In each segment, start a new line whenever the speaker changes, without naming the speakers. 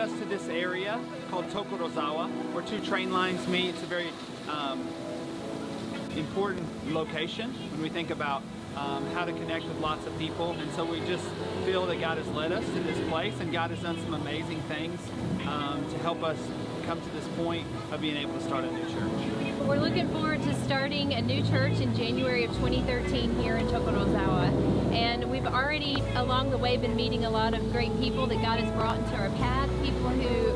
us to this area called Tokorozawa, where two train lines meet. It's a very important location when we think about how to connect with lots of people. And so we just feel that God has led us to this place, and God has done some amazing things to help us come to this point of being able to start a new church.
We're looking forward to starting a new church in January of 2013 here in Tokorozawa. And we've already, along the way, been meeting a lot of great people that God has brought into our path, people who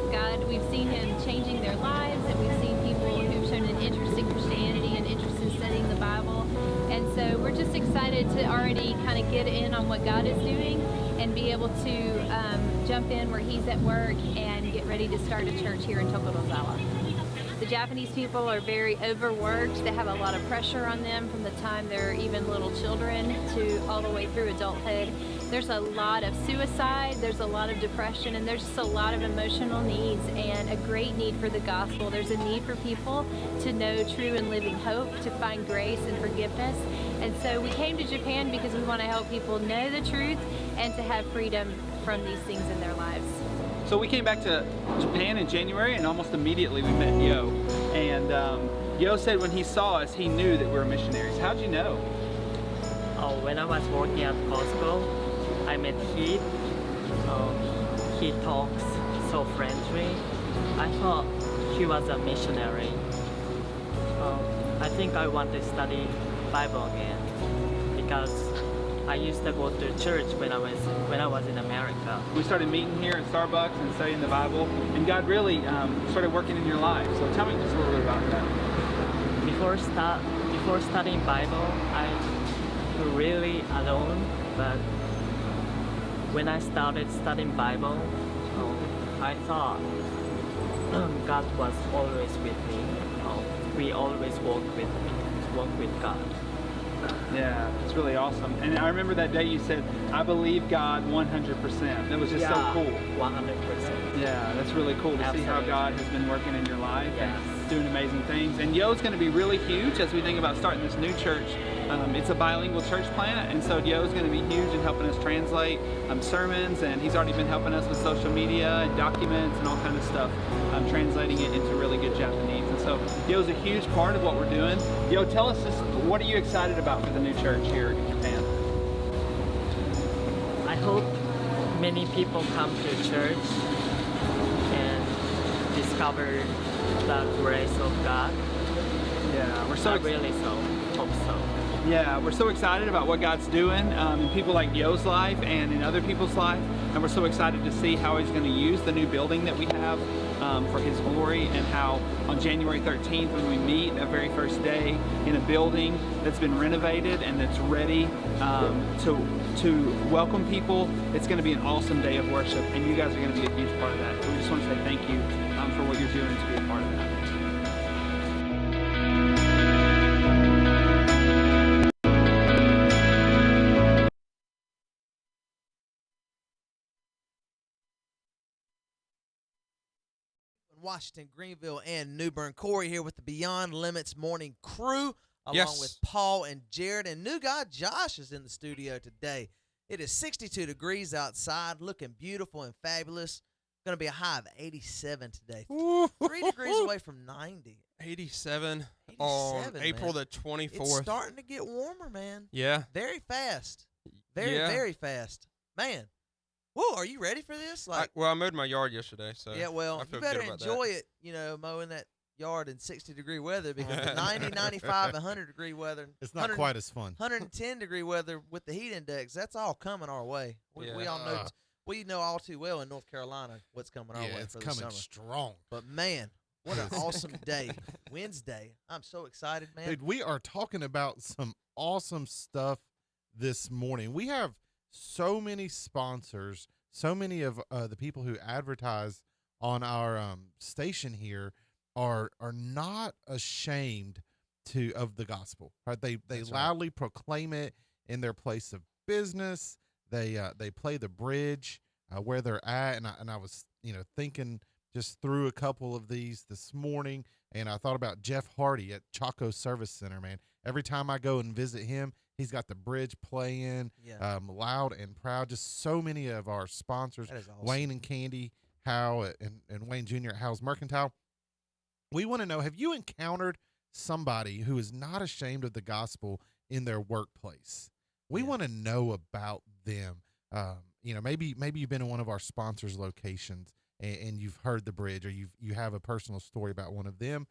we've seen Him changing their lives, and we've seen people who've shown an interest in Christianity and interest in studying the Bible. And so we're just excited to already kind of get in on what God is doing and be able to jump in where He's at work and get ready to start a church here in Tokorozawa. The Japanese people are very overworked. They have a lot of pressure on them from the time they're even little children to all the way through adulthood. There's a lot of suicide, there's a lot of depression, and there's just a lot of emotional needs and a great need for the gospel. There's a need for people to know true and living hope, to find grace and forgiveness. And so we came to Japan because we want to help people know the truth and to have freedom from these things in their lives.
So we came back to Japan in January, and almost immediately we met Yo. And Yo said when he saw us, he knew that we were missionaries. How'd you know?
When I was working at Costco, I met Heath. He talks so friendly. I thought he was a missionary. I think I want to study Bible again because I used to go to church when I was in America.
We started meeting here at Starbucks and studying the Bible, and God really started working in your life. So tell me just a little bit about that.
Before studying Bible, I was really alone, but when I started studying Bible, I thought God was always with me. We always walk with God.
Yeah, it's really awesome. And I remember that day you said, I believe God 100%. That was just so cool.
100%.
Yeah, that's really cool to see how God has been working in your life and doing amazing things. And Yo's going to be really huge as we think about starting this new church. It's a bilingual church plant, and so Yo's going to be huge in helping us translate sermons, and he's already been helping us with social media and documents and all kinds of stuff, translating it into really good Japanese. And so Yo's a huge part of what we're doing. Yo, tell us just, what are you excited about for the new church here in Japan?
I hope many people come to church and discover the grace of God.
Yeah, we're so
hope so.
Yeah, we're so excited about what God's doing in people like Yo's life and in other people's life, and we're so excited to see how He's going to use the new building that we have for His glory, and how on January 13th when we meet, that very first day, in a building that's been renovated and that's ready to welcome people, it's going to be an awesome day of worship, and you guys are going to be a huge part of that. So we just want to say thank you for what you're doing to be a part of that.
Washington, Greenville, and New Bern. Corey here with the Beyond Limits morning crew, along with Paul and Jared. And new guy Josh is in the studio today. It is 62 degrees outside, looking beautiful and fabulous. Going to be a high of 87 today. 3 degrees away from 90.
87 on April the 24th.
It's starting to get warmer, man.
Yeah.
Very fast. Very fast. Man. Whoa, are you ready for this?
I mowed my yard yesterday, so
yeah, well, you better enjoy it, mowing that yard in 60-degree weather, because the 90, 95, 100-degree weather.
It's not quite as fun.
110-degree weather with the heat index, that's all coming our way. We all know, we know all too well in North Carolina what's coming our way for the summer.
It's coming strong.
But, man, what an awesome day. Wednesday. I'm so excited, man.
Dude, we are talking about some awesome stuff this morning. We have so many sponsors, so many of the people who advertise on our station here are not ashamed of the gospel, right? They loudly proclaim it in their place of business. They play the bridge where they're at, and I was thinking just through a couple of these this morning, and I thought about Jeff Hardy at Chaco Service Center. Man, every time I go and visit him, he's got the bridge playing, loud and proud. Just so many of our sponsors,
That is awesome.
Wayne and Candy, Hal and Wayne Jr. at Hal's Mercantile. We want to know, have you encountered somebody who is not ashamed of the gospel in their workplace? We want to know about them. Maybe you've been in one of our sponsors' locations and you've heard the bridge, or you have a personal story about one of them.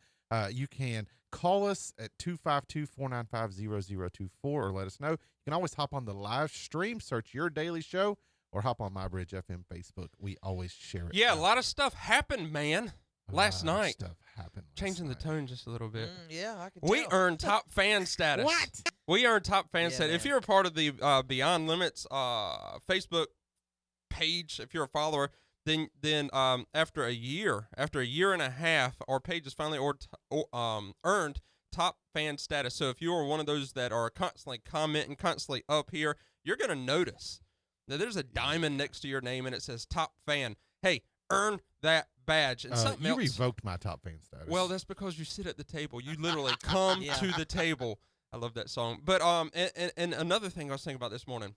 You can call us at 252-495-0024 or let us know. You can always hop on the live stream, search Your Daily Show, or hop on MyBridge FM Facebook. We always share it.
Yeah, a lot of stuff happened, man. Last night.
Stuff happened.
Changing the tone just a little bit.
Yeah, I can
We
tell.
earned top fan status.
What?
We earned top fan
Yeah,
status. If
man.
you're a part of the Beyond Limits Facebook page, if you're a follower, then after a year and a half, our page has finally earned top fan status. So if you are one of those that are constantly commenting, constantly up here, you're going to notice that there's a diamond next to your name and it says top fan. Hey, earn that badge. And something
you
else.
revoked my top fan status.
Well, that's because you sit at the table. You literally come
Yeah.
to the table. I love that song. But and another thing I was thinking about this morning.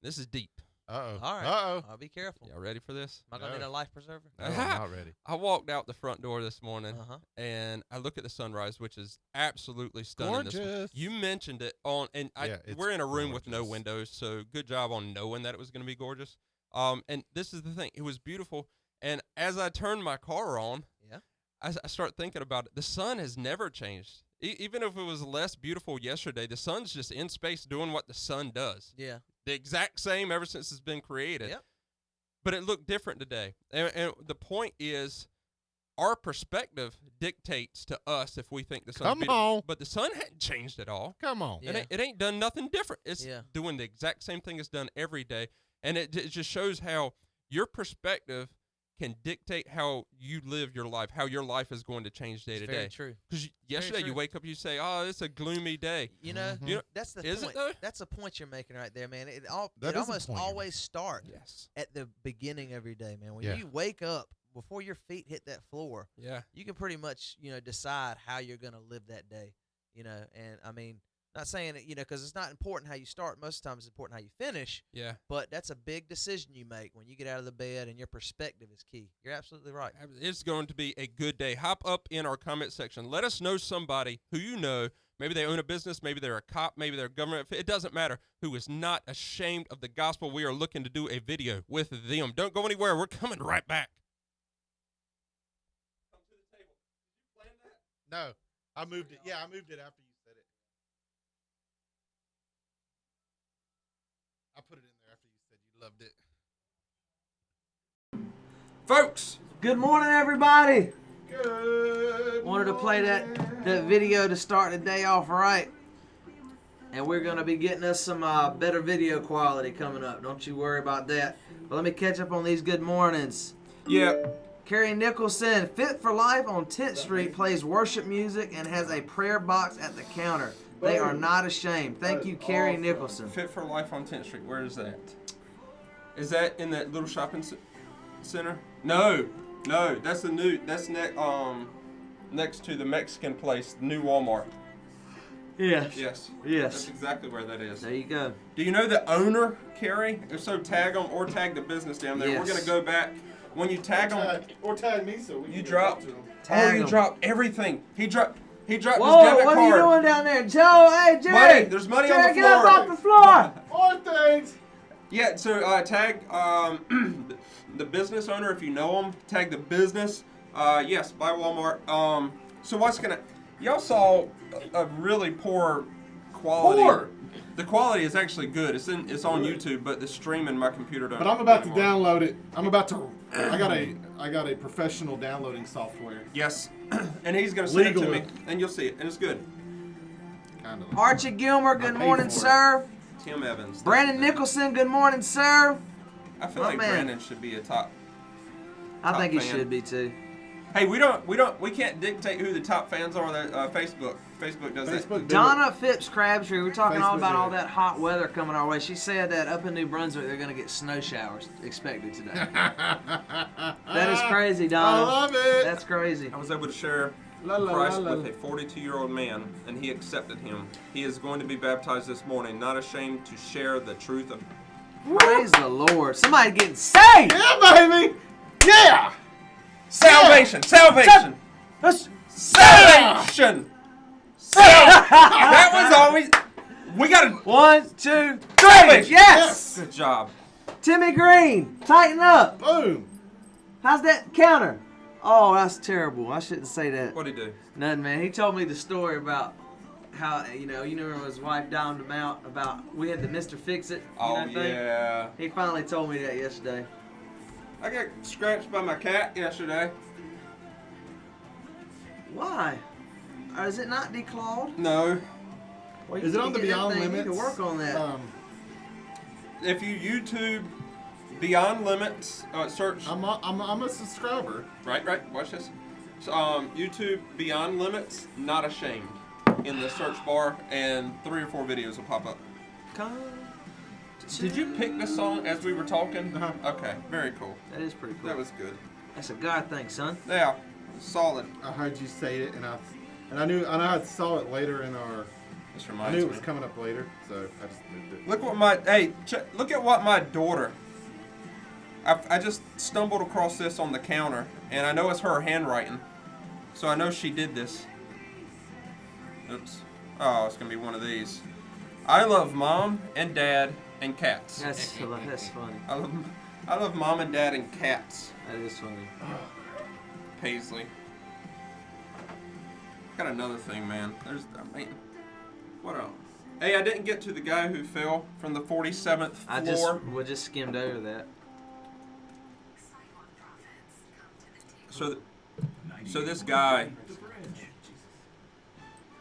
This is deep.
Uh-oh.
All right.
Uh-oh.
I'll be careful.
Y'all ready for this?
Am I going to
No.
need a life preserver?
No, I'm not ready.
I walked out the front door this morning
Uh-huh.
and I look at the sunrise, which is absolutely stunning.
Gorgeous.
You mentioned it on,
Yeah, it's
we're in a room with no
gorgeous.
windows, so good job on knowing that it was going to be gorgeous. And this is the thing. It was beautiful. And as I turned my car on,
Yeah.
I start thinking about it. The sun has never changed. Even if it was less beautiful yesterday, the sun's just in space doing what the sun does.
Yeah.
The exact same ever since it's been created.
Yep.
But it looked different today. And the point is, our perspective dictates to us if we think the sun's
Come
beautiful.
on.
But the sun hadn't changed at all.
Come on.
Yeah.
It ain't done nothing different. It's
Yeah.
doing the exact same thing it's done every day. And it just shows how your perspective can dictate how you live your life, how your life is going to change day
It's
to
very
day.
true.
Because yesterday you
true.
wake up, you say, "Oh, it's a gloomy day."
You know,
Mhm.
You know,
that's the
is it
point.
though?
That's the point you're making right there, man. It
That is a
almost
point you're
always starts
Yes.
at the beginning every day, man. When
Yeah.
you wake up, before your feet hit that floor,
Yeah.
you can pretty much, decide how you're going to live that day, and I mean, not saying it, because it's not important how you start. Most of the time it's important how you finish,
Yeah.
but that's a big decision you make when you get out of the bed, and your perspective is key. You're absolutely right.
It's going to be a good day. Hop up in our comment section. Let us know somebody who you know. Maybe they own a business. Maybe they're a cop. Maybe they're a government. It doesn't matter. Who is not ashamed of the gospel. We are looking to do a video with them. Don't go anywhere. We're coming right back. Come to the table. Did you plan that?
No, I moved it. Yeah, I moved it after you said it. I put it in there after you said you loved it.
Folks.
Good morning, everybody.
Good.
Wanted to play that video to start the day off right. And we're going to be getting us some better video quality coming up. Don't you worry about that. But let me catch up on these good mornings.
Yeah.
Carrie Nicholson, Fit for Life on 10th Street, plays worship music and has a prayer box at the counter. They are not ashamed. Thank you, Carrie Nicholson.
Fit for Life on 10th Street. Where is that? Is that in that little shopping center? No. That's the new. That's next to the Mexican place, the new Walmart.
Yes.
Yes.
Yes.
That's exactly where that is.
There you go.
Do you know the owner, Carrie? If so, tag them or tag the business down there.
Yes.
We're gonna go back. When you tag them,
Or tag me so we
you
can
drop.
talk to them.
Tag
you
'em.
drop everything. He dropped his
Whoa,
debit
what
card.
are you doing down there? Joe, hey, Jerry.
Money, there's money on
Jerry,
the
get up
floor.
off the floor.
More things.
Yeah, so tag the business owner if you know him. Tag the business. Yes, by Walmart. So what's gonna? Y'all saw a really poor quality.
Poor?
The quality is actually good. It's on YouTube, but the stream in my computer don't.
But I'm about to
anymore.
download it. I got a professional downloading software.
Yes, and he's gonna send it to
Legally.
me, and you'll see it, and it's good.
Kind of.
Archie Gilmer, good
paid
morning,
for it.
sir.
Tim Evans.
Brandon Nicholson, good morning, sir.
I feel
My
like
man.
Brandon should be a top.
I think he
fan.
should be too.
Hey, we can't dictate who the top fans are. Facebook does that.
Facebook did
Donna Phipps Crabtree, we're talking all
Facebook
about
did
all
it.
that hot weather coming our way. She said that up in New Brunswick they're going to get snow showers expected today.
it.
That is crazy,
I
Donna.
love it.
That's crazy.
I was able to share
La, la,
Christ
la, la.
with a 42-year-old man, and he accepted him. He is going to be baptized this morning, not ashamed to share the truth of.
Praise the Lord. Somebody getting saved.
Yeah, baby. Yeah.
Salvation! Salvation! Salvation! That was always. We gotta.
1, 2, 3.
Salvation!
Yes.
Good job.
Timmy Green, tighten up.
Boom.
How's that counter? Oh, that's terrible. I shouldn't say that.
What'd he do?
Nothing, man. He told me the story about how you know when his wife downed him out about we had the Mr. Fix It.
Oh,
thing.
yeah.
He finally told me that yesterday.
I got scratched by my cat yesterday.
Why? Is it not declawed?
No.
Well,
Is it on the Beyond
You
Limits?
can work on that.
If you YouTube Beyond Limits, search.
I'm a subscriber.
Right. Watch this. So, YouTube Beyond Limits, Not Ashamed, in the search bar, and 3 or 4 videos will pop up. Did you pick this song as we were talking?
Uh-huh.
Okay, very cool.
That is pretty cool.
That was good.
That's a God thing, son.
Yeah, solid.
I heard you say it, and I knew I saw it later in our.
This
I
reminds
knew it
me.
was coming up later, so I just moved it.
Look look at what my daughter. I just stumbled across this on the counter, and I know it's her handwriting, so I know she did this. Oops. Oh, it's gonna be one of these. I love mom and dad and cats.
That's funny.
I love mom and dad and cats.
That is funny.
Paisley. Got another thing, man. What else? Hey, I didn't get to the guy who fell from the 47th floor.
We just skimmed over that.
So this guy.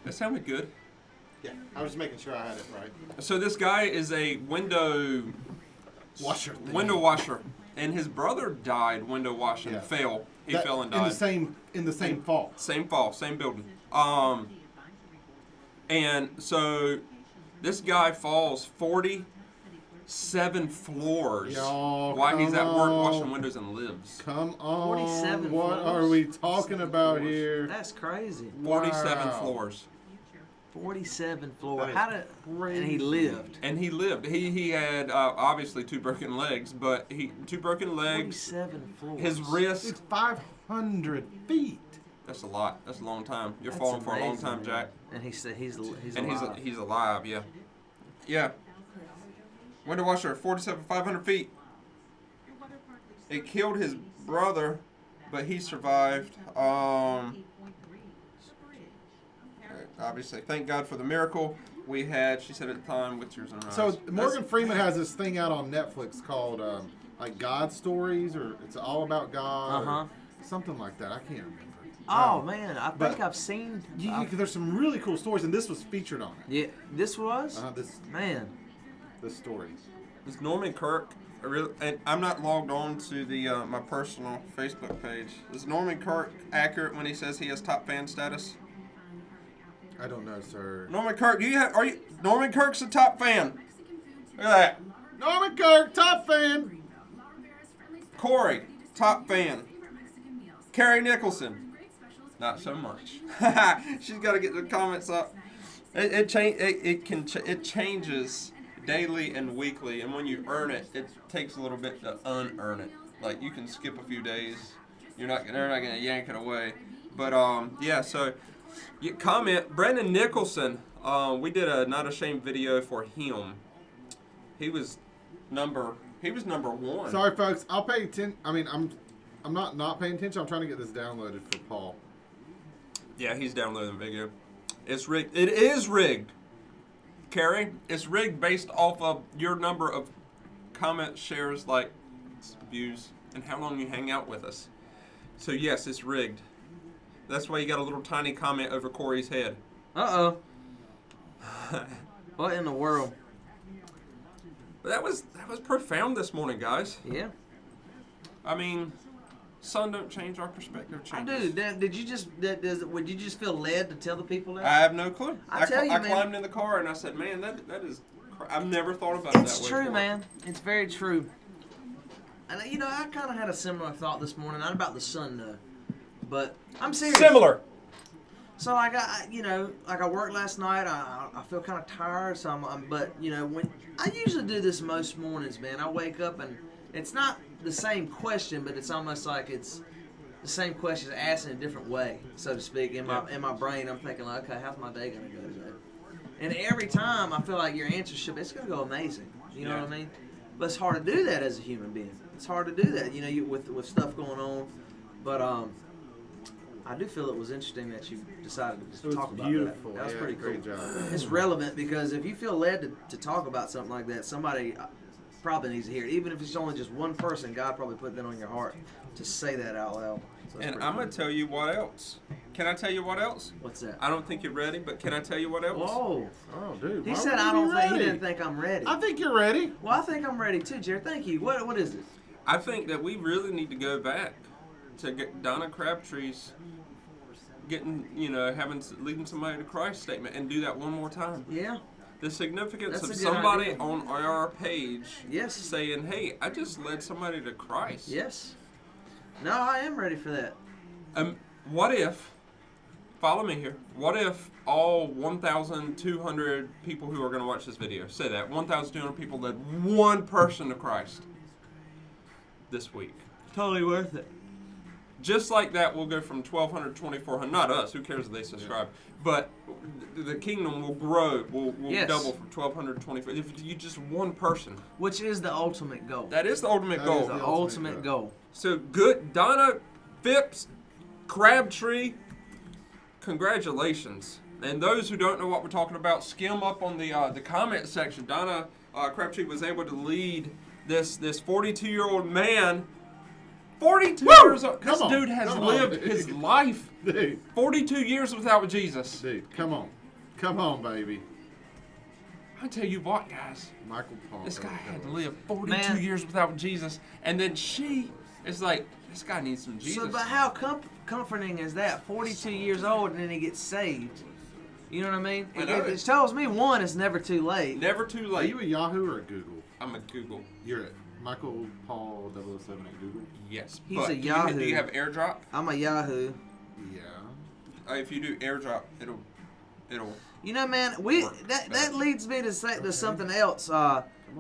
That sounded good.
Yeah, I was just making sure I had it right.
So this guy is a window
Washer. Thing.
window washer, and his brother died window washing.
Yeah.
Fell. He
That-
fell and died.
In the same fault.
Same fall, same building. And so this guy falls 47 floors
Y'all,
while he's at work
come
washing
on.
windows and lives.
Come on.
47
What
floors?
are we talking about here?
That's crazy.
47
Wow.
floors.
47 floor.
That is
How did? And he lived.
And he lived. He had obviously 2 broken legs, but 2 broken legs.
47 floors.
His wrist.
It's 500 feet.
That's a lot. That's a long time. You're
That's
falling for a long
amazing,
time,
man.
Jack.
And he said he's
And
alive.
he's alive. Yeah. Yeah. Window washer, 500 feet. It killed his brother, but he survived. Obviously, thank God for the miracle we had. She said at the time, with yours and
So Morgan Freeman has this thing out on Netflix called like God Stories, or it's all about God,
Uh-huh.
or something like that. I can't remember.
Oh man, I
But-
think I've seen.
There's some really cool stories, and this was featured on it.
Yeah, this was.
This story.
Is Norman Kirk and I'm not logged on to the my personal Facebook page. Is Norman Kirk accurate when he says he has top fan status?
I don't know, sir.
Norman Kirk, Norman Kirk's a top fan. Look at that.
Norman Kirk, top fan.
Corey, top fan. Carrie Nicholson, not so much. She's got to get the comments up. It changes daily and weekly, and when you earn it, it takes a little bit to unearn it. Like you can skip a few days, they're not gonna yank it away. But yeah. So you comment Brendan Nicholson. We did a Not Ashamed video for him. He was number 1.
Sorry, folks. I'll pay attention. I mean, I'm not paying attention. I'm trying to get this downloaded for Paul.
Yeah, he's downloading the video. It's rigged. It is rigged. Carrie, it's rigged based off of your number of comments, shares, likes, views, and how long you hang out with us. So yes, it's rigged. That's why you got a little tiny comment over Corey's head.
Uh-oh. What in the world?
But that was profound this morning, guys.
Yeah.
I mean, sun don't change, our perspective
I
changes.
do. Did you just would you just feel led to tell the people that?
I have no clue.
I tell you,
I
man.
climbed in the car and I said, "Man, that is." I've never thought about it that way.
It's true,
before.
man. It's very true. And I kind of had a similar thought this morning, not about the sun though, but I'm serious.
Similar.
So I worked last night. I feel kind of tired. So but when I usually do this most mornings, man, I wake up and it's not the same question, but it's almost like it's the same question asked in a different way, so to speak. In my brain, I'm thinking like, okay, how's my day gonna go today? And every time I feel like your answer should be, it's gonna go amazing. You know what I mean? But it's hard to do that as a human being. It's hard to do that, with stuff going on. But I do feel it was interesting that you decided to just talk about
beautiful.
that. That was pretty cool.
Great job.
It's relevant because if you feel led to talk about something like that, somebody probably needs to hear it. Even if it's only just one person, God probably put that on your heart to say that out loud. So
And I'm going to tell you what else. Can I tell you what else?
What's that?
I don't think you're ready, but can I tell you what else?
Whoa.
Oh, dude.
He
why
said
would
I
you
don't
be
think he
ready?
didn't think I'm ready.
I think you're ready.
Well, I think I'm ready too, Jared. Thank you. What is this?
I think that we really need to go back to get Donna Crabtree's leading somebody to Christ statement and do that one more time.
Yeah.
The significance
That's
of
a good
somebody
idea.
on our page
Yes.
saying, hey, I just led somebody to Christ.
Yes. No, I am ready for that.
What if, follow me here, what if all 1,200 people who are going to watch this video, say that, 1,200 people led one person to Christ this week?
Totally worth it.
Just like that, we'll go from 1,200 to 2,400. Not us. Who cares if they subscribe? But the kingdom will grow. Will
Yes.
double from 1,200 to 2,400. If you just one person.
Which is the ultimate goal.
That is the ultimate
That
goal.
is
the
the
ultimate
ultimate
goal.
So good. Donna Phipps, Crabtree, congratulations. And those who don't know what we're talking about, skim up on the comment section. Donna Crabtree was able to lead this 42-year-old man. 42 years old. This
Come on.
dude has
Come on,
lived
dude.
his life.
Dude,
42 years without Jesus.
dude, come on. Come on, baby.
I tell you what, guys.
Michael Paul.
This guy had to live 42
Man.
years without Jesus. And then she is like, this guy needs some Jesus.
So, but how comforting is that? 42 years old and then he gets saved. You know what I mean?
I know
It tells me, one, it's never too late.
Never too
Are
late.
you a Yahoo or a Google?
I'm a Google.
You're at Michael Paul 007 at Google?
Yes.
He's
but
a
do
Yahoo.
you have AirDrop?
I'm a Yahoo.
Yeah.
If you do AirDrop, it'll.
You know, man, that leads me to say to something else.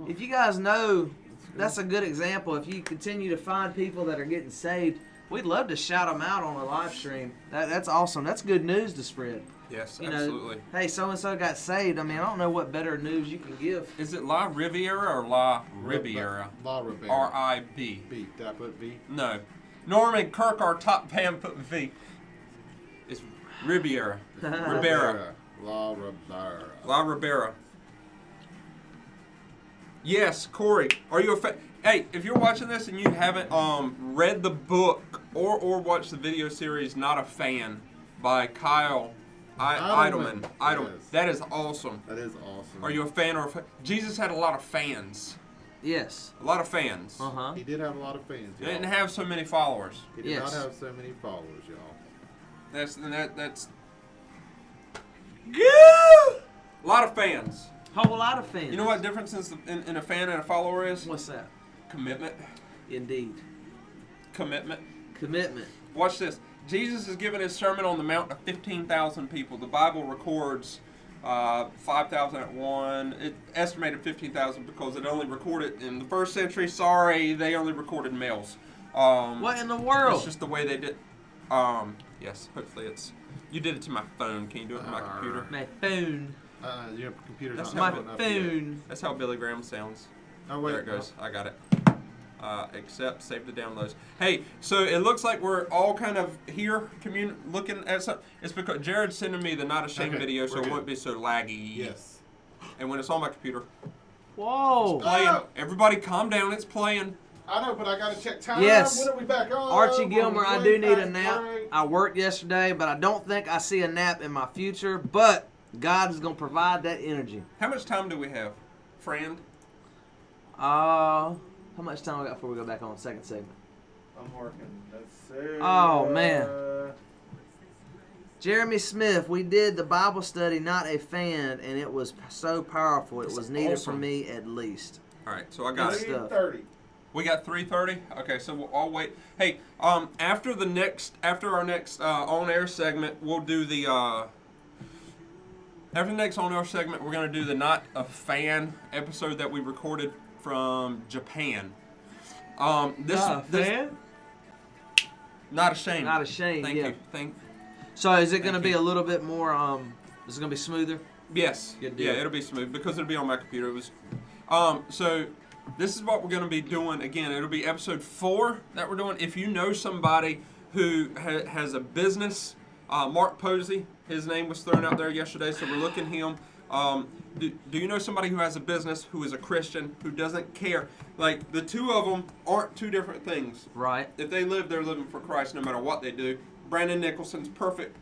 If you guys know, that's a good example. If you continue to find people that are getting saved, we'd love to shout them out on a live stream. That's awesome. That's good news to spread.
Yes,
You
absolutely.
know, hey, so and so got saved. I mean, I don't know what better news you can give.
Is it La Riviera or La Riviera?
La Ribera.
R-I-B.
B. Did I put B?
No. Norman Kirk, our top fan, put V. It's Riviera. Ribera.
La Ribera.
La Ribera. Yes, Corey. Are you a fan? Hey, if you're watching this and you haven't read the book or watched the video series Not a Fan by Kyle Idleman.
Yes.
That is awesome.
That is awesome.
Are you a fan or a fan? Jesus had a lot of fans.
Yes.
A lot of fans.
Uh-huh.
He did have a lot of fans,
He
y'all.
didn't have so many followers.
He did
Yes.
not have so many followers, y'all.
That's a lot of fans.
Whole lot of fans.
You know what difference in a fan and a follower is?
What's that?
Commitment.
Indeed.
Commitment.
Commitment.
Watch this. Jesus is giving his Sermon on the Mount to 15,000 people. The Bible records 5,000 at one. It estimated 15,000 because it only recorded in the first century. Sorry, they only recorded males.
What in the world?
It's just the way they did. Yes, hopefully it's. You did it to my phone. Can you do it to my computer?
My phone.
Your computer's
That's
not
My
good enough yet.
phone.
That's how Billy Graham sounds.
Oh, wait.
There it goes. I got it. Accept, save the downloads. Hey, so it looks like we're all kind of here looking at something. It's because Jared's sending me the Not Ashamed
Okay,
video, so
we're
it
good.
won't be so laggy.
Yes.
And when it's on my computer,
Whoa.
playing.
Oh!
Everybody calm down. It's playing.
I know, but I gotta check time.
Yes.
When are we back on?
Archie Gilmer, I do need a
Break.
nap. I worked yesterday, but I don't think I see a nap in my future. But God is going to provide that energy.
How much time do we have, friend?
How much time we got before we go back on the second segment?
I'm working. Let's see.
Oh, man. Jeremy Smith, we did the Bible study, Not a Fan, and it was so powerful. It
That's
was needed for
awesome.
me at least.
All right, so I got it.
stuff.
3:30.
We got 3:30. Okay, so I'll wait. Hey, after our next on-air segment, we'll do the. After the next on-air segment, we're gonna do the Not a Fan episode that we recorded from Japan. This
fan?
Not ashamed.
Not ashamed.
Thank
Yeah.
you.
So is it going to
Thank
be
you.
a little bit more? Is it going to be smoother?
Yes.
Good deal.
Yeah, it'll be smooth because it'll be on my computer. It was. So this is what we're going to be doing again. It'll be episode 4 that we're doing. If you know somebody who has a business, Mark Posey, his name was thrown out there yesterday, so we're looking him. Do you know somebody who has a business, who is a Christian, who doesn't care? Like, the two of them aren't two different things.
Right.
If they live, they're living for Christ no matter what they do. Brandon Nicholson's perfect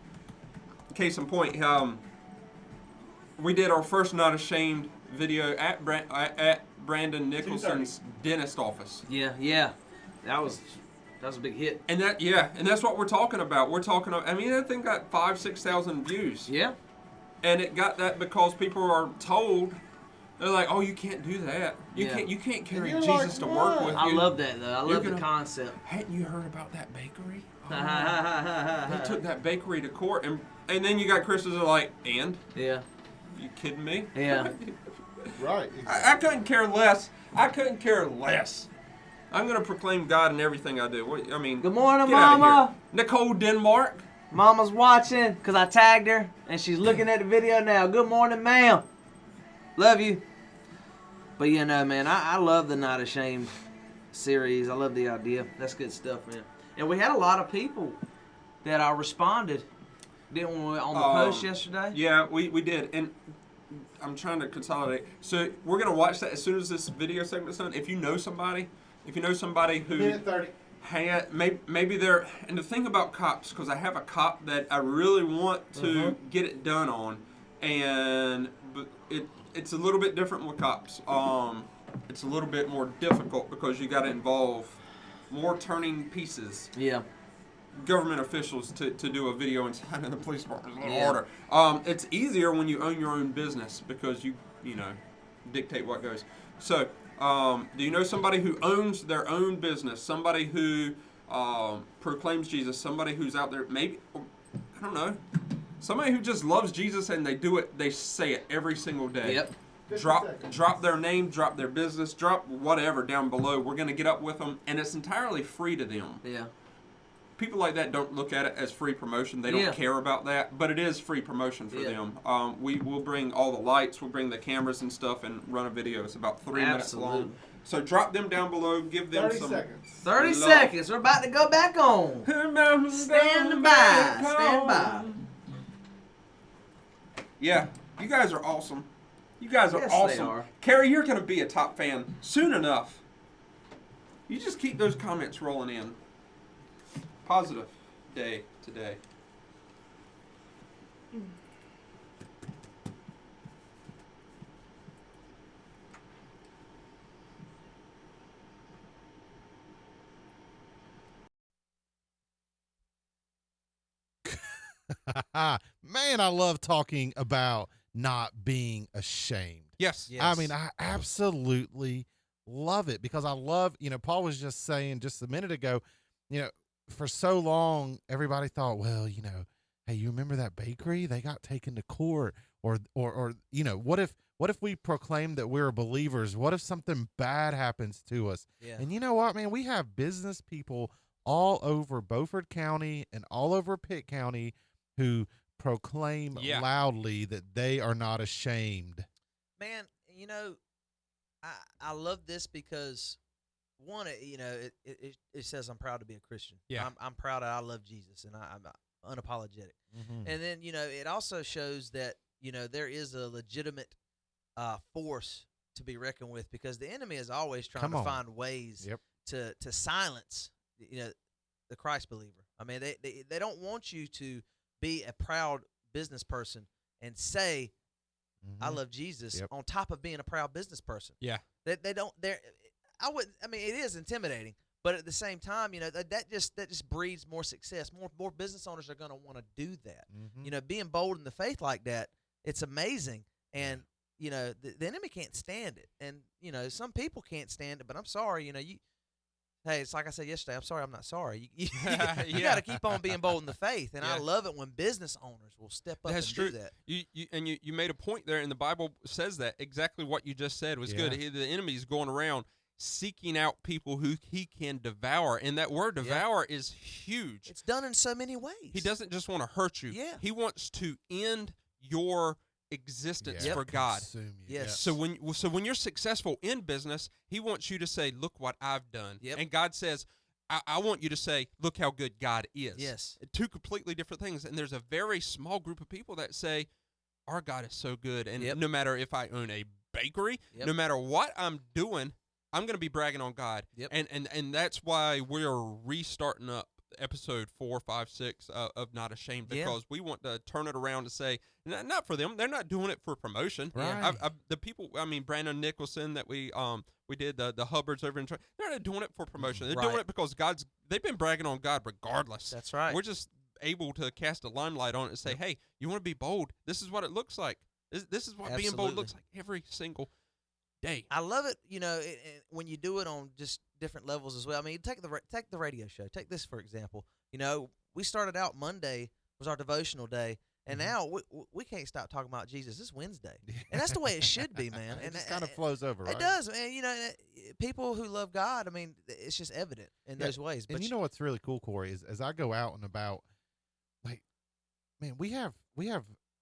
case in point. We did our first Not Ashamed video at Brandon Nicholson's dentist office.
Yeah. That was a big hit.
And that's what we're talking about. We're talking. I mean, that thing got 5,000-6,000 views.
Yeah.
And it got that because people are told, they're like, "Oh, you can't do that. You
Yeah.
can't carry
you're
Jesus
like,
to work
"What?"
with you."
I love that though. I love the
gonna-
concept.
Hadn't you heard about that bakery? They
Yeah.
took that bakery to court, and then you got Christians that are like, "And
Yeah.
you kidding me?"
Right.
I couldn't care less. I couldn't care less. I'm gonna proclaim God in everything I do. I mean,
Good morning,
get outta
Mama.
here. Nicole Denmark.
Mama's watching because I tagged her and she's looking at the video now. Good morning, ma'am. Love you. But you know, man, I love the Not Ashamed series. I love the idea. That's good stuff, man. And we had a lot of people that responded, didn't we, on the post yesterday?
Yeah, we did, and I'm trying to consolidate. So we're gonna watch that as soon as this video segment's done. If you know somebody who
Minute 30.
maybe they're, and the thing about cops, because I have a cop that I really want to get it done on, but it's a little bit different with cops. It's a little bit more difficult because you got to involve more turning pieces.
Yeah.
Government officials to do a video inside of the police department is a little
Yeah.
harder. It's easier when you own your own business because you dictate what goes. So, do you know somebody who owns their own business? Somebody who proclaims Jesus? Somebody who's out there? Maybe, I don't know. Somebody who just loves Jesus and they do it. They say it every single day.
Yep.
Drop their name, drop their business, drop whatever down below. We're gonna get up with them, and it's entirely free to them.
Yeah.
People like that don't look at it as free promotion. They don't
Yeah.
care about that, but it is free promotion for
Yeah.
them. We'll bring all the lights, we'll bring the cameras and stuff, and run a video. It's about 3 minutes long.
Absolutely.
So drop them down below. Give them
30
some.
seconds.
30
Love.
seconds. We're about to go back on. Stand by. Stand by.
Yeah, you guys are awesome. You guys are
Yes, they
awesome.
are.
Carrie, you're going to be a top fan soon enough. You just keep those comments rolling in. Positive day today.
Man, I love talking about not being ashamed.
Yes.
Yes.
I mean, I absolutely love it because I love, Paul was just saying just a minute ago, for so long, everybody thought, well, hey, you remember that bakery? They got taken to court or what if we proclaim that we're believers? What if something bad happens to us?
Yeah.
And you know what, man? We have business people all over Beaufort County and all over Pitt County who proclaim
Yeah.
loudly that they are not ashamed.
Man, I love this because one, it says I'm proud to be a Christian.
Yeah.
I'm proud that I love Jesus and I'm unapologetic.
Mm-hmm.
And then, it also shows that, there is a legitimate force to be reckoned with because the enemy is always trying
Come
to
on.
find ways
Yep.
to silence, the Christ believer. I mean, they don't want you to be a proud business person and say, I love Jesus
Yep.
on top of being a proud business person.
Yeah.
They don't. It is intimidating, but at the same time, that just breeds more success. More business owners are going to want to do that.
Mm-hmm.
Being bold in the faith like that, it's amazing. And the enemy can't stand it, and some people can't stand it. But I'm sorry, Hey, it's like I said yesterday. I'm sorry, I'm not sorry. You got to keep on being bold in the faith, and I
Yeah.
love it when business owners will step up
That's
and
true.
do that.
You made a point there, and the Bible says that exactly what you just said was
Yeah.
good. The enemy's going around. seeking out people who he can devour. And that word devour is huge.
It's done in so many ways.
He doesn't just want to hurt you.
Yeah.
He wants to end your existence
Yeah.
for God.
Consume you.
Yes.
So when you're successful in business, he wants you to say, look what I've done.
Yep.
And God says, I want you to say, look how good God is.
Yes.
Two completely different things. And there's a very small group of people that say, our God is so good. And
Yep.
no matter if I own a bakery,
Yep.
no matter what I'm doing, I'm going to be bragging on God.
Yep.
And that's why we're restarting up episode 4, 5, 6 of Not Ashamed,
Yeah.
because we want to turn it around to say, not for them. They're not doing it for promotion.
Right.
The people, Brandon Nicholson that we did the Hubbards over in Troy, they're not doing it for promotion. They're doing
Right.
it because they've been bragging on God regardless.
That's right.
We're just able to cast a limelight on it and say, hey, you want to be bold? This is what it looks like. This is what being bold
Absolutely.
looks like every single day.
I love it, when you do it on just different levels as well. I mean, take the radio show. Take this for example. We started out Monday was our devotional day, and now we can't stop talking about Jesus. It's Wednesday, and that's the way it should be, man.
It
And
just kind of flows over, right?
It does, and people who love God. I mean, it's just evident in those ways. But
And you know what's really cool, Corey, is as I go out and about, like, man, we have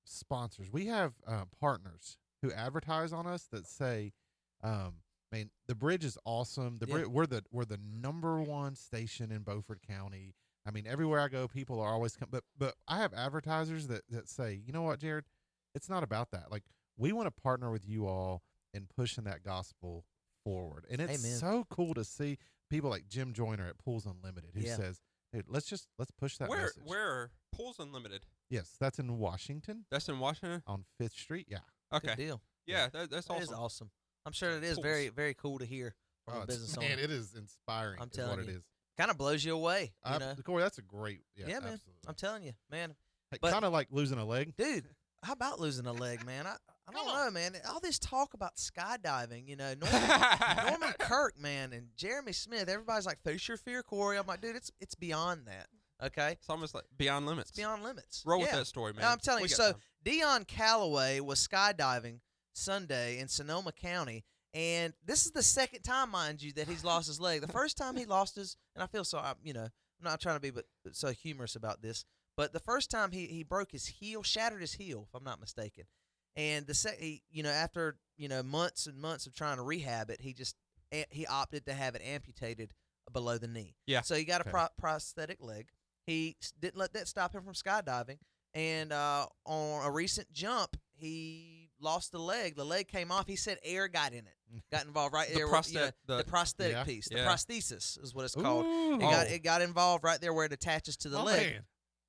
sponsors, we have partners who advertise on us that say, man, the bridge is awesome. We're the number one station in Beaufort County. I mean, everywhere I go, people are always but I have advertisers that say, you know what, Jared, it's not about that. Like, we want to partner with you all in pushing that gospel forward, and it's
Amen.
so cool to see people like Jim Joyner at Pools Unlimited who
Yeah.
says, dude, let's push that message.
Where Pools Unlimited?
Yes, that's in Washington
That's in Washington.
on 5th Street. Yeah.
Okay.
good deal.
Yeah, that's
That is
awesome.
awesome. I'm sure it is
Pools.
very, very cool to hear from a
it's-
business
man,
owner.
it is inspiring.
I'm
is what
telling
it
you.
is.
Kind of blows you away, you know.
Corey, that's a great. Yeah,
Yeah, man.
absolutely.
I'm telling you, man.
Hey,
but-
kind of like losing a leg.
Dude, how about losing a leg, man? I don't know, man. All this talk about skydiving, Norman Kirk, man, and Jeremy Smith, everybody's like, face your fear, Corey. I'm like, dude, it's beyond that, okay?
It's almost like beyond limits.
It's beyond limits.
Roll with
Yeah.
that story, man.
I'm telling
We
you.
got
So
time.
Dion Calloway was skydiving Sunday in Sonoma County, and this is the second time, mind you, that he's lost his leg. The first time he lost his, and I feel so, I'm not trying to be but so humorous about this, but the first time he broke his heel, shattered his heel, if I'm not mistaken, and after months and months of trying to rehab it, he opted to have it amputated below the knee.
Yeah.
So he got a
Okay.
prosthetic leg. He didn't let that stop him from skydiving. And on a recent jump, he lost the leg. The leg came off. He said air got in it, got involved right
The
there. The prosthetic
Yeah.
piece, the
Yeah.
prosthesis is what it's called.
Ooh.
It got involved right there where it attaches to the
My
leg.
man.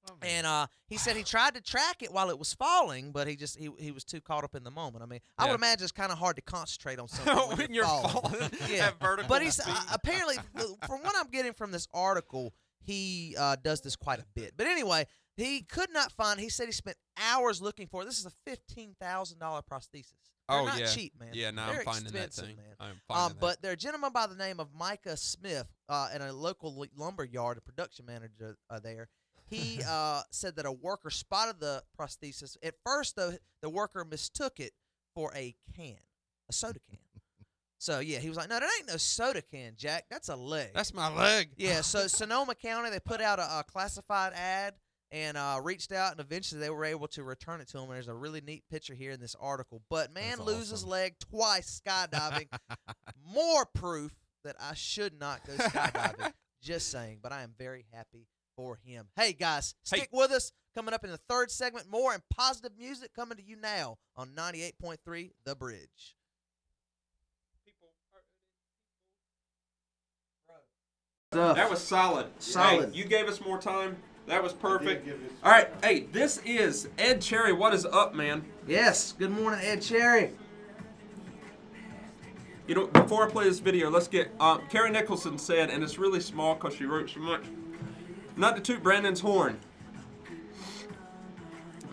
My man.
And he said he tried to track it while it was falling, but he was too caught up in the moment. I mean, I
Yeah.
would imagine it's kind of hard to concentrate on something
when you're falling
Yeah.
at vertical
But he's
speed.
apparently, from what I'm getting from this article, he does this quite a bit. But anyway, he could not find. He said he spent hours looking for it. This is a $15,000 prosthesis. They're not
yeah.
cheap, man.
Yeah, no,
They're
I'm finding that
expensive,
thing.
man.
I'm finding that.
But there's a gentleman by the name of Micah Smith, in a local lumber yard, a production manager there. He said that a worker spotted the prosthesis. At first, though, the worker mistook it for a soda can. So, yeah, he was like, no, that ain't no soda can, Jack. That's a leg.
That's my leg.
Yeah, so Sonoma County, they put out a classified ad and reached out, and eventually they were able to return it to him. There's a really neat picture here in this article. But man
That's
loses
awesome.
leg twice skydiving. More proof that I should not go skydiving. Just saying. But I am very happy for him. Hey, guys, stick with us. Coming up in the third segment, more and positive music coming to you now on 98.3 The Bridge.
That was solid.
Solid.
Hey, you gave us more time. That was perfect. All right. Hey, this is Ed Cherry. What is up, man?
Yes. Good morning, Ed Cherry.
You know, before I play this video, let's get Carrie Nicholson said, and it's really small because she wrote so much. Not to toot Brandon's horn,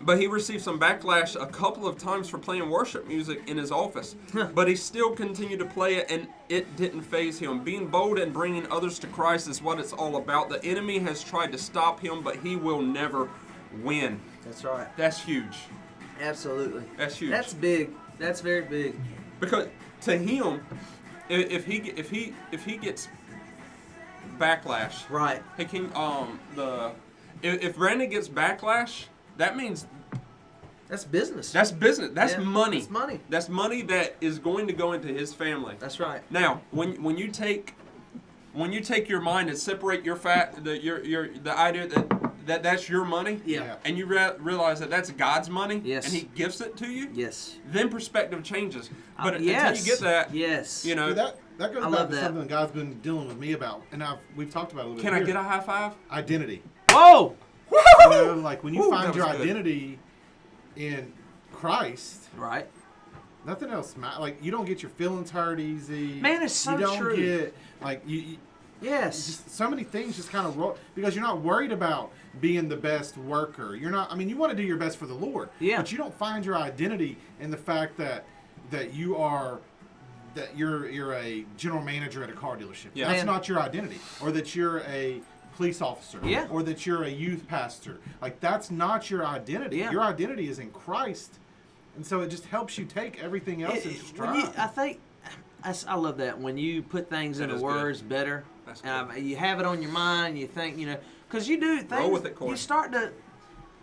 but he received some backlash a couple of times for playing worship music in his office. But he still continued to play it, and it didn't faze him. Being bold and bringing others to Christ is what it's all about. The enemy has tried to stop him, but he will never win.
That's right.
That's huge.
Absolutely.
That's huge.
That's big. That's very big.
Because to him, if he gets backlash,
Right.
hey, if Brandon gets backlash, that means
That's business.
that's business. That's
Yeah,
money.
that's money.
That's money that is going to go into his family.
That's right.
Now, when you take your mind and separate your the idea that's your money,
Yeah.
and you realize that that's God's money,
Yes.
and He gifts it to you,
Yes.
then perspective changes. But
yes.
until you get that,
Yes.
you know,
Dude, that goes
I
back
love
to
that.
something God's been dealing with me about, and we've talked about it a little bit.
can I
here.
get a high five?
Identity?
Whoa.
You know, like when you
Woo,
find
that
your
was good.
identity in Christ,
Right.
nothing else matters. Like you don't get your feelings hurt easy.
Man, it's so
you don't
true.
get like you
Yes.
just so many things just kind of roll because you're not worried about being the best worker. You're not. I mean, you want to do your best for the Lord.
Yeah.
But you don't find your identity in the fact that you are. That you're a general manager at a car dealership.
Yeah.
That's
Man.
not your identity. Or that you're a police officer.
Yeah.
Or that you're a youth pastor. Like that's not your identity.
Yeah.
Your identity is in Christ. And so it just helps you take everything else in
When
stride.
I think I love that when you put things
That
into
is good.
words better.
That's
You have it on your mind. You think because you do things.
Roll with it, Corey.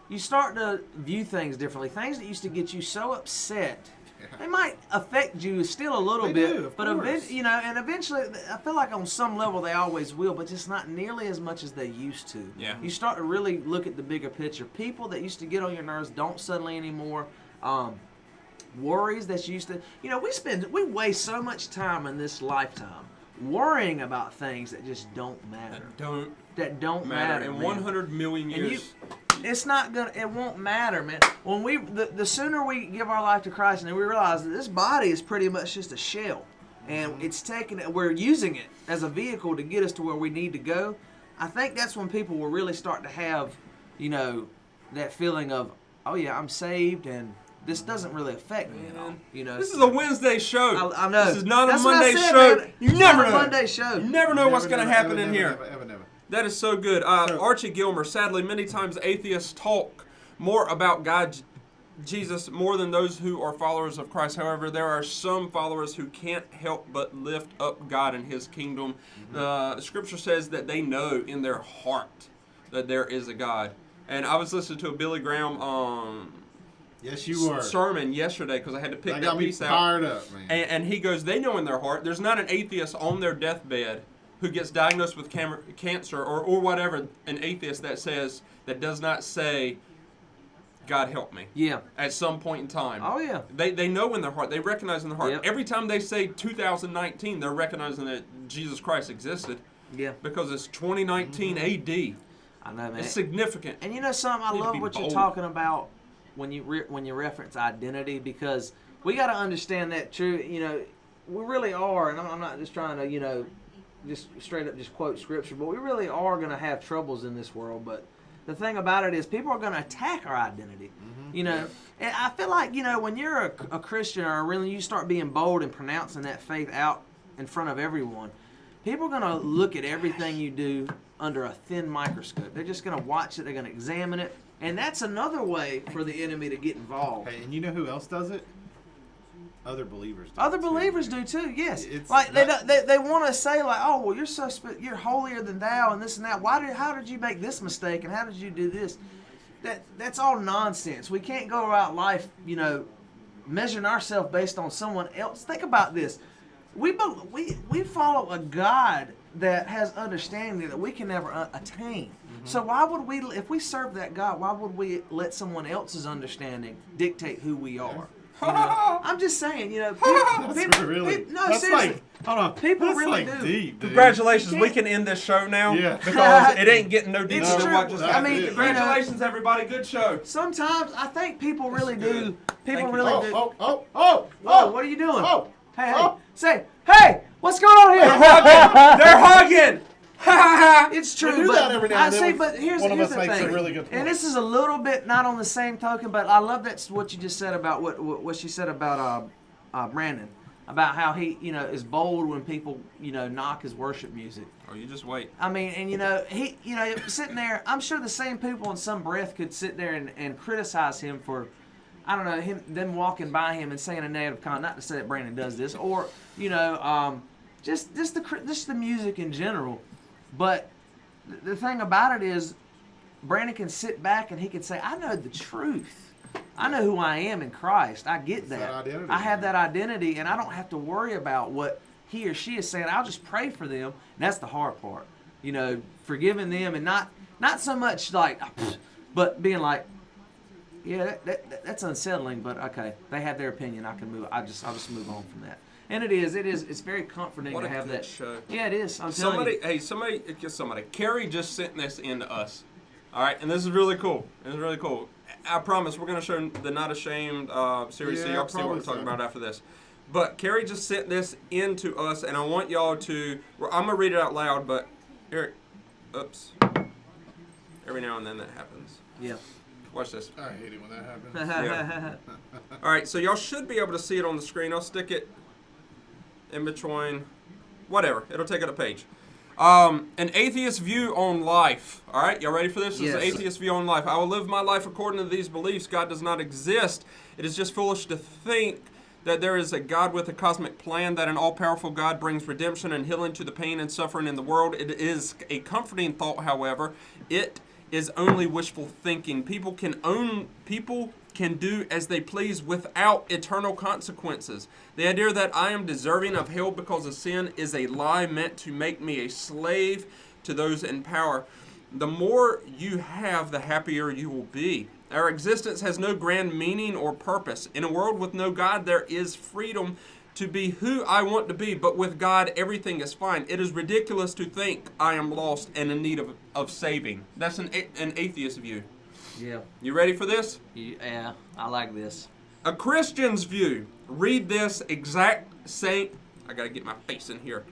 You start to view things differently. Things that used to get you so upset. They might affect you still a little
They
bit,
do, of
but
course.
and eventually, I feel like on some level they always will, but just not nearly as much as they used to.
Yeah.
You start to really look at the bigger picture. People that used to get on your nerves don't suddenly anymore. Worries that you used to, we waste so much time in this lifetime worrying about things that just don't matter. That don't matter.
in
man.
100 million
And
years.
it won't matter, man. When the sooner we give our life to Christ and we realize that this body is pretty much just a shell and we're using it as a vehicle to get us to where we need to go, I think that's when people will really start to have, that feeling of, oh yeah, I'm saved and this doesn't really affect me at all.
This is a Wednesday show.
I know.
This is not
That's
a
what I
Monday
said,
show.
man.
You
It's
never
not a
know.
Monday show.
You never know what's
Never,
going to
never,
happen
never,
in here.
Never.
That is so good. Archie Gilmer, sadly, many times atheists talk more about God, Jesus, more than those who are followers of Christ. However, there are some followers who can't help but lift up God and His kingdom. The Scripture says that they know in their heart that there is a God. And I was listening to a Billy Graham
Yes, you were.
sermon yesterday because I had to pick
That
that
got me
piece out.
fired up, man.
And he goes, they know in their heart, there's not an atheist on their deathbed who gets diagnosed with cancer or whatever, an atheist that does not say, God help me.
Yeah.
At some point in time.
Oh yeah.
They know in their heart. They recognize in their heart.
Yep.
Every time they say 2019, they're recognizing that Jesus Christ existed
Yeah.
because it's 2019 AD.
I know, man.
It's significant.
And something, I
Need to
love
be
what you're
bold.
talking about when you reference identity, because we got to understand that true. We really are, and I'm not just trying to just straight up just quote scripture, but we really are going to have troubles in this world. But the thing about it is, people are going to attack our identity. And I feel like when you're a Christian or really you start being bold and pronouncing that faith out in front of everyone, people are going to look at everything you do under a thin microscope. They're just going to watch it. They're going to examine it. And that's another way for the enemy to get involved.
Hey, and you know who else does it? Other believers do
Other
it, too.
believers do too, yes.
It's
Like
that-
they want to say like, oh well, you're holier than thou and this and that. How did you make this mistake and how did you do this? That's all nonsense. We can't go about life, measuring ourselves based on someone else. Think about this. We follow a God that has understanding that we can never attain. So why would we, if we serve that God, why would we let someone else's understanding dictate who we are? I'm just saying,
That's really.
no,
that's
seriously.
like, hold on.
People
that's
really
like
do.
deep, dude.
Congratulations,
You
we
can't-
can end this show now
Yeah.
because it ain't getting no deeper
It's
than
true.
what just
I
happened.
mean,
Congratulations, everybody. Good show.
Sometimes I think people really do. People
Thank you.
really do.
Oh!
Whoa, what are you doing?
Oh!
Hey,
Oh!
say, hey, what's going on here?
They're hugging.
It's true,
We do
but
that every now and
I
then.
see. But here's
One of
here's
us
the
makes a
thing.
really good point.
And this is a little bit not on the same token, but I love that's what you just said about what she said about Brandon, about how he is bold when people knock his worship music.
Oh, you just wait.
I mean, and he sitting there. I'm sure the same people in some breath could sit there and criticize him for, I don't know, them walking by him and saying a negative comment. Not to say that Brandon does this, or just the music in general. But the thing about it is, Brandon can sit back and he can say, I know the truth. I know who I am in Christ. I get that.
identity.
I have that identity, and I don't have to worry about what he or she is saying. I'll just pray for them, and that's the hard part. You know, forgiving them, and not so much like, but being like, yeah, that's unsettling, but okay, they have their opinion. I can move. I'll just move on from that. And it's very comforting
What
to
a
have
good
that.
show.
Yeah, it is. I'm telling you.
Somebody. Carrie just sent this in to us. All right, and this is really cool. It's really cool. I promise we're going to show the Not Ashamed series, so
Yeah,
y'all can see what we're
probably
talking
so.
about after this. But Carrie just sent this in to us, and I want y'all to. I'm going to read it out loud, but here, oops. Every now and then that happens.
Yeah.
Watch this.
I hate it when that happens.
Yeah. All right, so y'all should be able to see it on the screen. I'll stick it in between, whatever. It'll take up a page. An atheist view on life. All right, y'all ready for this? This is an
Yes.
atheist view on life. I will live my life according to these beliefs. God does not exist. It is just foolish to think that there is a God with a cosmic plan, that an all-powerful God brings redemption and healing to the pain and suffering in the world. It is a comforting thought, however. It is only wishful thinking. People can do as they please without eternal consequences. The idea that I am deserving of hell because of sin is a lie meant to make me a slave to those in power. The more you have, the happier you will be. Our existence has no grand meaning or purpose. In a world with no God, there is freedom to be who I want to be, but with God, everything is fine. It is ridiculous to think I am lost and in need of saving. That's an atheist view.
Yeah.
You ready for this?
Yeah. I like this.
A Christian's view. Read this exact same. I gotta get my face in here.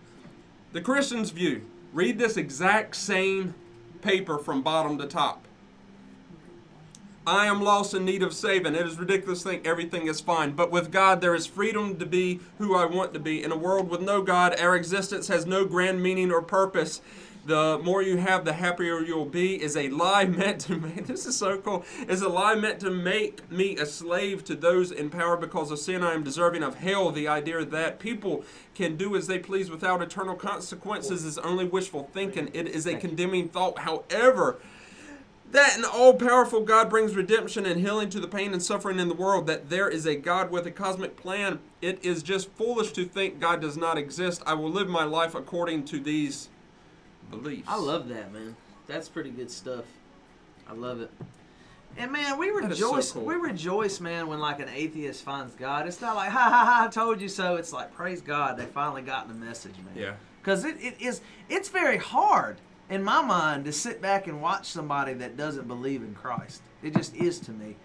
The Christian's view. Read this exact same paper from bottom to top. I am lost in need of saving. It is ridiculous to think everything is fine. But with God, there is freedom to be who I want to be. In a world with no God, our existence has no grand meaning or purpose. The more you have, the happier you'll be. Is a lie meant to make, this is so cool, is a lie meant to make me a slave to those in power because of sin. I am deserving of hell. The idea that people can do as they please without eternal consequences is only wishful thinking. It is a condemning thought. However, that an all-powerful God brings redemption and healing to the pain and suffering in the world, that there is a God with a cosmic plan, it is just foolish to think God does not exist. I will live my life according to these beliefs.
I love that, man. That's pretty good stuff. I love it. And man, we
That is so
rejoice.
cool.
We rejoice, man, when like an atheist finds God. It's not like ha ha ha, I told you so. It's like praise God, they finally got the message, man.
Yeah.
Because it's very hard in my mind to sit back and watch somebody that doesn't believe in Christ. It just is to me.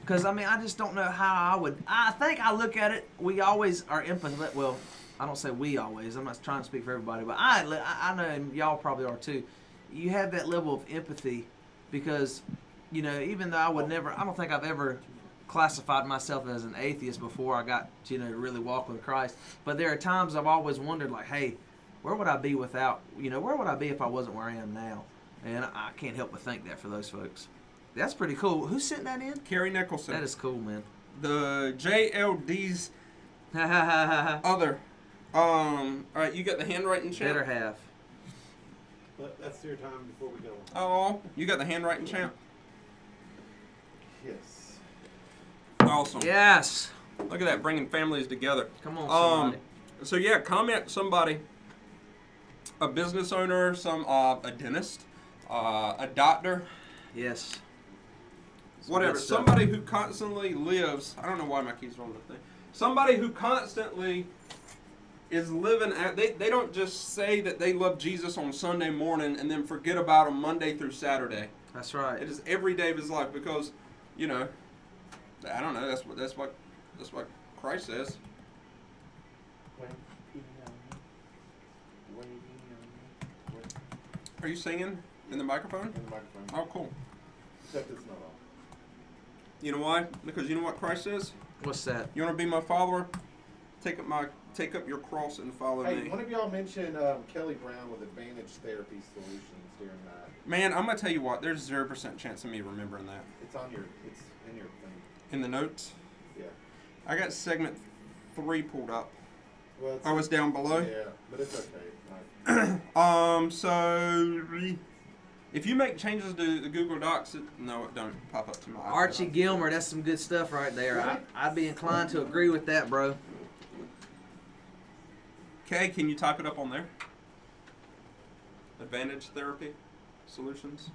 Because I mean, I just don't know how I would. I think I look at it. We always are empathetic. Well, I don't say we always. I'm not trying to speak for everybody, but I know, and y'all probably are too. You have that level of empathy because, you know, even though I don't think I've ever classified myself as an atheist before I got to, to really walk with Christ. But there are times I've always wondered, like, hey, where would I be without, where would I be if I wasn't where I am now? And I can't help but think that for those folks. That's pretty cool. Who sent that in?
Carrie Nicholson.
That is cool, man.
The JLD's other. All right, you got the handwriting champ.
Better half.
That's your time before we go.
Oh, you got the handwriting champ.
Yes.
Awesome.
Yes.
Look at that, bringing families together.
Come on, somebody.
So yeah, comment somebody, a business owner, a dentist, a doctor,
Yes.
whatever.
good stuff.
Somebody who constantly lives. I don't know why my keys are on the thing. Somebody who constantly is living at. They don't just say that they love Jesus on Sunday morning and then forget about him Monday through Saturday.
That's right.
It is every day of his life because, I don't know. That's what Christ says. Are you singing in the microphone?
In the microphone.
Oh, cool.
Except it's not on.
You know why? Because you know what Christ says?
What's that?
You want to be my follower? Take up your cross and follow
Hey,
me.
one of y'all mentioned Kelly Brown with Advantage Therapy Solutions during that.
Man, I'm gonna tell you what. There's 0% chance of me remembering that.
It's in your thing.
In the notes,
Yeah.
I got segment 3 pulled up.
Well,
I was down below.
Yeah, but it's okay.
So if you make changes to the Google Docs, it don't pop up to my iPad.
Archie Gilmer, that's some good stuff right there. I'd be inclined to agree with that, bro.
Okay, can you type it up on there? Advantage Therapy Solutions.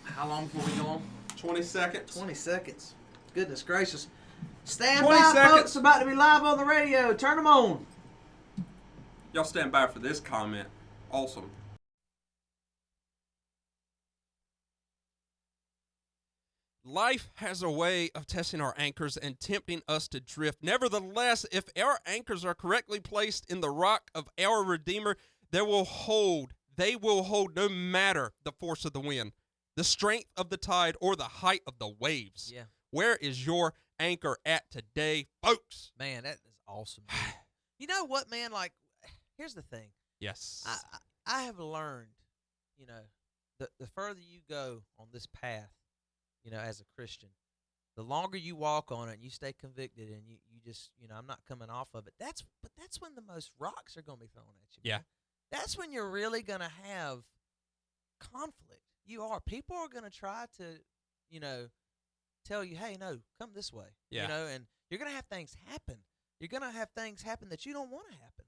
How long before we go on?
20 seconds.
20 seconds. Goodness gracious. Stand
20
by,
seconds.
folks. About to be live on the radio. Turn them on.
Y'all stand by for this comment. Awesome. Life has a way of testing our anchors and tempting us to drift. Nevertheless, if our anchors are correctly placed in the rock of our Redeemer, they will hold no matter the force of the wind, the strength of the tide, or the height of the waves.
Yeah.
Where is your anchor at today, folks?
Man, that is awesome. Dude. You know what, man? Like, here's the thing.
Yes.
I have learned, you know, the further you go on this path, you know, as a Christian, the longer you walk on it and you stay convicted and you just, you know, I'm not coming off of it. That's when the most rocks are going to be thrown at you.
Yeah.
Man. That's when you're really going to have conflict. You are. People are going to try to, you know, tell you, hey, no, come this way.
Yeah.
You know, and you're going to have things happen. You're going to have things happen that you don't want to happen.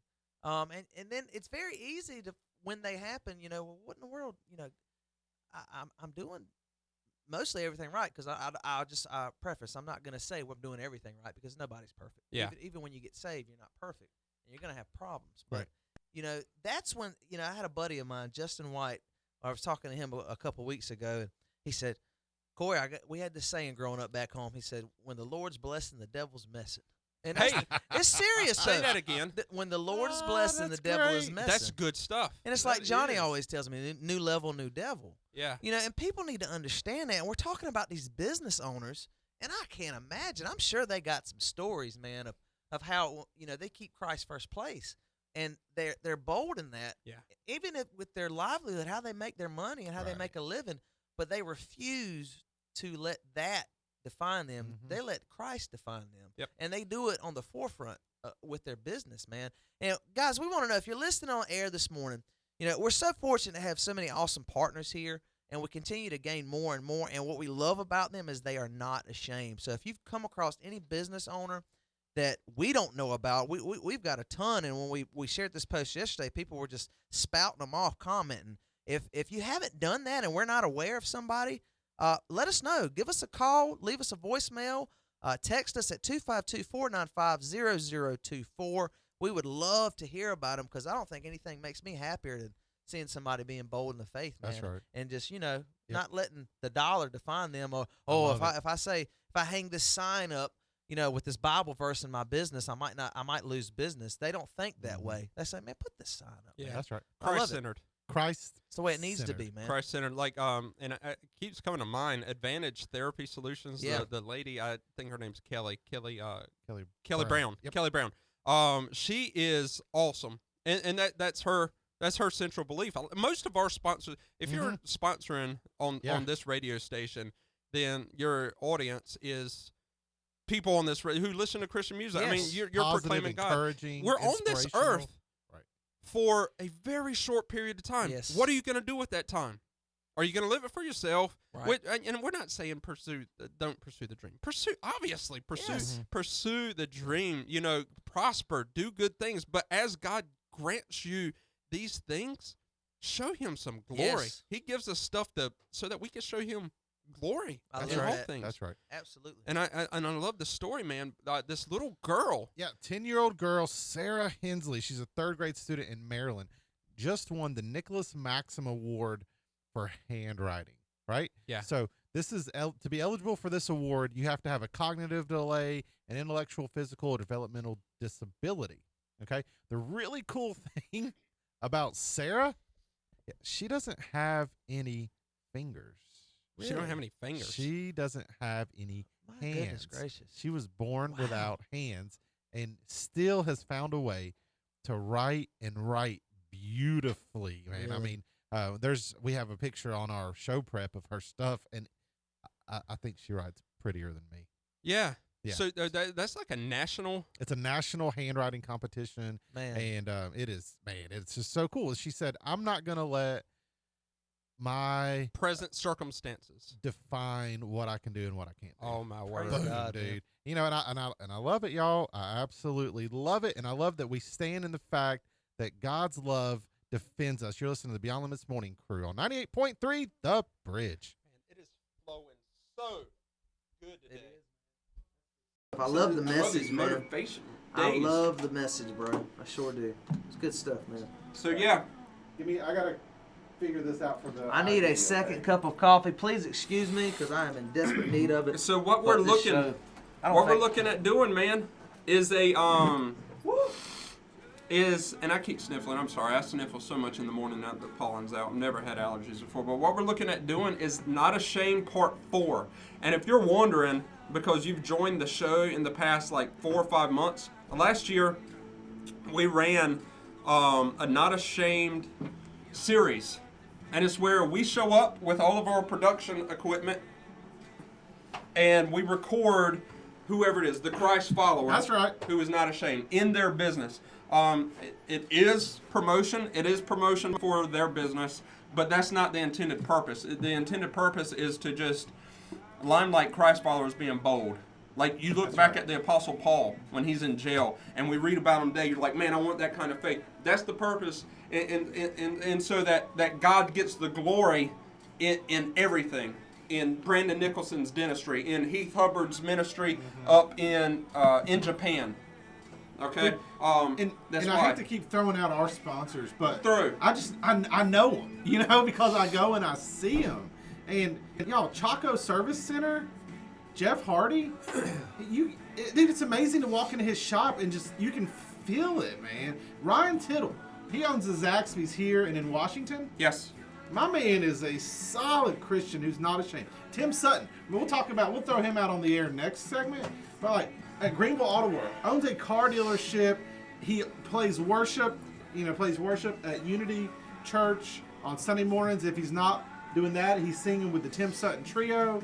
And then it's very easy to, when they happen, you know, well, what in the world, you know, I'm doing mostly everything right, because I'll just preface, I'm not going to say we're doing everything right, because nobody's perfect.
Yeah.
Even when you get saved, you're not perfect, and you're going to have problems. But,
Right.
you know, that's when, you know, I had a buddy of mine, Justin White. I was talking to him a couple weeks ago, and he said, Corey, we had this saying growing up back home. He said, when the Lord's blessing, the devil's messing. And
Hey,
it's serious.
say
though.
that again.
When the Lord is blessing, the
that's
devil is
great.
messing.
That's good stuff.
And it's
That
like Johnny
is.
always tells me, new level, new devil.
Yeah.
You know, and people need to understand that. And we're talking about these business owners, and I can't imagine. I'm sure they got some stories, man, of how, you know, they keep Christ first place. And they're bold in that.
Yeah.
Even with their livelihood, how they make their money and how they
Right.
make a living, but they refuse to let that define them.
Mhm.
They let Christ define them.
Yep.
And they do it on the forefront with their business, man. And guys, we want to know, if you're listening on air this morning, you know, we're so fortunate to have so many awesome partners here, and we continue to gain more and more. And what we love about them is they are not ashamed. So if you've come across any business owner that we don't know about, we've got a ton. And when we shared this post yesterday, people were just spouting them off, commenting. If you haven't done that and we're not aware of somebody, let us know. Give us a call. Leave us a voicemail. Text us at 252-495-0024. We would love to hear about them, because I don't think anything makes me happier than seeing somebody being bold in the faith, man.
That's right.
And just, you know, not letting the dollar define them. Or, if I hang this sign up, you know, with this Bible verse in my business, I might lose business. They don't think that way. They say, man, put this sign up.
Yeah.
man.
That's right.
I love it.
Christ-centered.
Christ.
It's the way it needs to
centered.
be, man.
Christ-centered, like and it keeps coming to mind. Advantage Therapy Solutions.
Yeah.
The lady, I think her name's Kelly
Kelly
Brown.
Yep.
Kelly Brown. She is awesome, and that's her central belief. Most of our sponsors, if you're sponsoring on this radio station, then your audience is people on this who listen to Christian music. I mean,
Yes.
you're
Positive,
proclaiming God.
encouraging,
We're on this
inspirational.
earth
Right.
for a very short period of time.
Yes.
What are you going to do with that time? Are you going to live it for yourself?
Right.
And we're not saying don't pursue the dream. Pursue
Yes.
pursue the dream. You know, prosper, do good things. But as God grants you these things, show Him some glory.
Yes.
He gives us stuff so that we can show Him glory.
I
in
love
all
that.
things.
That's right.
Absolutely.
And I love the story, man. This little girl.
Yeah, 10-year-old girl, Sarah Hensley. She's a third-grade student in Maryland. Just won the Nicholas Maxim Award for handwriting, right?
Yeah.
So this is to be eligible for this award, you have to have a cognitive delay, an intellectual, physical, or developmental disability. Okay. The really cool thing about Sarah, she doesn't have any fingers.
She don't have any fingers.
She doesn't have any
My
hands.
goodness gracious.
She was born
Wow.
without hands and still has found a way to write beautifully, man. I
Really?
mean, we have a picture on our show prep of her stuff, and I think she writes prettier than me.
Yeah.
Yeah.
So that's like a national.
It's a national handwriting competition,
Man.
and it's just so cool. She said, "I'm not gonna let my
Present circumstances
define what I can do and what I can't do."
Oh my word!
Praise
Boom,
God,
dude.
man.
You know, and I love it, y'all. I absolutely love it, and I love that we stand in the fact that God's love defends us. You're listening to the Beyond Limits Morning Crew on 98.3 The Bridge.
Man, it is flowing so good today.
I love the message, man.
Motivation.
I
days.
love the message, bro. I sure do. It's good stuff, man.
So yeah,
I gotta figure this out for the.
I need a second cup of coffee. Please excuse me, because I am in desperate need of it.
so what
But
we're
this
looking,
show- I don't
what we're
think-
looking at doing, man, is and I keep sniffling. I'm sorry, I sniffle so much in the morning now that the pollen's out. I've never had allergies before, but what we're looking at doing is Not Ashamed Part 4. And if you're wondering, because you've joined the show in the past like 4 or 5 months, last year we ran a Not Ashamed series, and it's where we show up with all of our production equipment and we record whoever it is, the Christ follower.
That's right.
Who is not ashamed in their business. It is promotion. It is promotion for their business, but that's not the intended purpose. The intended purpose is to just limelight Christ followers being bold. Like you look back at the Apostle Paul when he's in jail, and we read about him today. You're like, man, I want that kind of faith. That's the purpose, and so that God gets the glory in everything. In Brandon Nicholson's dentistry, in Heath Hubbard's ministry up in Japan. Okay, that's
and I
why.
hate to keep throwing out our sponsors, but
Throw.
I know them, you know, because I go and I see them. And y'all, Chaco Service Center, Jeff Hardy, dude, it's amazing to walk into his shop and just you can feel it, man. Ryan Tittle, he owns the Zaxby's here and in Washington.
Yes.
My man is a solid Christian who's not ashamed. Tim Sutton, we'll throw him out on the air next segment. But like at Greenville Auto World, owns a car dealership. He plays worship at Unity Church on Sunday mornings. If he's not doing that, he's singing with the Tim Sutton Trio.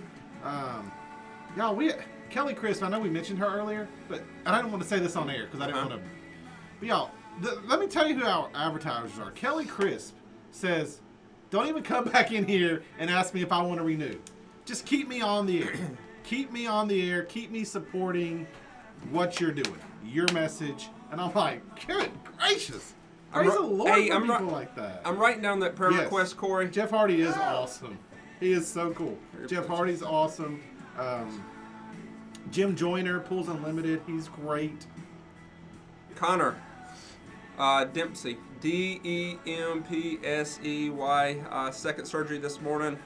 Y'all, Kelly Crisp, I know we mentioned her earlier, but I didn't want to say this on air because I didn't want to. But y'all, let me tell you who our advertisers are. Kelly Crisp says, don't even come back in here and ask me if I want to renew. Just keep me on the air. Keep me on the air. Keep me supporting what you're doing, your message. And I'm like, good gracious. Praise the Lord for people like that.
I'm writing down that prayer request, Corey.
Jeff Hardy is awesome. He is so cool. Jeff Hardy's awesome. Jim Joyner, Pools Unlimited. He's great.
Connor Dempsey, Dempsey, second surgery this morning.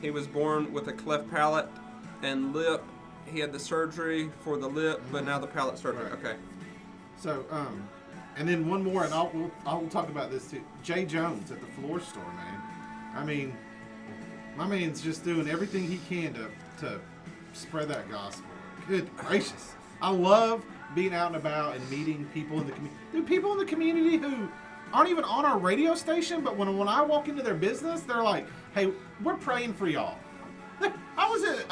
He was born with a cleft palate and lip. He had the surgery for the lip, but now the palate surgery.
Right.
Okay.
So, and then one more, and I'll talk about this too. Jay Jones at the Floor Store, man. I mean, my man's just doing everything he can to spread that gospel. Good gracious. I love being out and about and meeting people in the community. Dude, people in the community who aren't even on our radio station, but when I walk into their business, they're like, hey, we're praying for y'all. I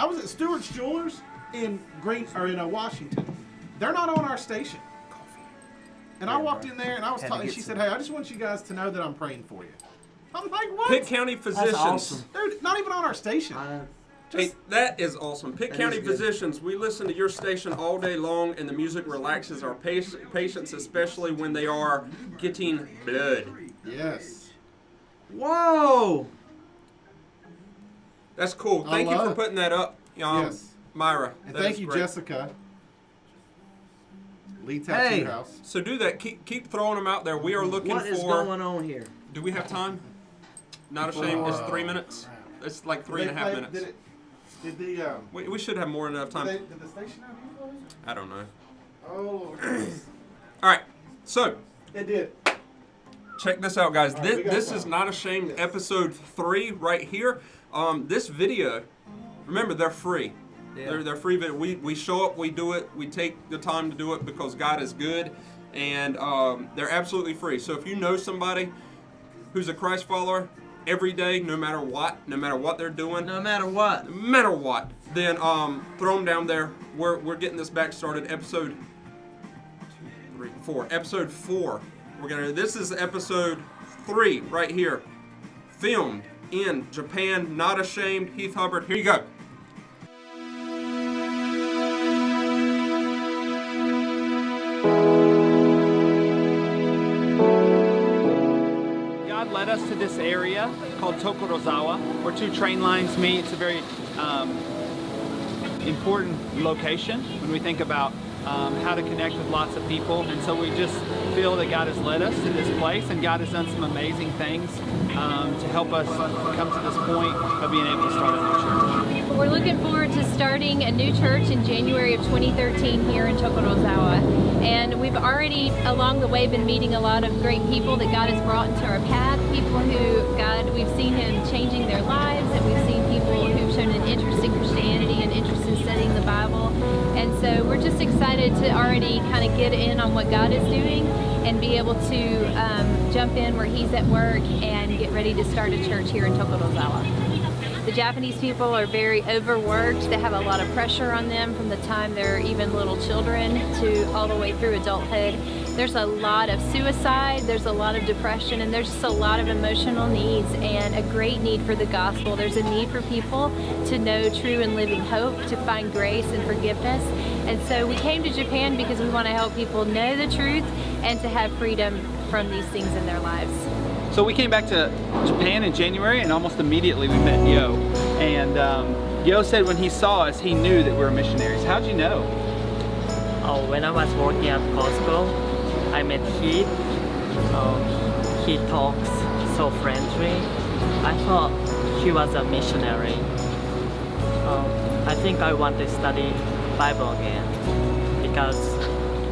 was at Stewart's Jewelers in Washington. They're not on our station. And I walked in there and I was talking, and she said, hey, I just want you guys to know that I'm praying for you. I'm like, what?
Pitt County Physicians.
That's awesome.
Dude, not even on our station.
Hey, that is awesome. Pitt
That
County
is good.
Physicians, we listen to your station all day long, and the music relaxes our patients, especially when they are getting blood.
Yes.
Whoa!
That's cool.
I
Thank you
love
for
it.
putting that up,
Yes.
Myra.
And
That
thank
is
you,
great.
Jessica. Lee Tattoo
Hey.
House.
So do that. Keep throwing them out there. We are looking
What is
for.
going on here?
Do we have time? Not ashamed. It's 3 minutes. It's like 3.5 minutes.
Did the
We should have more than enough time.
did the station have you close?
I don't know.
Oh, Lord.
All right. So
It did.
check this out, guys.
All right, we got
This
time.
is Not Ashamed,
Yes.
episode 3 right here. This video, remember, they're free.
Yeah.
They're free video. We show up, we do it, we take the time to do it because God is good, and they're absolutely free. So if you know somebody who's a Christ follower every day, no matter what they're doing,
No matter what.
no matter what, then throw them down there. We're getting this back started. Episode 4. This is episode 3 right here, filmed in Japan. Not ashamed. Heath Hubbard. Here you go.
God led us to this area called Tokorozawa, where 2 train lines meet. It's a very important location when we think about how to connect with lots of people. And so we just feel that God has led us to this place, and God has done some amazing things to help us come to this point of being able to start a new church.
We're looking forward to starting a new church in January of 2013 here in Tokorozawa. And we've already, along the way, been meeting a lot of great people that God has brought into our path, people who we've seen Him changing their lives, and we've seen people who've shown an interest in Christianity and interest in studying the Bible. And so we're just excited to already kind of get in on what God is doing and be able to jump in where He's at work and get ready to start a church here in Tokorozawa. The Japanese people are very overworked. They have a lot of pressure on them from the time they're even little children to all the way through adulthood. There's a lot of suicide, there's a lot of depression, and there's just a lot of emotional needs and a great need for the gospel. There's a need for people to know true and living hope, to find grace and forgiveness. And so we came to Japan because we want to help people know the truth and to have freedom from these things in their lives.
So we came back to Japan in January, and almost immediately we met Yo. And Yo said when he saw us, he knew that we were missionaries. How'd you know?
When I was working at Costco, I met Heath. He talks so friendly. I thought he was a missionary. I think I want to study Bible again because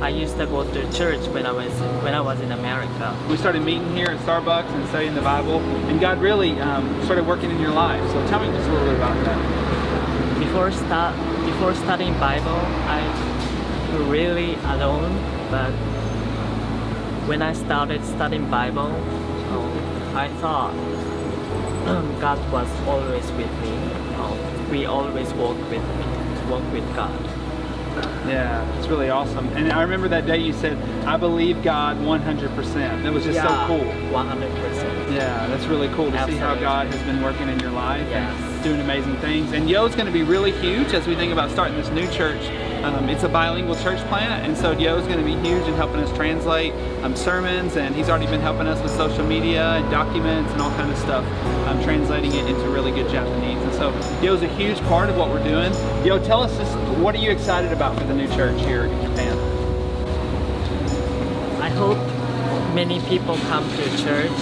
I used to go to church when I was in America.
We started meeting here at Starbucks and studying the Bible, and God really started working in your life. So tell me just a little bit about that.
Before studying Bible, I was really alone. But when I started studying Bible, I thought God was always with me. We always walk with God.
Yeah, it's really awesome. And I remember that day you said, I believe God 100%. That was just so cool.
100%.
Yeah, that's really cool to see how
Absolutely.
God has been working in your life
Yes.
and doing amazing things. And Yo's going to be really huge as we think about starting this new church. It's a bilingual church plant, and so Yo's going to be huge in helping us translate sermons, and he's already been helping us with social media and documents and all kind of stuff, translating it into really good Japanese. And so Yo's a huge part of what we're doing. Yo, tell us just, what are you excited about for the new church here in Japan?
I hope many people come to church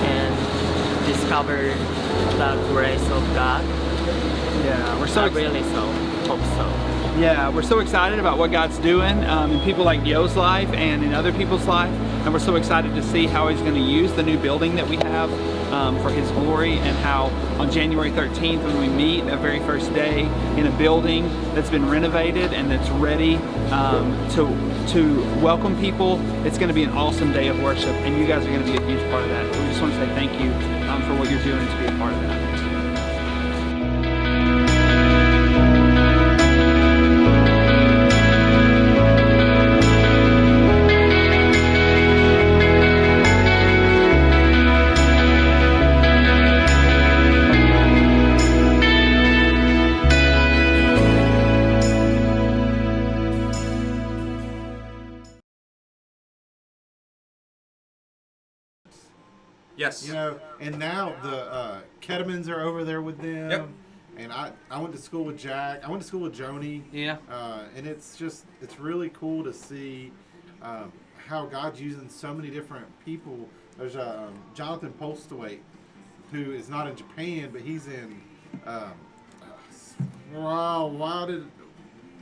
and discover the grace of God.
Yeah, we're so
I really hope so.
Yeah, we're so excited about what God's doing in people like Yo's life and in other people's life, and we're so excited to see how He's going to use the new building that we have for His glory, and how on January 13th when we meet, that very first day, in a building that's been renovated and that's ready to welcome people, it's going to be an awesome day of worship, and you guys are going to be a huge part of that. So we just want to say thank you for what you're doing to be a part of that.
Yes.
You know, and now the Ketamins are over there with them.
Yep.
And I went to school with Jack. I went to school with Joni.
Yeah.
And it's really cool to see how God's using so many different people. There's Jonathan Polstowait, who is not in Japan, but he's in.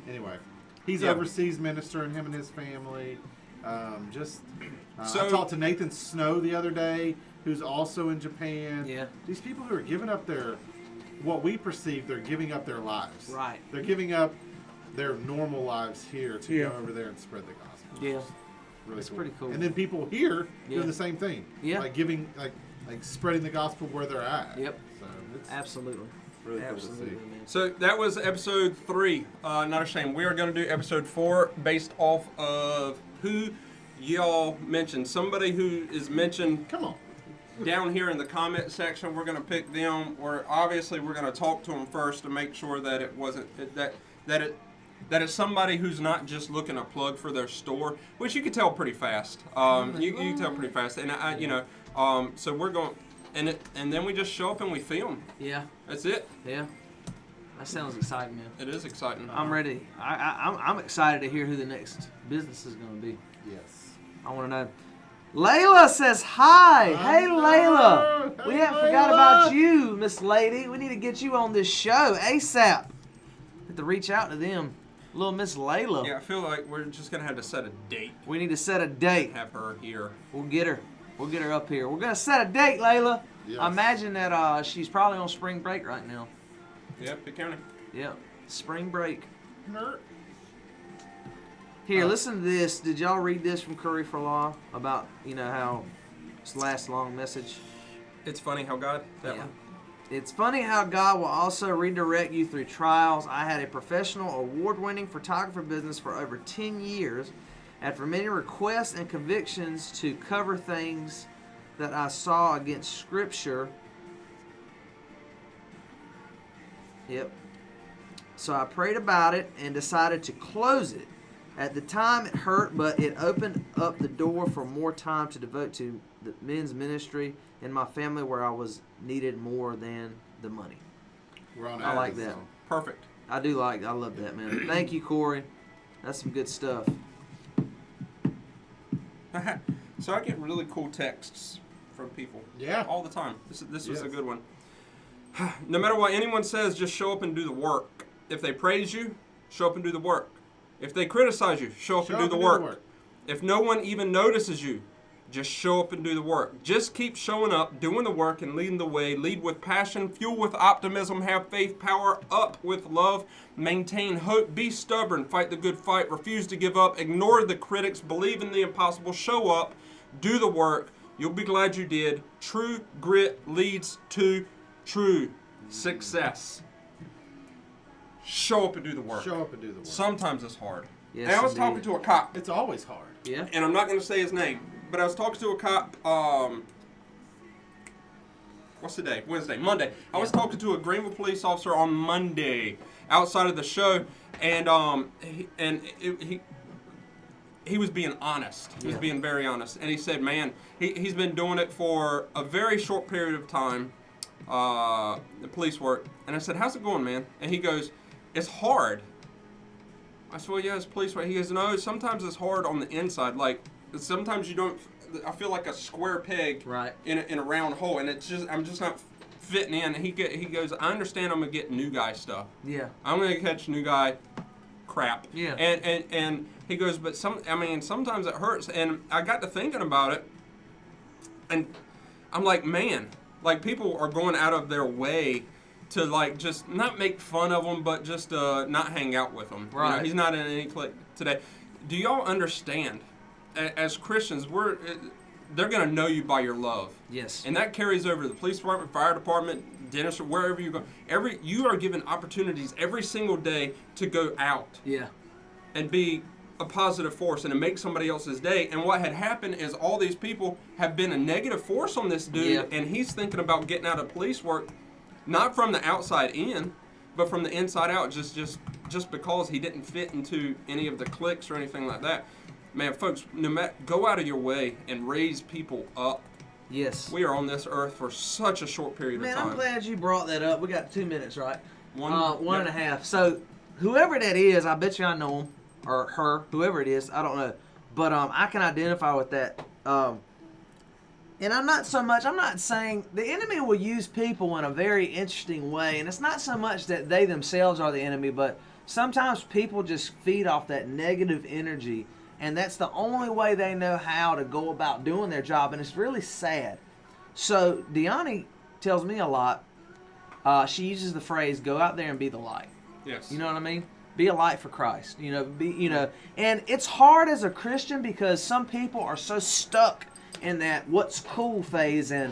Anyway, he's overseas ministering, him and his family. I talked to Nathan Snow the other day, who's also in Japan.
Yeah.
These people who are giving up what we perceive, they're giving up their lives.
Right.
They're giving up their normal lives here to go over there and spread the gospel.
Yeah.
Really
It's
cool.
pretty cool.
And then people here
Yeah.
doing the same thing.
Yeah.
Like giving, like spreading the gospel where they're at.
Yep.
So it's
Absolutely.
really cool to
Absolutely,
see.
man.
So that was episode 3. Not ashamed. We are going to do episode 4 based off of who y'all mentioned. Somebody who is mentioned
Come on.
down here in the comment section. We're going to pick them. We're going to talk to them first to make sure that it wasn't that it's somebody who's not just looking to plug for their store, which you can tell pretty fast. You can tell pretty fast, and so we're going, and then we just show up and we film.
Yeah.
That's it.
Yeah. That sounds exciting, man.
It is exciting.
I'm ready. I'm excited to hear who the next business is going to be.
Yes.
I want to know. Layla says hi. Hey, Layla. We haven't forgot about you, Miss Lady. We need to get you on this show ASAP. Have to reach out to them. Little Miss Layla.
Yeah, I feel like we're just gonna have to set a date.
We need to set a date.
Have her here.
We'll get her. We'll get her up here. We're going to set a date, Layla.
Yes.
I imagine that she's probably on spring break right now.
Yep, Pitt County.
Yep. Spring break. Here, listen to this. Did y'all read this from Curry for Law about, how this last long message?
It's funny how God. That
Yeah.
one.
It's funny how God will also redirect you through trials. I had a professional award-winning photographer business for over 10 years. After many requests and convictions to cover things that I saw against Scripture. Yep. So I prayed about it and decided to close it. At the time it hurt, but it opened up the door for more time to devote to the men's ministry and my family where I was needed more than the money.
We're on
I like
Adam's
that.
song.
Perfect.
I love that, man. Thank you, Corey. That's some good stuff.
So I get really cool texts from people.
Yeah.
All the time. This was a
Yes.
good one. No matter what anyone says, just show up and do the work. If they praise you, show up and do the work. If they criticize you, show up and do the work. If no one even notices you, just show up and do the work. Just keep showing up, doing the work, and leading the way. Lead with passion, fuel with optimism, have faith, power up with love, maintain hope, be stubborn, fight the good fight, refuse to give up, ignore the critics, believe in the impossible, show up, do the work. You'll be glad you did. True grit leads to true success. Show up and do the work.
Show up and do the work.
Sometimes it's hard.
Yes,
And I was
indeed.
talking to a cop.
It's always hard.
Yeah.
And I'm not going to say his name, but I was talking to a cop, what's the day? Wednesday, Monday. I was talking to a Greenville police officer on Monday outside of the show, and he was being honest. He was
Yeah.
being very honest. And he said, man, he's been doing it for a very short period of time, the police work. And I said, how's it going, man? And he goes, it's hard. I said, well, yeah, it's police work. He goes, no, sometimes it's hard on the inside. Like, sometimes you don't, I feel like a square peg
Right.
in a round hole, and it's just, I'm just not fitting in. And he goes, I understand I'm going to get new guy stuff.
Yeah.
I'm going to catch new guy crap.
Yeah.
And he goes, but sometimes it hurts. And I got to thinking about it, and I'm like, man, like people are going out of their way to like just not make fun of him, but just not hang out with him. You know,
Right.
he's not in any clique today. Do y'all understand? As Christians, they're going to know you by your love.
Yes.
And that carries over to the police department, fire department, dentistry, wherever you go. You are given opportunities every single day to go out
Yeah.
and be a positive force and to make somebody else's day. And what had happened is all these people have been a negative force on this dude,
Yeah.
and he's thinking about getting out of police work, not from the outside in, but from the inside out, just because he didn't fit into any of the cliques or anything like that. Man, folks, go out of your way and raise people up.
Yes.
We are on this earth for such a short period
Man,
of time.
I'm glad you brought that up. We got 2 minutes, right?
One
One and a half. So, whoever that is, I bet you I know him or her, whoever it is. I don't know, but I can identify with that. And I'm not saying the enemy will use people in a very interesting way, and it's not so much that they themselves are the enemy, but sometimes people just feed off that negative energy, and that's the only way they know how to go about doing their job, and it's really sad. So Deani tells me a lot. She uses the phrase, go out there and be the light.
Yes.
You know what I mean? Be a light for Christ. And it's hard as a Christian because some people are so stuck in that what's cool phase, and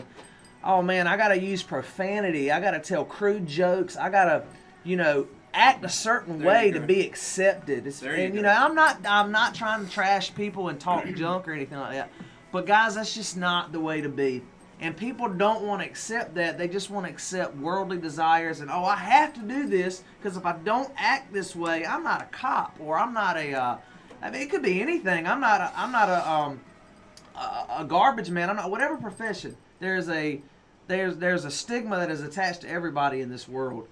oh man, I gotta use profanity. I gotta tell crude jokes. I gotta, act a certain way to be accepted. I'm not trying to trash people and talk junk or anything like that. But guys, that's just not the way to be. And people don't want to accept that. They just want to accept worldly desires and, I have to do this because if I don't act this way, I'm not a cop or I'm not a. It could be anything. I'm not a garbage man. I'm not whatever profession. There's a stigma that is attached to everybody in this world.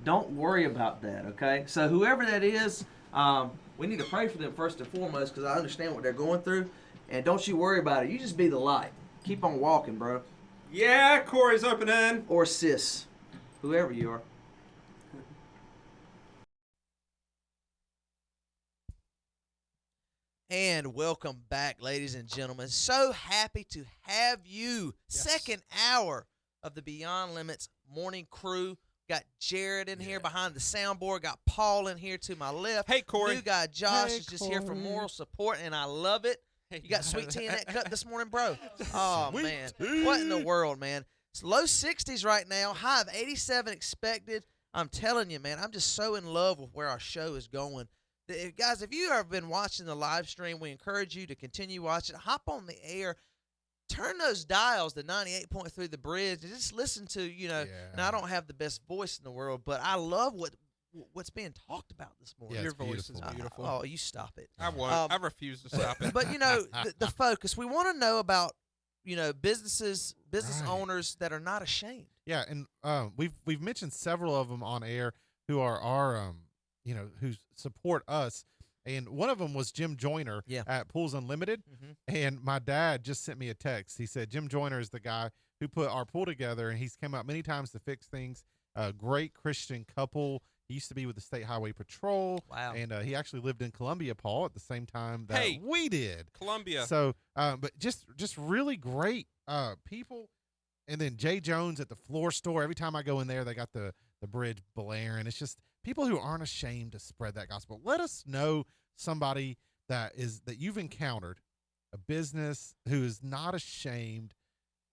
Don't worry about that. Okay. So whoever that is, we need to pray for them first and foremost because I understand what they're going through. And don't you worry about it. You just be the light. Keep on walking, bro.
Yeah, Corey's opening.
Or sis. Whoever you are.
And welcome back, ladies and gentlemen. So happy to have you. Yes. Second hour of the Beyond Limits morning crew. Got Jared in here behind the soundboard. Got Paul in here to my left.
Hey, Corey.
New guy Josh is just here for moral support, and I love it. You got sweet tea in that cup this morning, bro? Oh, sweet man. Tea. What in the world, man? It's low 60s right now. High of 87 expected. I'm telling you, man, I'm just so in love with where our show is going. Guys, if you have been watching the live stream, we encourage you to continue watching. Hop on the air. Turn those dials to 98.3 The Bridge and just listen to, Now, I don't have the best voice in the world, but I love what's being talked about this morning.
Yeah,
your voice is beautiful.
Oh, you stop it.
I won't. I refuse to stop it.
But, the focus, we want to know about, business owners that are not ashamed.
Yeah, and we've mentioned several of them on air who are our who support us. And one of them was Jim Joyner at Pools Unlimited. Mm-hmm. And my dad just sent me a text. He said, Jim Joyner is the guy who put our pool together, and he's come out many times to fix things. A great Christian couple. He used to be with the State Highway Patrol.
Wow.
And he actually lived in Columbia, Paul, at the same time that we did.
Columbia.
So, but just really great people. And then Jay Jones at the floor store. Every time I go in there, they got the bridge blaring. It's just people who aren't ashamed to spread that gospel. Let us know somebody that you've encountered, a business who is not ashamed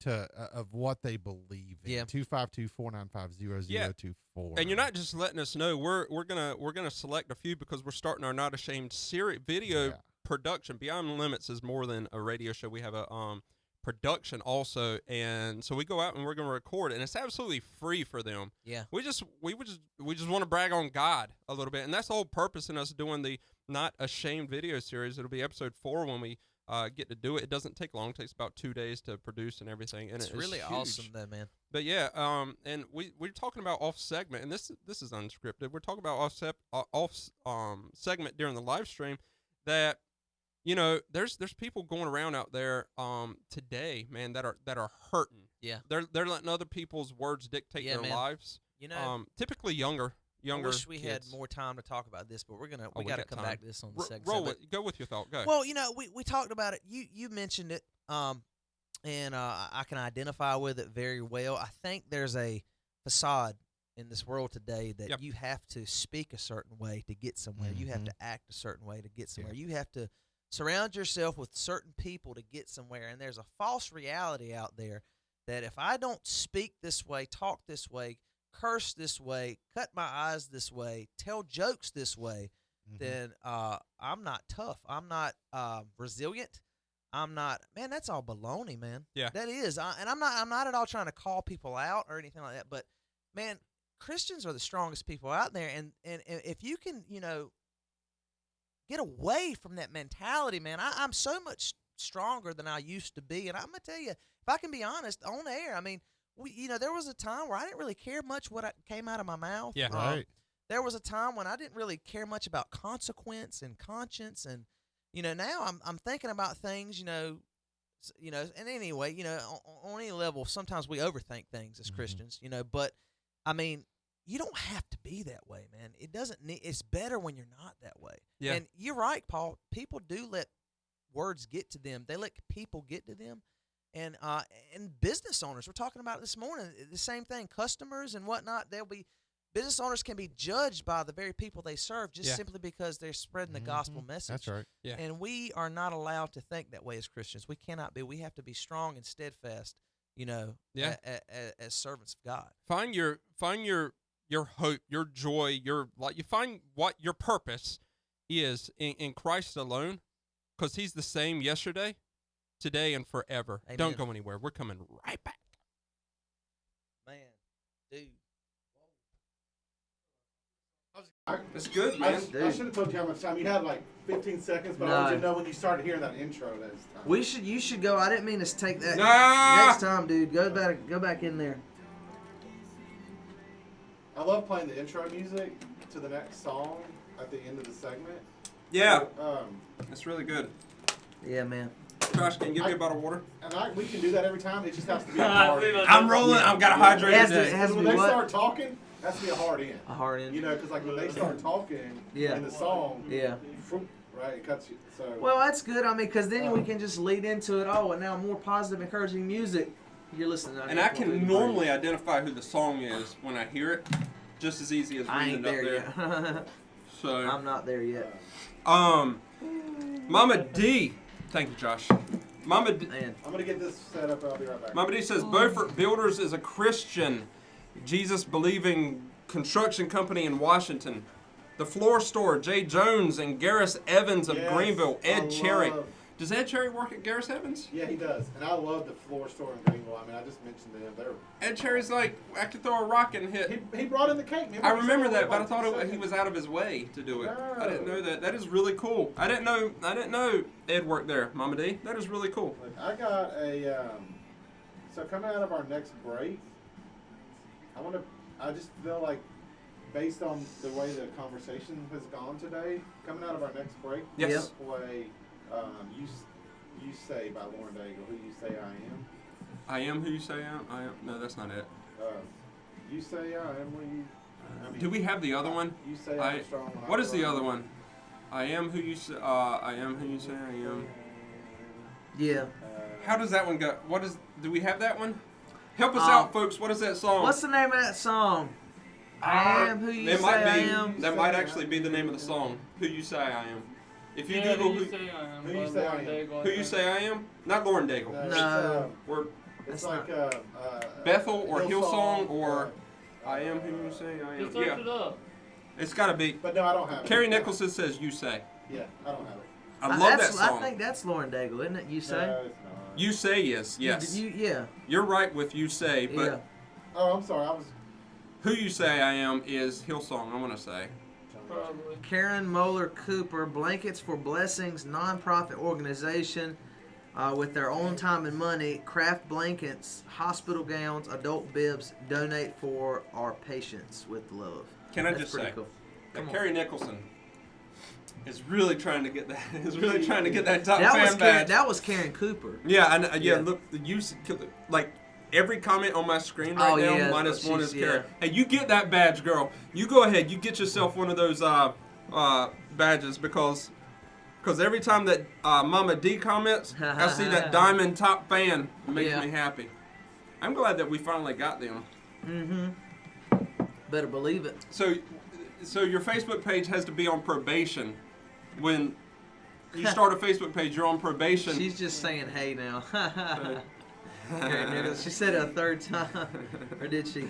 of what they believe in. 252-495-0024.
And you're not just letting us know. We're gonna select a few because we're starting our Not Ashamed video production. Beyond Limits is more than a radio show. We have a production also, and so we go out and we're going to record it, and it's absolutely free for them.
Yeah.
We just want to brag on God a little bit, and that's the whole purpose in us doing the Not Ashamed video series. It'll be episode 4 when we get to do it. It doesn't take long. It takes about 2 days to produce and everything, and it's
really
huge.
awesome though, man.
But yeah, and we're talking about off segment, and this is unscripted. We're talking about off segment during the live stream that. There's people going around out there today, man, that are hurting.
Yeah.
They're letting other people's words dictate their lives. Typically younger
I wish we
kids.
had more time to talk about this, but we got to come back to this on the second.
Roll it. Go with your thought. Go.
Well, we talked about it. You mentioned it, and I can identify with it very well. I think there's a facade in this world today that you have to speak a certain way to get somewhere. Mm-hmm. You have to act a certain way to get somewhere. You have to surround yourself with certain people to get somewhere. And there's a false reality out there that if I don't speak this way, talk this way, curse this way, cut my eyes this way, tell jokes this way, then I'm not tough. I'm not resilient. I'm not, man, that's all baloney, man.
Yeah.
That is. And I'm not at all trying to call people out or anything like that. But, man, Christians are the strongest people out there. And if you can, get away from that mentality, man. I'm so much stronger than I used to be. And I'm going to tell you, if I can be honest, on air, I mean, there was a time where I didn't really care much what came out of my mouth.
Yeah.
Right.
There was a time when I didn't really care much about consequence and conscience. And, now I'm thinking about things, and anyway, on any level, sometimes we overthink things as Christians, but, I mean, you don't have to be that way, man. It doesn't need. It's better when you're not that way.
Yeah.
And you're right, Paul. People do let words get to them. They let people get to them, and business owners. We're talking about it this morning. The same thing. Customers and whatnot. Business owners can be judged by the very people they serve just simply because they're spreading the gospel message.
That's right.
Yeah.
And we are not allowed to think that way as Christians. We cannot be. We have to be strong and steadfast
Yeah.
as servants of God.
Find your hope, your joy, you find what your purpose is in Christ alone, because He's the same yesterday, today, and forever.
Amen.
Don't go anywhere. We're coming right back.
Man, dude.
That's good,
I
man.
should have told you how much time you had, like 15 seconds, but I
No.
wanted you to know when you started hearing that intro. That's time.
You should go. I didn't mean to take that.
Nah!
Next time, dude, go back in there.
I love playing the intro music to the next song at the end of the segment.
Yeah,
So,
that's really good.
Yeah, man.
Josh, can you give me a bottle of water?
and we can do that every time. It just has to be a hard in.
I'm rolling. I've got to hydrate
It has to-
today.
it has to
When
be
they
what?
start talking, it has to be a hard in.
A hard end.
You know, because like when they start talking
Yeah.
in the song,
Yeah.
right, it cuts you. So
Well, that's good. I mean, because then we can just lead into it. Oh, and now more positive, encouraging music. You're listening. To
And I can normally identify who the song is when I hear it, just as easy as
I
reading
ain't
it up
there
there.
yet.
So,
I'm not there yet.
Mama D, thank you, Josh. Mama D,
Man.
I'm gonna get this set up. I'll be right back.
Mama D says Beaufort Builders is a Christian, Jesus-believing construction company in Washington. The Floor Store, Jay Jones and Garris Evans of
Yes,
Greenville.
I
Ed Cherry.
love-
Does Ed Cherry work at Garris Evans?
Yeah, he does, and I love the Floor Store in Greenville. I mean, I just mentioned them.
Ed Cherry's like, I could throw a rock and hit.
He brought in the cake.
I remember that, but I
like
thought
2
he
seconds.
was out of his way to do it. I didn't
No.
know that. That is really cool. I didn't know Ed worked there, Mama D. That is really cool.
Look, I got a. So coming out of our next break, I just feel like, based on the way the conversation has gone today, coming out of our next break,
Yes.
let's play You Say by Lauren Daigle, Who You Say I Am.
I am who you say I am. I am. No, that's not it.
You Say I Am What You. I mean,
Do we have the other one?
You Say
I-
I'm Strong. When I
What is the
Run.
other one? I am who you say. I am who you say I am.
Yeah.
How does that one go? What is? Do we have that one? Help us
Um,
out, folks. What is that song?
What's the name of that song? I am who you
It
say
might
I
be.
am.
That might actually be the name of the song. Who you say I am. If you Google
Who You Say I Am.
who you say I am, not Lauren Daigle.
No.
We're
It's
That's
like
Bethel or
Hillsong,
Hillsong or I am who you say I am.
Just search
Yeah,
it up.
it's got to be.
But no, I don't have it.
Carrie Nicholson says you say.
Yeah, I don't have it.
I love that
I
song.
think that's Lauren Daigle, isn't it? You say?
No, it's not.
You say yes. Yes.
Yeah.
You're right with you say, but
Yeah.
Oh, I'm sorry. I was.
who you say I am is Hillsong. I want to say.
Probably.
Karen Moeller Cooper, Blankets for Blessings, nonprofit organization with their own time and money, craft blankets, hospital gowns, adult bibs, donate for our patients with love.
Can I
That's
just
pretty
say
cool.
that
Come on.
Carrie Nicholson is really trying to get that. Is really trying to get that top
That
fan
was
badge.
that was Karen Cooper.
Yeah, and yeah.
Yeah.
Look, like every comment on my screen right
Oh,
now,
yeah,
minus one is
she's-
Carrie.
yeah.
Hey, you get that badge, girl. You go ahead. You get yourself one of those badges because every time that Mama D comments, I see that diamond top fan. It makes
Yeah.
me happy. I'm glad that we finally got them.
Mm-hmm. Better believe it.
So your Facebook page has to be on probation. When you start a Facebook page, you're on probation.
She's just saying hey now. Karen Nichols. She said it a third time. Or did she?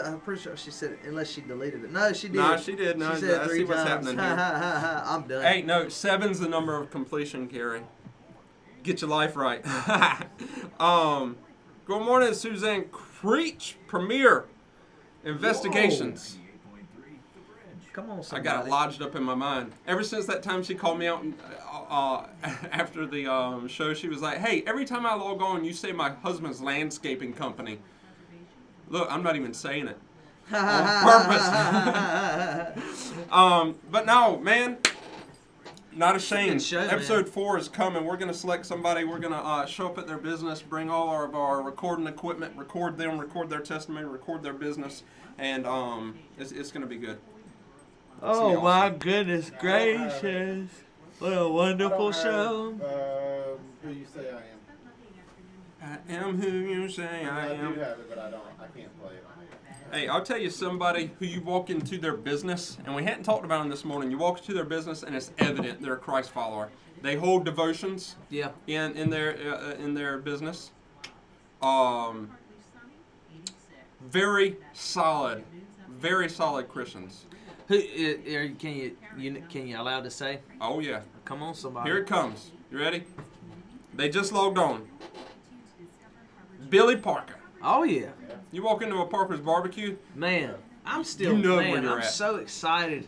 I'm pretty sure she said it, unless she deleted it. No, she did.
No, she did. No,
she said it
I
3
see what's
times.
happening here.
I'm done.
Hey, no, 7's the number of completion, Carrie. Get your life right. Good morning, Suzanne Creech, Premier Investigations.
Come on,
I
somebody.
got it lodged up in my mind. Ever since that time she called me out after the show, she was like, hey, every time I log on, you say my husband's landscaping company. Look, I'm not even saying it. On purpose. But no, man, not ashamed.
Good show, man.
Episode 4 is coming. We're going to select somebody. We're going to show up at their business, bring all of our recording equipment, record them, record their testimony, record their business, and it's going to be good.
Oh
Awesome.
my goodness gracious! What a
I
wonderful
don't have,
show.
Who You Say I Am.
I am who you say I
I
am.
do have it, but I can't play it on here.
Hey, I'll tell you somebody who you walk into their business, and we hadn't talked about them this morning. You walk into their business, and it's evident they're a Christ follower. They hold devotions
Yeah.
in their business. very solid Christians.
Can you allowed to say?
Oh yeah.
Come on, somebody.
Here it comes. You ready? They just logged on. Billy Parker.
Oh yeah.
You walk into a Parker's barbecue.
Man, I'm still,
You know where
man,
you're
I'm
at.
so excited.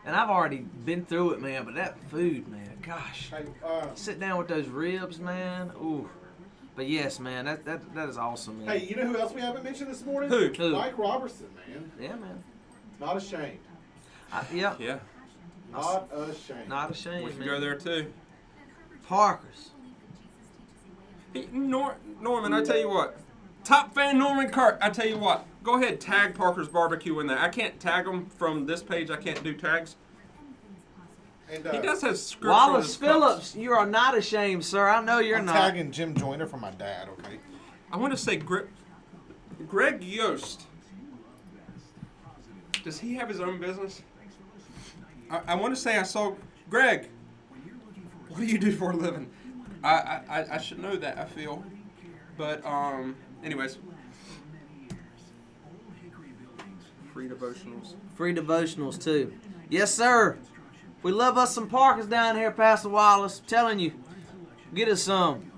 And I've already been through it, man, but that food, man, gosh.
Hey,
Sit down with those ribs, man. Ooh. But yes, man, that is awesome, man.
hey, you know who else we haven't mentioned this morning?
Who?
Mike Robertson, man.
Yeah, man.
Not ashamed.
Yeah.
Yeah.
Not ashamed.
Not ashamed,
We can
man.
go there too.
Parker's.
Hey, Norman, I tell you what. Top fan Norman Kirk, I tell you what. Go ahead, tag Parker's Barbecue in there. I can't tag them from this page. I can't do tags.
And,
He does have scripture on
Wallace
his
Phillips, you are not ashamed, sir. I know you're
I'm
not.
tagging Jim Joyner for my dad, okay?
I want to say Greg Yost. Does he have his own business? I want to say I saw Greg. What do you do for a living? I should know that. I feel, but anyways. Free devotionals.
Free devotionals, too. Yes, sir. We love us some Parkers down here, Pastor Wallace. I'm telling you. Get us some.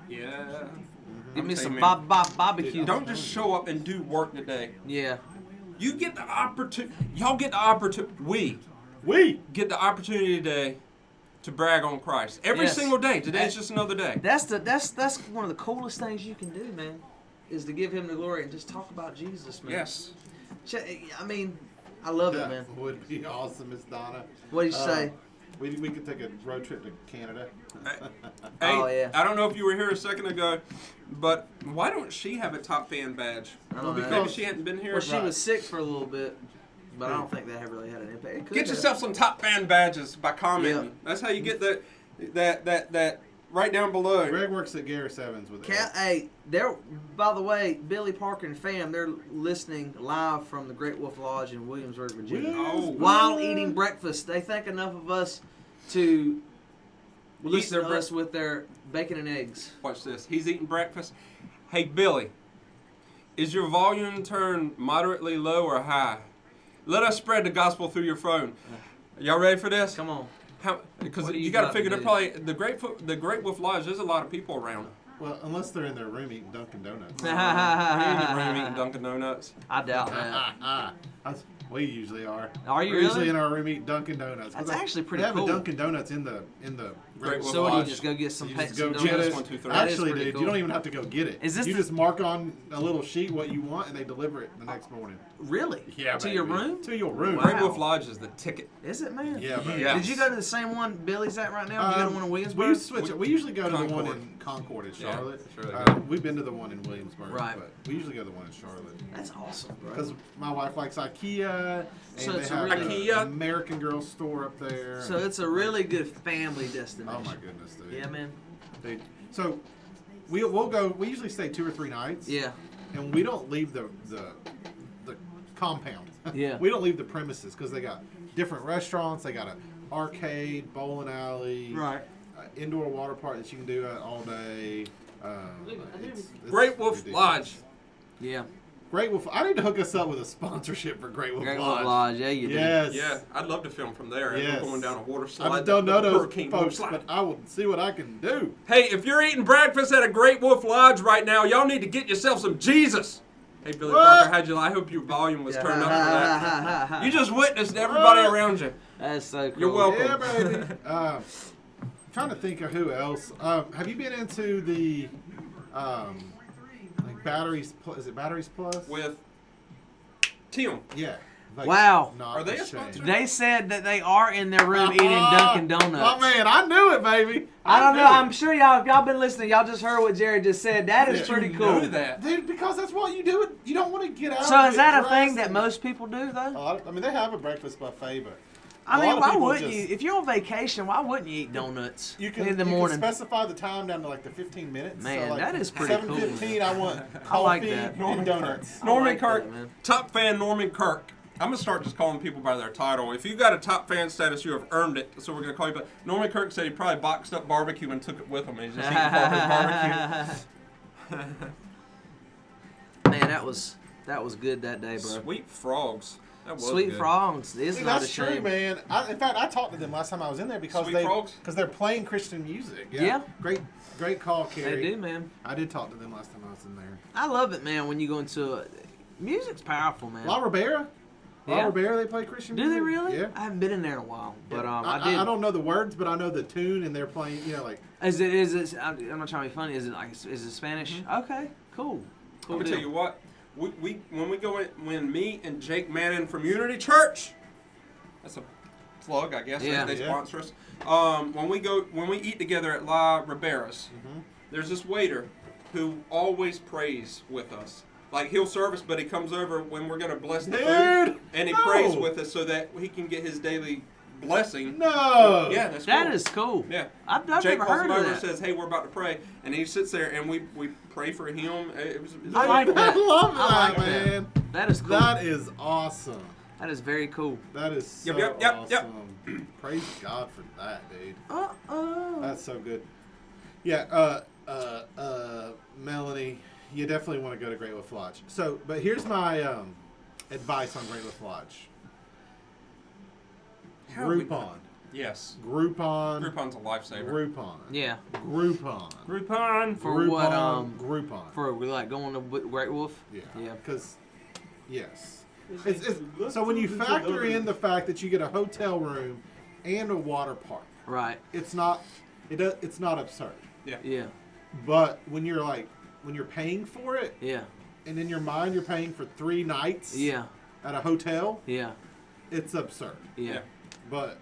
Yeah.
Give me some
man.
barbecue.
Don't just show up and do work today.
Yeah.
You get the opportunity. Y'all get the opportunity. We get the opportunity today to brag on Christ every
Yes.
single day. Today's just another day.
That's one of the coolest things you can do, man. Is to give him the glory and just talk about Jesus, man.
Yes.
I mean, I love it,
That
man.
would be awesome, Miss Donna.
What do you say?
We could take a road trip to Canada.
Hey,
Oh, yeah.
I don't know if you were here a second ago, but why don't she have a top fan badge?
I don't know.
Maybe she hadn't been here.
Well, she
Right.
was sick for a little bit, but I don't think that really had an impact. It could
Get
have.
yourself some top fan badges by commenting.
Yeah.
That's how you get that right down below.
Greg works at Garris Evans with
Hey, by the way, Billy Parker and fam, they're listening live from the Great Wolf Lodge in Williamsburg, Virginia.
Oh.
While eating breakfast, they think enough of us to listen to us with their bacon and eggs.
Watch this. He's eating breakfast. Hey, Billy, is your volume turned moderately low or high? Let us spread the gospel through your phone. Y'all ready for this?
Come on.
Because
What do
you
you
got to
got
figure
to
they're
do?
probably the Great Wolf Lodge. There's a lot of people around.
Well, unless they're in their room eating Dunkin' Donuts.
We ain't in the room eating Dunkin' Donuts.
I doubt that.
We usually are.
Are you
We're usually
really?
in our room eating Dunkin' Donuts. 'Cause
That's
they-
actually pretty
They have
cool.
a Dunkin' Donuts in the
Great Wolf
So what do you
Lodge.
just go get some
You
pets?
just go
and
get
donuts?
it.
1, 2, 3.
That is
Actually,
pretty
dude,
cool.
you don't even have to go get it.
Is this
you
the-
just mark on a little sheet what you want, and they deliver it the next morning.
Really?
Yeah,
To your
baby.
room?
To your room.
Wow.
Great Wolf Lodge is the ticket.
Is it, man?
Yeah, baby.
Yeah.
Did you go to the same one Billy's at right now? Did you go to one in Williamsburg?
We switch it. We usually go to the one
Concord.
in Concord in
Yeah,
Charlotte.
it's really good.
We've been to the one in Williamsburg,
Right.
but we usually go to the one in Charlotte
That's awesome, bro.
because my wife likes IKEA, and
So
they
it's a
have
really-
the
IKEA.
American Girl store up there.
So it's a really good family destination.
Oh my goodness, dude.
Yeah, man.
Dude. So we'll go. We usually stay 2 or 3 nights.
Yeah.
And we don't leave the compound.
Yeah.
We don't leave the premises because they got different restaurants. They got an arcade, bowling alley,
Right.
Indoor water park that you can do all day. It's
Great Wolf
ridiculous.
Lodge.
Yeah.
Great Wolf. I need to hook us up with a sponsorship for Great Wolf
Great
Lodge.
Wolf Lodge. Yeah, you do.
Yes.
Yeah, I'd love to film from there. As
Yes.
we're going down a water slide.
I just don't know
the
those
Hurricane
folks,
Slide.
but I will see what I can do.
Hey, if you're eating breakfast at a Great Wolf Lodge right now, y'all need to get yourself some Jesus. Hey, Billy
What?
Parker, how'd you? I hope your volume was turned up for that. You just witnessed everybody
What?
around you.
That's so cool.
You're welcome.
Yeah, baby. Trying to think of who else. Have you been into the like Batteries? Is it Batteries Plus?
With Tim.
Yeah. Like,
Wow.
not
Are they a
ashamed.
sponsor?
They said that they are in their room eating Dunkin' Donuts.
Oh man, I knew it, baby.
I don't
knew
know.
it.
I'm sure y'all, if y'all been listening, y'all just heard what Jared just said. That is
Yeah.
pretty
You
cool.
know that.
Dude, because that's what you do. You don't want to get out.
So
and
is
get
that a thing
dressed
that
and-
most people do, though?
I mean, they have a breakfast buffet, but
I
a
mean,
lot of
why
people
wouldn't
just-
you? If you're on vacation, why wouldn't you eat donuts
you can
in the
you
morning?
can specify the time down to like the 15 minutes.
Man,
so like
that is pretty cool.
7:15, I want coffee
I like that.
and donuts.
I
Norman
like
Kirk,
that, man.
top fan Norman Kirk. I'm gonna start just calling people by their title. If you got a top fan status, you have earned it. So we're gonna call you. But Norman Kirk said he probably boxed up barbecue and took it with him. And he's just eating Parker's barbecue.
Man, that was good that day, bro.
Sweet frogs. That was
Sweet
good.
frogs is
See,
not a
that's true,
shame.
man. In fact, I talked to them last time I was in there because
Sweet frogs?
they're playing Christian music.
Yeah.
Great call, Kerry.
They do, man.
I did talk to them last time I was in there.
I love it, man. When you go into music's powerful, man.
La Ribera? La
Yeah.
Ribera, they play Christian
Do
music?
they really?
Yeah.
I haven't been in there in a while, but I
I
did.
don't know the words, but I know the tune, and they're playing, like...
Is it? I'm not trying to be funny. Is it Spanish?
Mm-hmm.
Okay, cool.
Let me
deal.
tell you what. We when we go in, when me and Jake Mannon from Unity Church, that's a plug, I guess.
Yeah.
They
Yeah.
sponsor us. When we eat together at La Ribera's, there's this waiter who always prays with us. Like, he'll serve us, but he comes over when we're gonna bless the food, and he prays with us so that he can get his daily blessing.
No!
Yeah, that's
That
cool.
is cool.
Yeah.
I've
Jake
never
calls
heard
him
of
over and
that.
says, "Hey, we're about to pray," and he sits there and we pray for him. It's
I like that.
I love
I
that,
like that.
man.
That is cool.
That is awesome.
That is very cool.
That is so
Yep.
awesome. Praise God for that, dude. That's so good. Yeah, Melanie, you definitely want to go to Great Wolf Lodge. So, but here's my advice on Great Wolf Lodge. Groupon.
Yes.
Groupon.
Groupon's a lifesaver.
Groupon.
Yeah.
Groupon.
Groupon.
For
Groupon.
what?
Groupon.
For like going to Great Wolf.
Yeah.
Yeah.
Because, yes. So when you factor in the fact that you get a hotel room and a water park,
Right.
it's not absurd.
Yeah.
But when you're paying for it,
Yeah.
and in your mind you're paying for 3 nights
Yeah.
at a hotel,
Yeah.
it's absurd.
Yeah.
But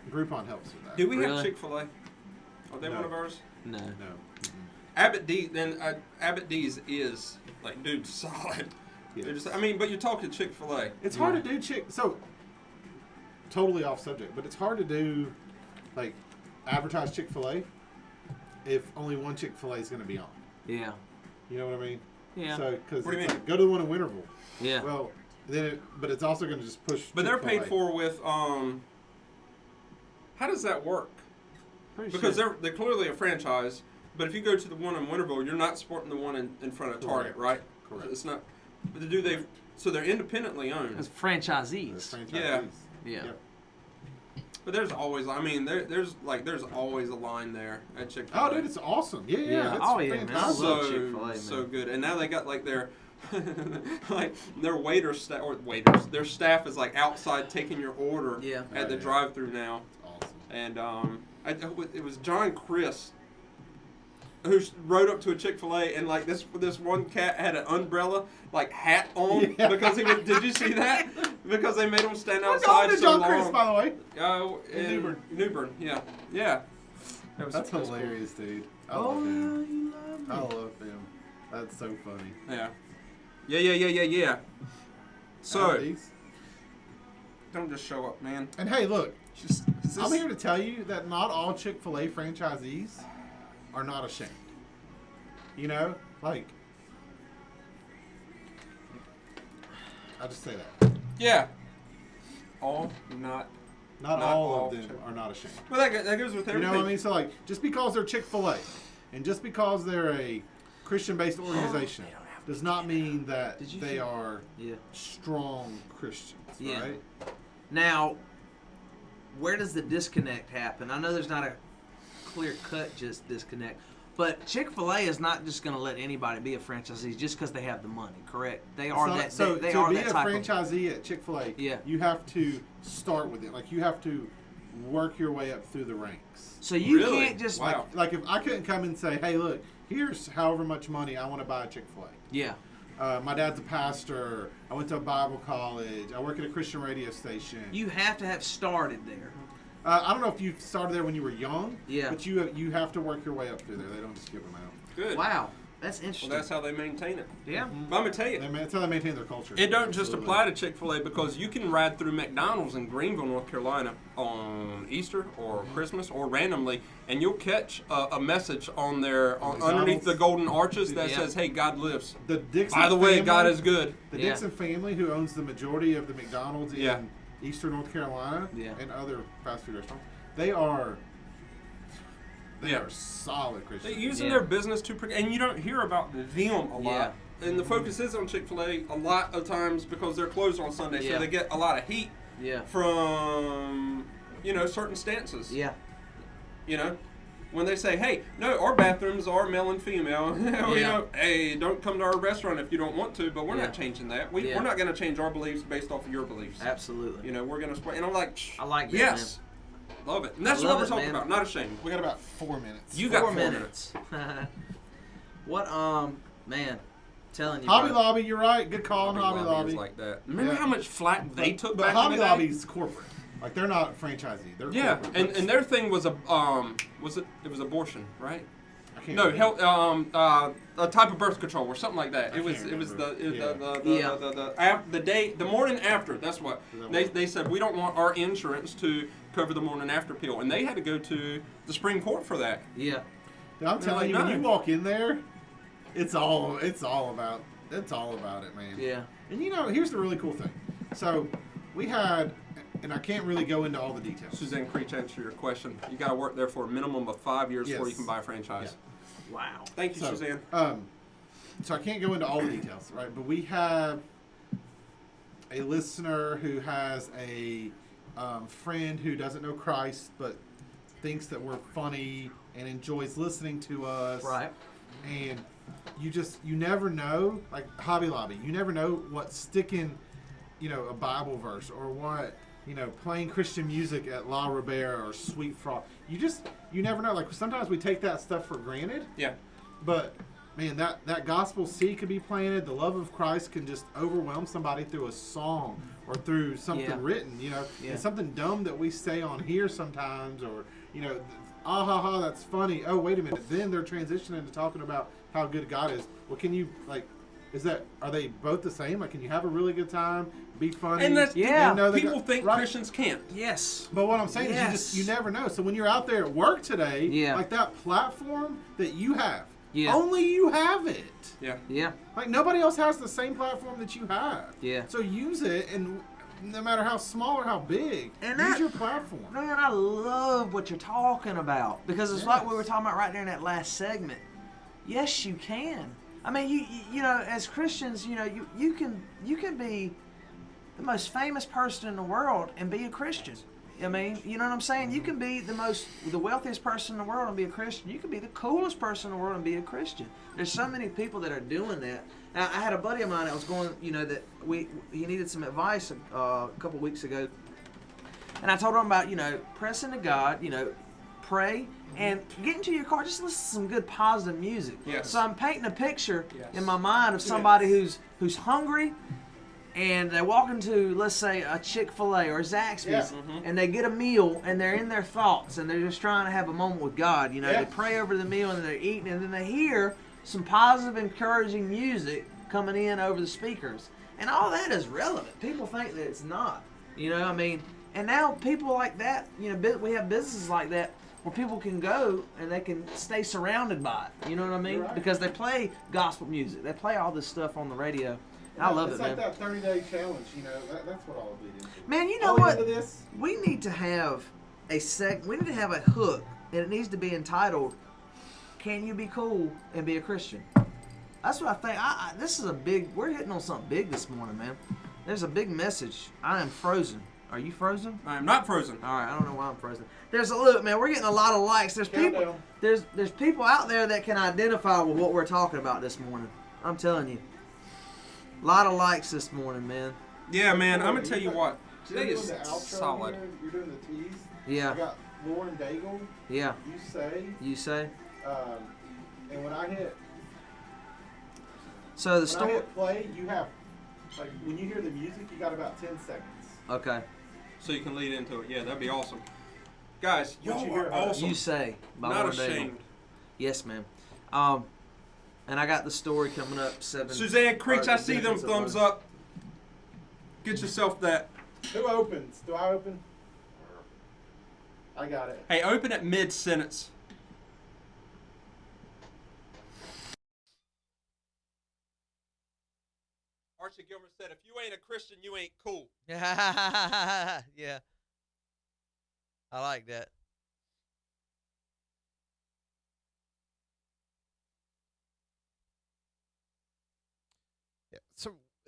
Groupon helps with that.
Do we have
Really?
Chick-fil-A? Are they
No.
one of ours?
No.
No. Mm-mm.
Abbott D's is like, dude, solid.
Yes.
They're just, I mean, but you're talking Chick-fil-A.
It's hard to do So, totally off subject, but it's hard to do, like, advertise Chick-fil-A if only one Chick-fil-A is going to be on.
Yeah.
You know what I mean?
Yeah.
So, because
What do you mean?
like, go to the one in Winterville.
Yeah.
Well, but it's also going to just push.
But they're paid
Chick-fil-A.
for with how does that work?
Pretty
Because
sure.
they're clearly a franchise, but if you go to the one in Winterville, you're not supporting the one in front of Target,
Correct.
right?
Correct.
It's not. But do they? So they're independently owned.
As
They're
franchisees.
franchisees.
Yeah.
Yeah.
Yep.
But there's always, I mean, there's always a line there at Chick-fil-A.
Oh, dude, it's awesome. Yeah, yeah.
Yeah.
It's
Oh, yeah, man. I
fantastic.
love
so
Chick-fil-A, man.
so good. And now they got like their their staff is like outside taking your order
Yeah.
at the
Yeah.
drive-through now.
It's awesome.
And it was John Chris who rode up to a Chick-fil-A and like this one cat had an umbrella like hat on
Yeah.
because he was. Did you see that? Because they made him stand
What's
outside
on to
so
John
long.
Chris, by the way?
In
Newbern.
Newbern, yeah. That was
That's
cool.
hilarious, dude. I
Oh,
love him.
you love
I
me.
love him. That's so funny.
Yeah. So
These.
don't just show up, man.
And hey, look,
Is this-
I'm here to tell you that not all Chick-fil-A franchisees are not ashamed. You know, like, I'll just say that.
Yeah. All not.
Not
Not
all
all
of them
Chick-
are not ashamed.
Well, that goes with
You
everything.
know what I mean? So, like, just because they're Chick-fil-A and just because they're a Christian-based organization does not mean that
Did you
they
see-
are
Yeah.
strong Christians,
Yeah.
right?
Now, where does the disconnect happen? I know there's not a clear-cut just disconnect, but Chick-fil-A is not just going to let anybody be a franchisee just because they have the money, correct? They are that.
So
they
to
are
be
that
a
type of.
franchisee at Chick-fil-A,
Yeah.
you have to start with it. Like, you have to work your way up through the ranks.
So you
Really?
can't just.
Wow.
Like if I couldn't come and say, hey, look, here's however much money I want to buy a Chick-fil-A.
Yeah.
My dad's a pastor. I went to a Bible college. I work at a Christian radio station.
You have to have started there.
I don't know if you started there when you were young.
Yeah.
But you have to work your way up through there. They don't just give them out.
Good.
Wow, that's
Well,
interesting.
that's how they maintain it.
yeah.
But I'm gonna tell you,
That's how they maintain their culture.
it don't just
Absolutely.
apply to Chick-fil-A because you can ride through McDonald's in Greenville, North Carolina on Easter or Christmas or randomly, and you'll catch a message on their underneath the golden arches that
Yeah.
says, "Hey, God lives."
The Dixon
By the way,
family,
God is good.
The
Yeah.
Dixon family, who owns the majority of the McDonald's
Yeah.
in Eastern North Carolina
Yeah.
and other fast food restaurants, they are They
Yeah.
are solid
They're
Christians.
using
Yeah.
their business and you don't hear about them a lot. And the focus is on Chick-fil-A a lot of times because they're closed on Sunday,
Yeah.
so they get a lot of heat
Yeah.
from, certain stances.
Yeah.
When they say, hey, no, our bathrooms are male and female. Hey, don't come to our restaurant if you don't want to, but we're
Yeah.
not changing that.
Yeah.
We're not going to change our beliefs based off of your beliefs.
Absolutely.
We're going to spread. And I'm like,
I like that,
yes. Love it. And that's
love
what we're
it,
talking
man.
about. Not ashamed.
We got about 4 minutes.
You got
4
4 minutes.
minutes. What, man, telling you.
Hobby
bro.
Lobby, you're right. Good call on Hobby
is
Lobby.
like that. Remember
Yeah.
how much flack they took
But
back
Hobby
in the day?
Lobby's corporate. Like they're not franchisee. They're
Yeah,
corporate.
and their thing was it was abortion, right?
I can't
No,
remember.
a type of birth control or something like that.
I
It was
can't
it was the
remember.
the morning after. That's what
Is that
they said. We don't want our insurance to cover the morning after pill, and they had to go to the Supreme Court for that.
Yeah.
Dude, I'm
They're
telling
like,
you, when
no.
you walk in there, it's all about it, man.
Yeah.
And here's the really cool thing. So we had, and I can't really go into all the details.
Suzanne Creech, answer your question. You got to work there for a minimum of 5 years before you
Yes.
can buy a franchise.
Wow.
Thank you,
So,
Suzanne.
So I can't go into all the details, right? But we have a listener who has a friend who doesn't know Christ, but thinks that we're funny and enjoys listening to us.
Right.
And you never know, like Hobby Lobby, you never know what's sticking, a Bible verse or what, playing Christian music at La Robert or Sweet Frog. You never know. Like sometimes we take that stuff for granted.
Yeah.
But man, that gospel seed could be planted. The love of Christ can just overwhelm somebody through a song or through something
Yeah.
written,
Yeah.
and something dumb that we say on here sometimes, or ah ha ha, that's funny. Oh wait a minute, then they're transitioning to talking about how good God is. Well, can you are they both the same? Like, can you have a really good time, be funny?
And that's
Yeah.
know that
people
God-
think
right.
Christians can't.
Yes.
But what I'm saying
Yes.
is you never know. So when you're out there at work today,
Yeah.
like that platform that you have,
Yeah.
only you have it.
Yeah.
Yeah.
Like nobody else has the same platform that you have.
Yeah.
So use it, and no matter how small or how big,
And
use
that-
your platform.
Man, I love what you're talking about because it's like we
Yes.
were talking about right there in that last segment. Yes, you can. I mean, you as Christians, you can be the most famous person in the world and be a Christian. I mean, you know what I'm saying? You can be the wealthiest person in the world and be a Christian. You can be the coolest person in the world and be a Christian. There's so many people that are doing that. Now, I had a buddy of mine that was going, that he needed some advice a couple weeks ago. And I told him about, press into God, pray, and get into your car. Just listen to some good positive music.
Yes.
So I'm painting a picture
Yes.
in my mind of somebody who's hungry, and they walk into, let's say, a Chick-fil-A or Zaxby's,
Yeah.
and they get a meal, and they're in their thoughts, and they're just trying to have a moment with God.
Yeah.
They pray over the meal, and they're eating, and then they hear some positive, encouraging music coming in over the speakers. And all that is relevant. People think that it's not. And now people like that, we have businesses like that where people can go and they can stay surrounded by it. You know what I mean?
You're right.
Because they play gospel music. They play all this stuff on the radio. I love
it's
it,
like
man.
that 30-day challenge. That's what I'll lead into.
Man, you know
I'll
what?
lead into this.
We need to have we need to have a hook, and it needs to be entitled, "Can You Be Cool and Be a Christian?" That's what I think. This is we're hitting on something big this morning, man. There's a big message. I am frozen. Are you frozen?
I am not frozen.
All right, I don't know why I'm frozen. Look, man, we're getting a lot of likes. There's people.
Countdown.
There's people out there that can identify with what we're talking about this morning. I'm telling you. A lot of likes this morning, man.
Yeah, man. I'm gonna tell you what.
You're
Today
doing
is
the outro
solid.
here, you're doing the tease. I
Yeah.
got Lauren Daigle.
Yeah.
You say,
You say.
and when I hit
So the
when I
story.
hit play, you have when you hear the music, you got about 10 seconds.
Okay.
So you can lead into it. Yeah, that'd be awesome. Guys,
What
y'all
you hear
are
about it?
awesome.
You say. By
Not
Lauren Daigle.
ashamed.
Yes, ma'am. And I got the story coming up 7.
Suzanne Creech,
or
I see them
benefits of
thumbs
learning.
up. Get yourself that.
Who opens? Do I open? I got it.
Hey, open at mid-sentence. Archie Gilmer said, if you ain't a Christian, you ain't cool.
Yeah. I like that.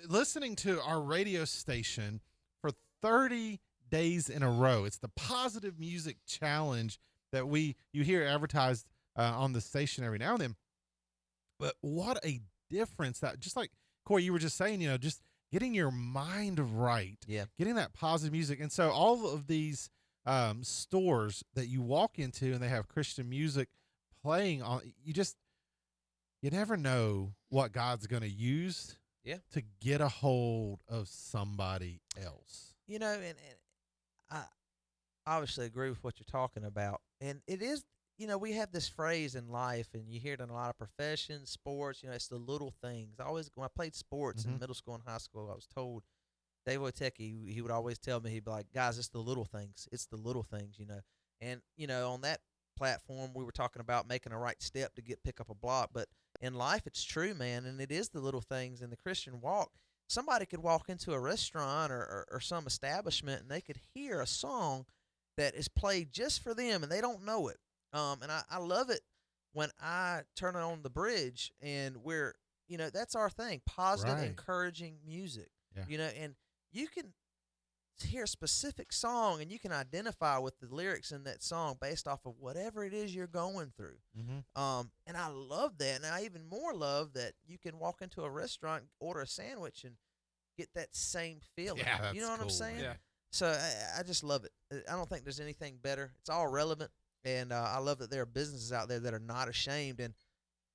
listening to our radio station for 30 days in a row. It's the Positive Music Challenge that you hear advertised on the station every now and then. But what a difference that, just like Corey, you were just saying, just getting your mind right, getting that positive music. And so all of these stores that you walk into and they have Christian music playing on, you never know what God's going to use to get a hold of somebody else.
And I obviously agree with what you're talking about. And it is, we have this phrase in life, and you hear it in a lot of professions, sports, it's the little things. When I played sports in middle school and high school, I was told, Dave Oteki, he would always tell me, he'd be like, guys, it's the little things. It's the little things, And, on that platform, we were talking about making a right step to pick up a block. But in life, it's true, man, and it is the little things in the Christian walk. Somebody could walk into a restaurant or some establishment, and they could hear a song that is played just for them, and they don't know it. And I love it when I turn it on the bridge, and we're, that's our thing, positive, encouraging music. And you can hear a specific song, and you can identify with the lyrics in that song based off of whatever it is you're going through. And I love that, and I even more love that you can walk into a restaurant, order a sandwich, and get that same feeling.
Yeah, that's
you know what I'm
cool,
saying?
Yeah.
So I just love it. I don't think there's anything better. It's all relevant, and I love that there are businesses out there that are not ashamed. And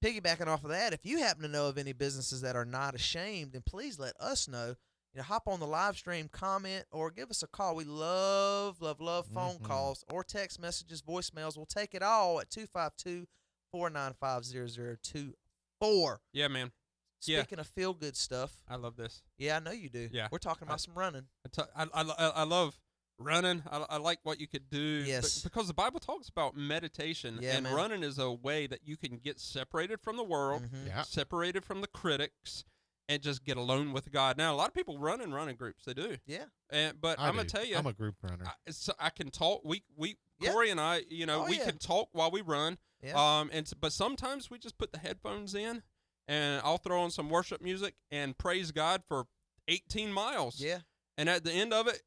piggybacking off of that, if you happen to know of any businesses that are not ashamed, then please let us know. Hop on the live stream, comment, or give us a call. We love phone calls or text messages, voicemails. We'll take it all at 252-495-0024.
Yeah, man.
Speaking of feel-good stuff.
I love this.
Yeah, I know you do.
Yeah.
We're talking about some running.
I love running. I like what you could do.
Yes.
Because the Bible talks about meditation,
Yeah,
and
man.
running is a way that you can get separated from the world, separated from the critics, and just get alone with God. Now, a lot of people run in running groups. They do.
Yeah.
But I'm going to tell you.
I'm a group runner.
I can talk. Corey and I, we can talk while we run.
Yeah.
But sometimes we just put the headphones in, and I'll throw on some worship music and praise God for 18 miles.
Yeah.
And at the end of it,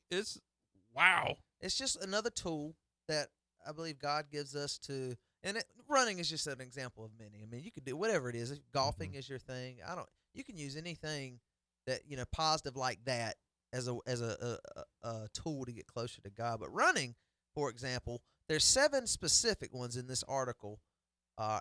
it's wow.
It's just another tool that I believe God gives us to, and running is just an example of many. I mean, you could do whatever it is. If golfing is your thing, you can use anything that, positive like that as a tool to get closer to God. But running, for example, there's 7 specific ones in this article,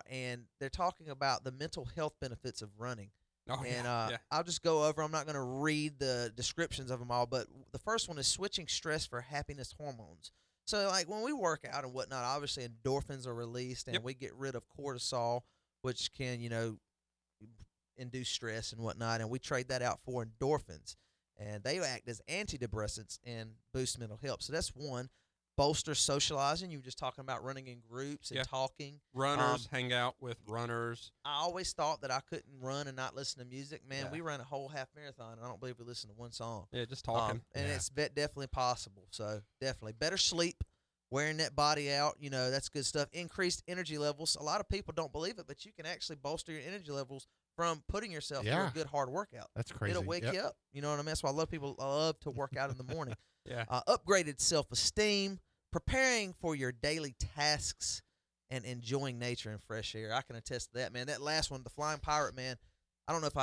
and they're talking about the mental health benefits of running.
Oh,
And
yeah.
I'll just go over. I'm not going to read the descriptions of them all, but the first one is switching stress for happiness hormones. So, like when we work out and whatnot, obviously endorphins are released, and we get rid of cortisol, which can, induce stress and whatnot, and we trade that out for endorphins, and they act as antidepressants and boost mental health. So that's one. Bolster socializing. You were just talking about running in groups and talking.
Runners hang out with runners.
I always thought that I couldn't run and not listen to music. Man,
Yeah.
we ran a whole half marathon, and I don't believe we listened to one song.
Yeah, just talking.
And it's definitely possible. So definitely better sleep, wearing that body out. That's good stuff. Increased energy levels. A lot of people don't believe it, but you can actually bolster your energy levels from putting yourself through a good hard workout.
That's crazy.
It'll wake you up. You know what I mean? That's why I love to work out in the morning.
Yeah.
Upgraded self-esteem, preparing for your daily tasks, and enjoying nature and fresh air. I can attest to that, man. That last one, the Flying Pirate, man. I don't know if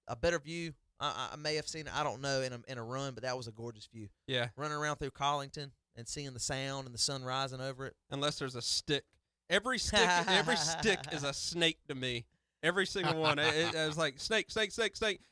a better view. I may have seen it. I don't know in a run, but that was a gorgeous view.
Yeah.
Running around through Collington and seeing the sound and the sun rising over it.
Unless there's a stick. Every stick is a snake to me. Every single one. It was like snake.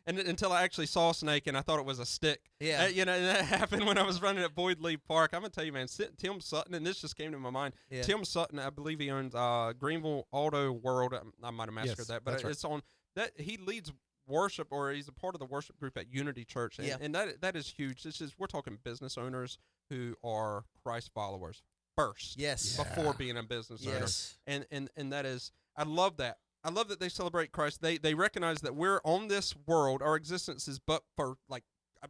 And until I actually saw a snake and I thought it was a stick.
Yeah.
And that happened when I was running at Boyd Lee Park. I'm going to tell you, man, Tim Sutton, and this just came to my mind.
Yeah.
Tim Sutton, I believe he owns Greenville Auto World. I might have massacred that, but it's on that. He leads worship, or he's a part of the worship group at Unity Church. And that is huge. We're talking business owners who are Christ followers first.
Yes.
Before being a business
Yes.
owner. And that is, I love that. I love that they celebrate Christ. They recognize that we're on this world. Our existence is but for like a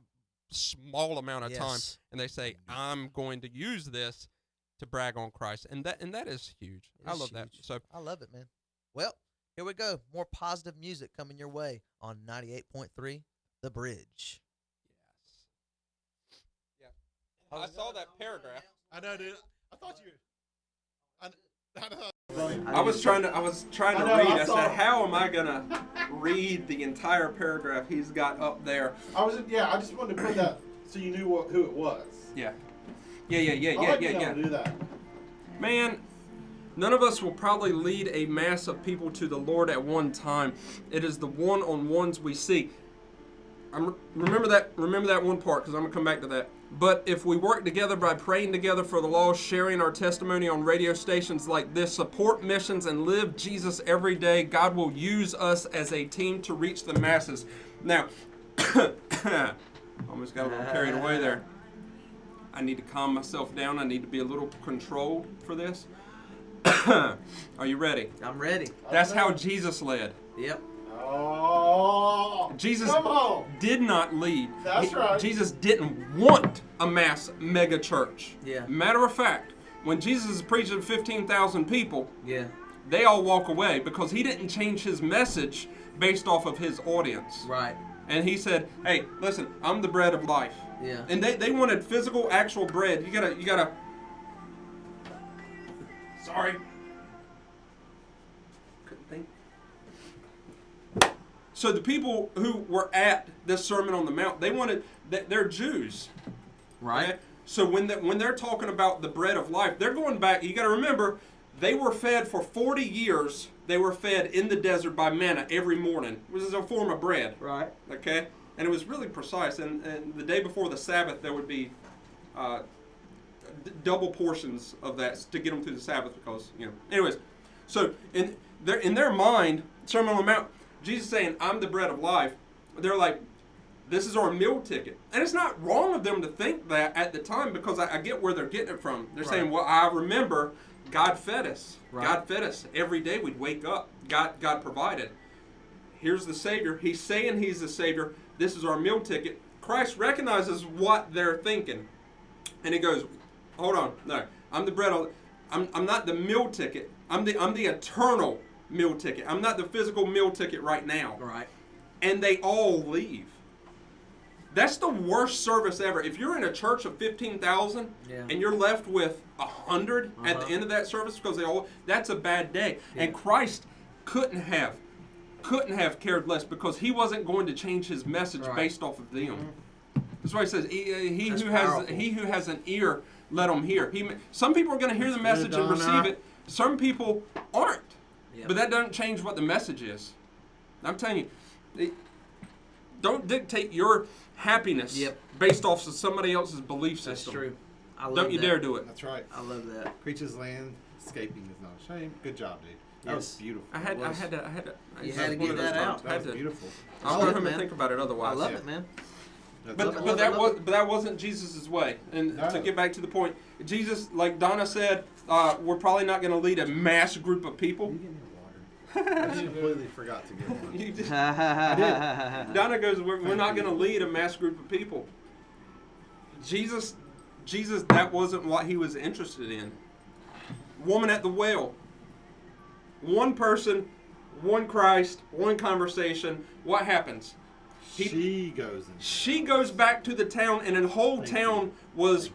small amount of time, and they say, "I'm going to use this to brag on Christ," and that is huge. I love that. So
I love it, man. Well, Here we go. More positive music coming your way on 98.3 The Bridge.
Yeah. I saw that paragraph.
I know, dude. I thought you.
I was trying to
know,
read.
I
I
saw
said,
it.
how am I gonna read the entire paragraph he's got up there?
I just wanted to put that so you knew who it was.
Yeah.
I like being able to do that.
Man, none of us will probably lead a mass of people to the Lord at one time. It is the one-on-ones we see. Remember that one part, because I'm gonna come back to that. But if we work together by praying together for the lost, sharing our testimony on radio stations like this, support missions, and live Jesus every day, God will use us as a team to reach the masses. Now, almost got a little carried away there. I need to calm myself down. I need to be a little controlled for this. Are you ready?
I'm ready.
That's how Jesus led.
Yep.
Oh,
Jesus
come on.
did not lead.
That's right.
Jesus didn't want a mass mega church.
Yeah.
Matter of fact, when Jesus is preaching to 15,000 people,
Yeah.
they all walk away because he didn't change his message based off of his audience.
Right.
And he said, hey, listen, I'm the bread of life.
Yeah.
And they wanted physical, actual bread. You gotta. Sorry. Couldn't think. So the people who were at this Sermon on the Mount, they wanted, they're Jews.
Right.
Okay? So when they're talking about the bread of life, they're going back. You got to remember, they were fed for 40 years. They were fed in the desert by manna every morning, which is a form of bread.
Right.
Okay, and it was really precise. And the day before the Sabbath, there would be double portions of that to get them through the Sabbath, because Anyways, so in their mind, Sermon on the Mount, Jesus saying, "I'm the bread of life." They're like, this is our meal ticket. And it's not wrong of them to think that at the time, because I get where they're getting it from. They're saying, well, I remember God fed us.
Right.
God fed us. Every day we'd wake up. God provided. Here's the Savior. He's saying he's the Savior. This is our meal ticket. Christ recognizes what they're thinking. And he goes, hold on. No, I'm the bread. I'm not the meal ticket. I'm the eternal meal ticket. I'm not the physical meal ticket right now.
Right.
And they all leave. That's the worst service ever. If you're in a church of 15,000 and you're left with 100 at the end of that service because that's a bad day. Yeah. And Christ couldn't have cared less, because he wasn't going to change his message based off of them. Mm-hmm. That's why he says, he who has an ear, let him hear. Some people are going to hear the message and receive it. Some people aren't. Yep. But that doesn't change what the message is. I'm telling you, don't dictate your happiness based off of somebody else's belief system.
That's true. I love
Don't you
that.
dare do it.
That's right.
I love that.
Preaches landscaping is not a shame. Good job, dude. That was beautiful.
You had to get that out.
That was beautiful.
I'll go home and think about it otherwise.
I love it, man.
But that wasn't Jesus' way. And to get back to the point, Jesus, like Donna said, we're probably not going to lead a mass group of people.
I just completely forgot to get one.
I did. Donna goes, we're not going to lead a mass group of people. Jesus, that wasn't what he was interested in. Woman at the well. One person, one Christ, one conversation. What happens?
She goes
back to the town, and the whole town was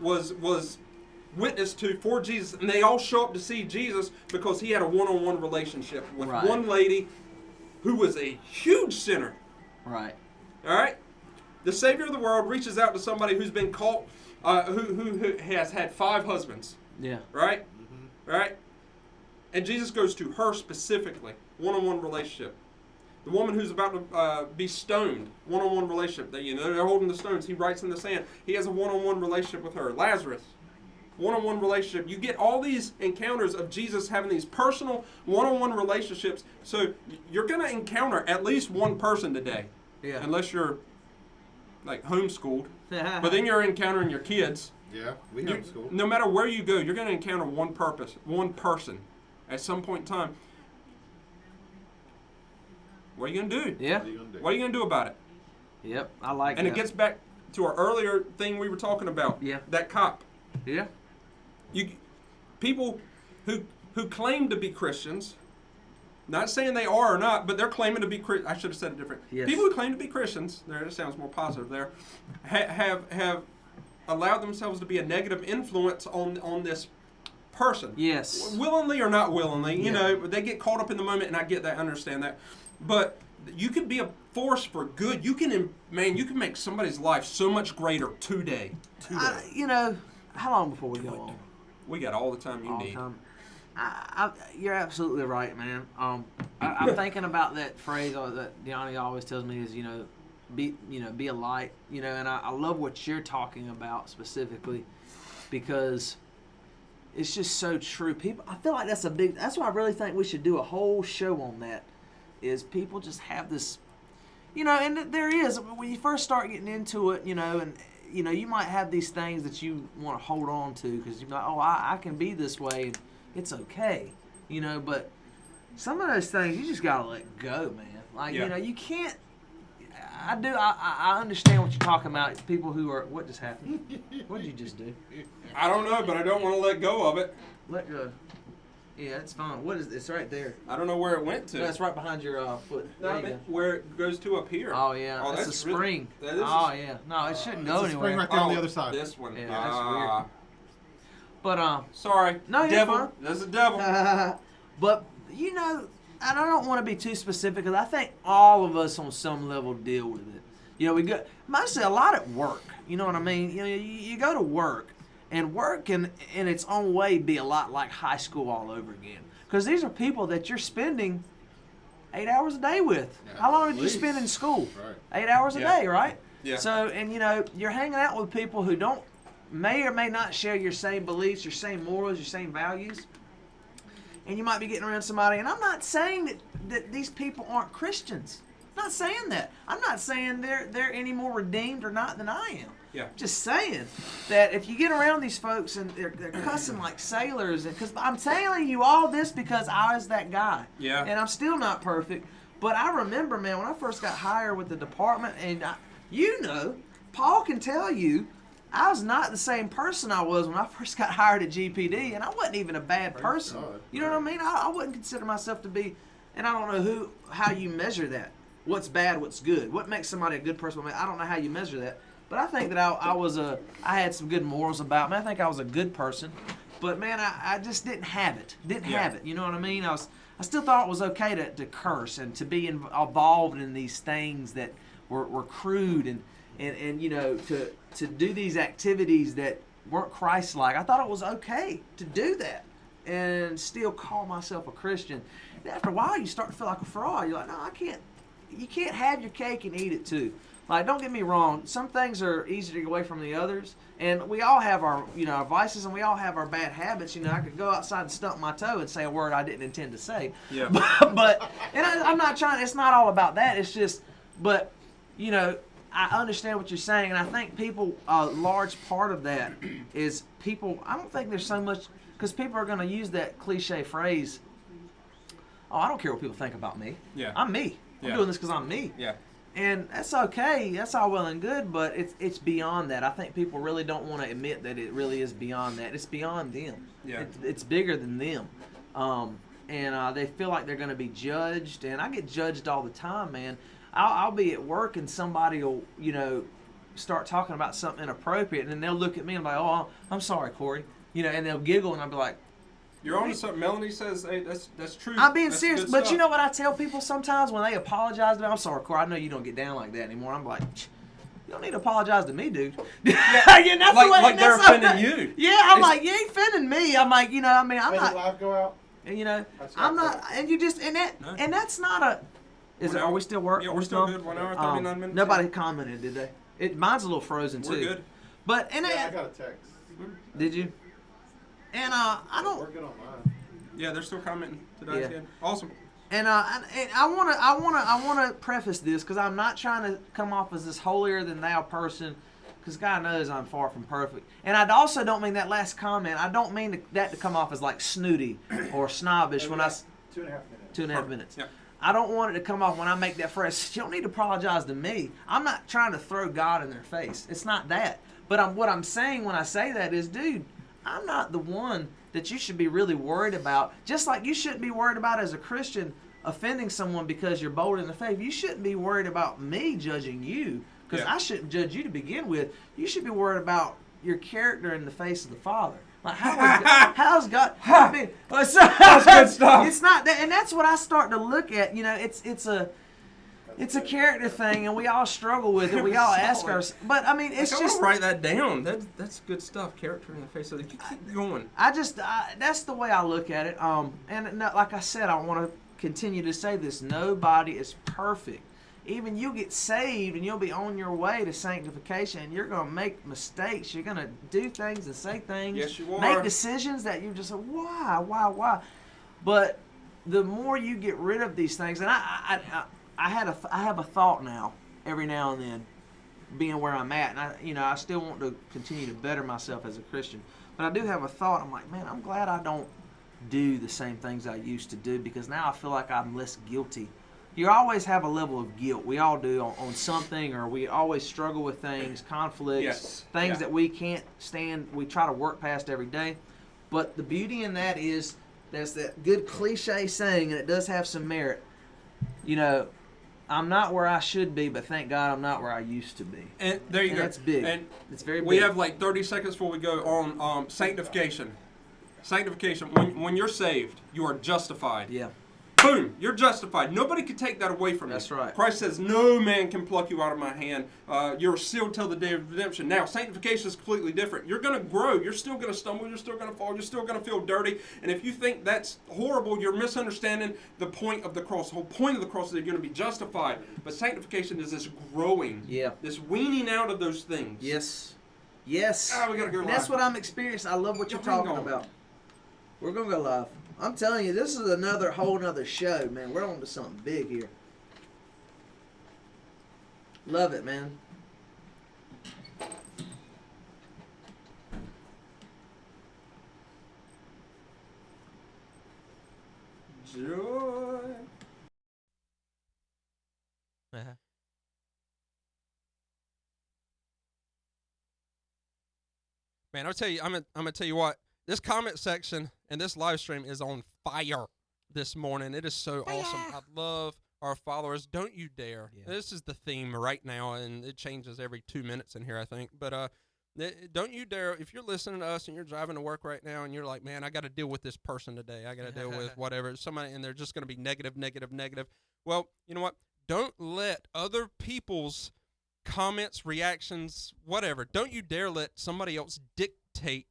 witness to for Jesus, and they all show up to see Jesus because he had a one-on-one relationship with one lady who was a huge sinner.
Right.
All right. The Savior of the world reaches out to somebody who's been caught, who has had 5 husbands.
Yeah.
Right. Mm-hmm. Right. And Jesus goes to her specifically, one-on-one relationship. The woman who's about to be stoned, one-on-one relationship. They're holding the stones. He writes in the sand. He has a one-on-one relationship with her. Lazarus, one-on-one relationship. You get all these encounters of Jesus having these personal one-on-one relationships. So you're going to encounter at least one person today.
Yeah.
Unless you're like homeschooled. But then you're encountering your kids.
Yeah, we homeschool.
No matter where you go, you're going to encounter one person at some point in time. What are you going to do?
Yeah.
What are you going to do about it?
Yep, I like that.
And it gets back to our earlier thing we were talking about.
Yeah.
That cop.
Yeah.
People who claim to be Christians Not saying they are or not, but they're claiming to be. I should have said it different.
Yes.
People who claim to be Christians, there it sounds more positive there, have allowed themselves to be a negative influence on this person.
Yes.
Willingly or not willingly, you
Yeah.
know, they get caught up in the moment, and I get that, understand that, but you can be a force for good. You can make somebody's life so much greater today.
You know, how long before we go on?
We got all the time you
All the
need.
time. You're absolutely right, man. I'm thinking about that phrase that Deani always tells me is, be a light, and I love what you're talking about specifically because it's just so true. I feel like that's why I really think we should do a whole show on that, is people just have this, and there is, when you first start getting into it, and you might have these things that you want to hold on to because you're like, oh, I can be this way, and it's okay, but some of those things you just gotta let go, man. Like, you can't. I understand what you're talking about. People who are, what just happened? What did you just do?
I don't know, but I don't want to let go of it.
Let go. Yeah, it's fine. What is it's right there?
I don't know where it went to.
No, it's right behind your foot.
No,
There
I
you
mean,
go.
where it goes to up here.
Oh yeah,
Oh,
that's a
that's
spring.
that is
Oh yeah, no, it shouldn't go
It's a spring
anywhere.
right there on the other side.
This one.
Yeah, that's
Ah.
But
Sorry.
No, you're
devil.
fine.
That's the devil.
but and I don't want to be too specific because I think all of us on some level deal with it. We go mostly a lot at work. You know what I mean? You go to work, and work can in its own way be a lot like high school all over again. Because these are people that you're spending 8 hours a day with.
Yeah,
How long did
at
you spend
least.
in school?
Right.
8 hours a
Yeah.
day, right?
Yeah.
So, and you're hanging out with people who may or may not share your same beliefs, your same morals, your same values. And you might be getting around somebody, and I'm not saying that these people aren't Christians. I'm not saying that. I'm not saying they're any more redeemed or not than I am.
Yeah.
Just saying that if you get around these folks and they're cussing like sailors, because I'm telling you all this because I was that guy.
Yeah.
And I'm still not perfect, but I remember, man, when I first got hired with the department, and Paul can tell you, I was not the same person I was when I first got hired at GPD, and I wasn't even a bad person.
God.
You know what I mean? I wouldn't consider myself to be, and I don't know how you measure that. What's bad, what's good? What makes somebody a good person? I don't know how you measure that. But I think that I had some good morals about me. I think I was a good person. But man, I just didn't have it. Have it. You know what I mean? I still thought it was okay to curse and to be involved in these things that were crude and to do these activities that weren't Christ-like. I thought it was okay to do that and still call myself a Christian. And after a while, you start to feel like a fraud. You're like, no, I can't. You can't have your cake and eat it too. Like, don't get me wrong. Some things are easier to get away from the others, and we all have our, our vices, and we all have our bad habits. I could go outside and stump my toe and say a word I didn't intend to say.
Yeah.
But I'm not trying. It's not all about that. It's just, but I understand what you're saying, and I think people, a large part of that is people. I don't think there's so much because people are going to use that cliche phrase. Oh, I don't care what people think about me.
Yeah.
I'm me. I'm
Yeah.
doing this because I'm me.
Yeah.
And that's okay. That's all well and good, but it's beyond that. I think people really don't want to admit that it really is beyond that. It's beyond them.
Yeah.
It's bigger than them. And they feel like they're going to be judged. And I get judged all the time, man. I'll be at work and somebody will, start talking about something inappropriate, and then they'll look at me and be like, "Oh, I'm sorry, Corey," and they'll giggle, and I'll be like,
You're on to something. Melanie says, hey, that's true.
I'm being
That's
serious,
good
but
stuff.
you know what I tell people sometimes when they apologize to me? I'm sorry, Corey, I know you don't get down like that anymore. I'm like, you don't need to apologize to me, dude. That's
Like they're offending you.
Yeah, I'm like, you ain't offending me. I'm like, I'm
Hey,
not,
did live go out?
I'm not, and you just,
No.
and that's not a, are we still working?
Yeah, we're still good. 1 hour, 39 minutes.
Nobody commented, did they? Mine's a little frozen too.
We're good.
But,
Yeah, I got a text.
did you? And I don't,
We're good on mine.
Yeah, they're still commenting today.
Yeah.
Again. Awesome.
And I wanna preface this because I'm not trying to come off as this holier than thou person, because God knows I'm far from perfect. And I also don't mean that last comment. I don't mean that to come off as like snooty or snobbish when I
2.5 minutes.
2.5 minutes.
Yeah.
I don't want it to come off when I make that phrase. You don't need to apologize to me. I'm not trying to throw God in their face. It's not that. But what I'm saying when I say that is, dude, I'm not the one that you should be really worried about. Just like you shouldn't be worried about as a Christian offending someone because you're bold in the faith, you shouldn't be worried about me judging you, because I shouldn't judge you to begin with. You should be worried about your character in the face of the Father. Like, how's God? I mean, that's
good stuff.
It's not that, and that's what I start to look at. You know, it's a character thing, and we all struggle with it. We all ask ourselves, but I mean, it's just
write that down. That's good stuff. Character in the face of the. Keep going.
That's the way I look at it. And like I said, I want to continue to say this: nobody is perfect. Even you get saved and you'll be on your way to sanctification, and you're going to make mistakes. You're going to do things and say things.
Yes, you are.
Make decisions that you just say, why? But the more you get rid of these things, and I have a thought now, every now and then, being where I'm at, and I still want to continue to better myself as a Christian. But I do have a thought. I'm like, man, I'm glad I don't do the same things I used to do, because now I feel like I'm less guilty. You always have a level of guilt. We all do on something, or we always struggle with things, conflicts, things that we can't stand. We try to work past every day. But the beauty in that is there's that good cliche saying, and it does have some merit. I'm not where I should be, but thank God I'm not where I used to be.
And there you go.
That's big.
And
it's very big.
We have like 30 seconds before we go on sanctification. Sanctification. When you're saved, you are justified.
Yeah.
Boom, you're justified. Nobody can take that away from you.
That's right.
Christ says, no man can pluck you out of my hand. You're sealed till the day of redemption. Now, sanctification is completely different. You're going to grow. You're still going to stumble. You're still going to fall. You're still going to feel dirty. And if you think that's horrible, you're misunderstanding the point of the cross. The whole point of the cross is that you're going to be justified. But sanctification is this growing.
Yeah.
This weaning out of those things.
Yes.
We got to go live.
That's what I'm experiencing. I love what you're talking about. We're going to go live. I'm telling you, this is another whole nother show, man. We're on to something big here. Love it, man.
Joy. Man, I'll tell you, I'm gonna tell you what. This comment section and this live stream is on fire this morning. It is so awesome. I love our followers. Don't you dare. Yeah. This is the theme right now, and it changes every 2 minutes in here, I think. But don't you dare, if you're listening to us and you're driving to work right now and you're like, man, I got to deal with this person today. I got to deal with whatever. Somebody, and they're just going to be negative. Well, you know what? Don't let other people's comments, reactions, whatever. Don't you dare let somebody else dictate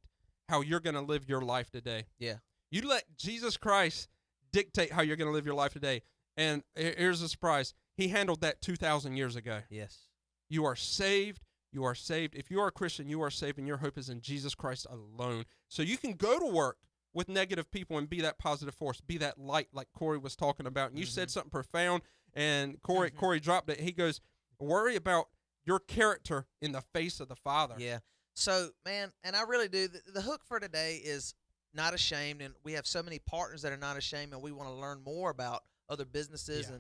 how you're going to live your life today.
Yeah.
You let Jesus Christ dictate how you're going to live your life today. And here's the surprise. He handled that 2,000 years ago.
Yes.
You are saved. You are saved. If you are a Christian, you are saved, and your hope is in Jesus Christ alone. So you can go to work with negative people and be that positive force, be that light like Corey was talking about. And you said something profound, and Corey dropped it. He goes, worry about your character in the face of the Father.
Yeah. So, man, and I really do. The hook for today is not ashamed, and we have so many partners that are not ashamed, and we want to learn more about other businesses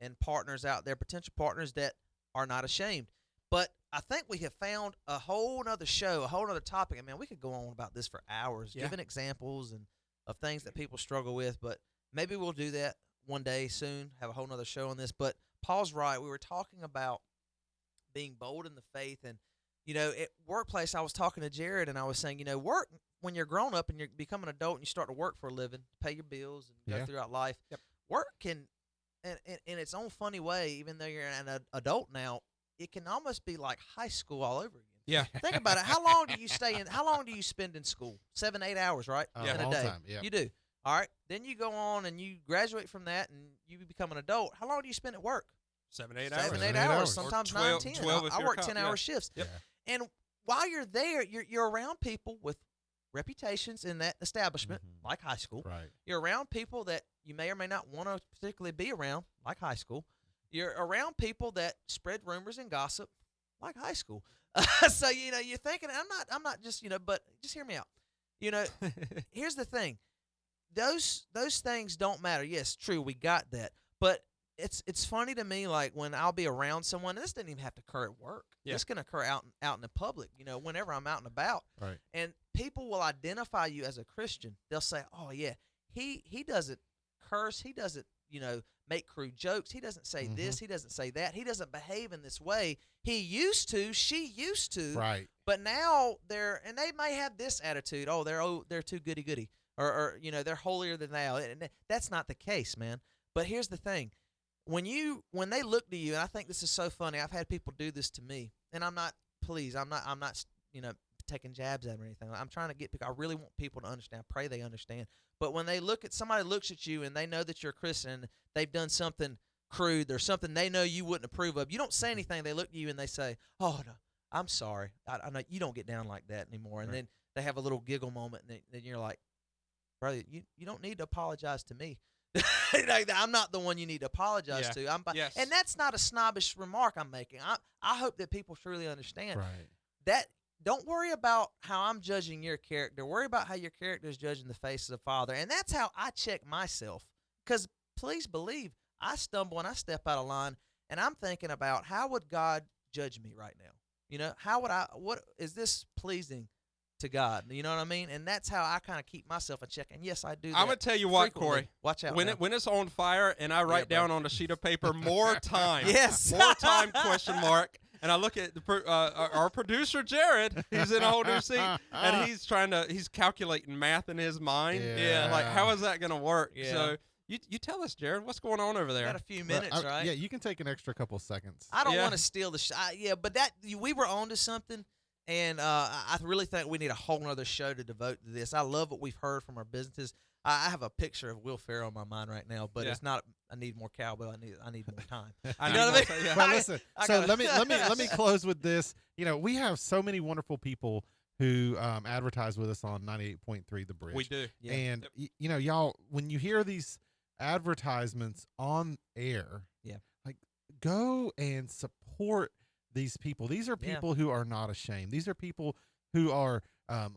and partners out there, potential partners that are not ashamed. But I think we have found a whole nother show, a whole nother topic. I mean, we could go on about this for hours, giving examples and of things that people struggle with, but maybe we'll do that one day soon, have a whole nother show on this. But Paul's right. We were talking about being bold in the faith, and at workplace, I was talking to Jared, and I was saying, work when you're grown up and you become an adult and you start to work for a living, pay your bills, and go throughout life. Yep. Work can, in its own funny way, even though you're an adult now, it can almost be like high school all over again.
Yeah.
Think about it. How long do you How long do you spend in school? 7-8 hours, right? In a day.
Time, yeah.
You do. All right. Then you go on and you graduate from that and you become an adult. How long do you spend at work?
7-8 hours.
7-8 hours. Sometimes
12,
9-10.
12
I work 10-hour shifts.
Yep.
And while you're there, you're around people with reputations in that establishment, like high school.
Right.
You're around people that you may or may not want to particularly be around, like high school. You're around people that spread rumors and gossip, like high school. So you're thinking, I'm not just but just hear me out. Here's the thing. Those things don't matter. Yes, true, we got that. But it's funny to me, like when I'll be around someone, this doesn't even have to occur at work.
Yeah.
This can occur out in the public, whenever I'm out and about.
Right.
And people will identify you as a Christian. They'll say, "Oh yeah, he doesn't curse. He doesn't make crude jokes. He doesn't say
Mm-hmm.
this. He doesn't say that. He doesn't behave in this way. He used to. She used to.
Right.
But now and they may have this attitude. Oh, they're too goody, or they're holier than thou. And that's not the case, man. But here's the thing: when they look to you, and I think this is so funny. I've had people do this to me, and I'm not taking jabs at them or anything. I'm trying to get people. I really want people to understand. I pray they understand. But when somebody looks at you and they know that you're a Christian, and they've done something crude or something they know you wouldn't approve of, you don't say anything. They look at you and they say, "Oh no, I'm sorry. I know you don't get down like that anymore." And then they have a little giggle moment, and then you're like, "Brother, you don't need to apologize to me. I'm not the one you need to apologize to."
Yes.
And that's not a snobbish remark I'm making. I hope that people truly understand
Right.
that. Don't worry about how I'm judging your character. Worry about how your character is judging the face of the Father. And that's how I check myself. Because please believe, I stumble and I step out of line, and I'm thinking about how would God judge me right now? What is this pleasing to God? You know what I mean? And that's how I kind of keep myself in check. And yes, I do that.
I'm gonna tell you what,
frequently.
Corey.
Watch out.
When
now.
when it's on fire and I write
bro.
down on a sheet of paper more time,
Yes.
more time question mark, and I look at our producer Jared. He's in a whole new seat, and he's calculating math in his mind.
Yeah.
Like how is that gonna work?
Yeah.
So you tell us, Jared, what's going on over there?
Got a few minutes, right?
Yeah, you can take an extra couple seconds.
I don't
Yeah.
want to steal the but we were on to something, and I really think we need a whole other show to devote to this. I love what we've heard from our businesses. I have a picture of Will Ferrell in my mind right now, but it's not. I need more cowbell. I need more time.
I
You know what I mean?
Yeah.
Well, listen.
I
So
gotta-
let me close with this. We have so many wonderful people who advertise with us on 98.3 The Bridge.
We do.
Yeah.
And y'all, when you hear these advertisements on air, like go and support these people. These are
Yeah.
people who are not ashamed. These are people who are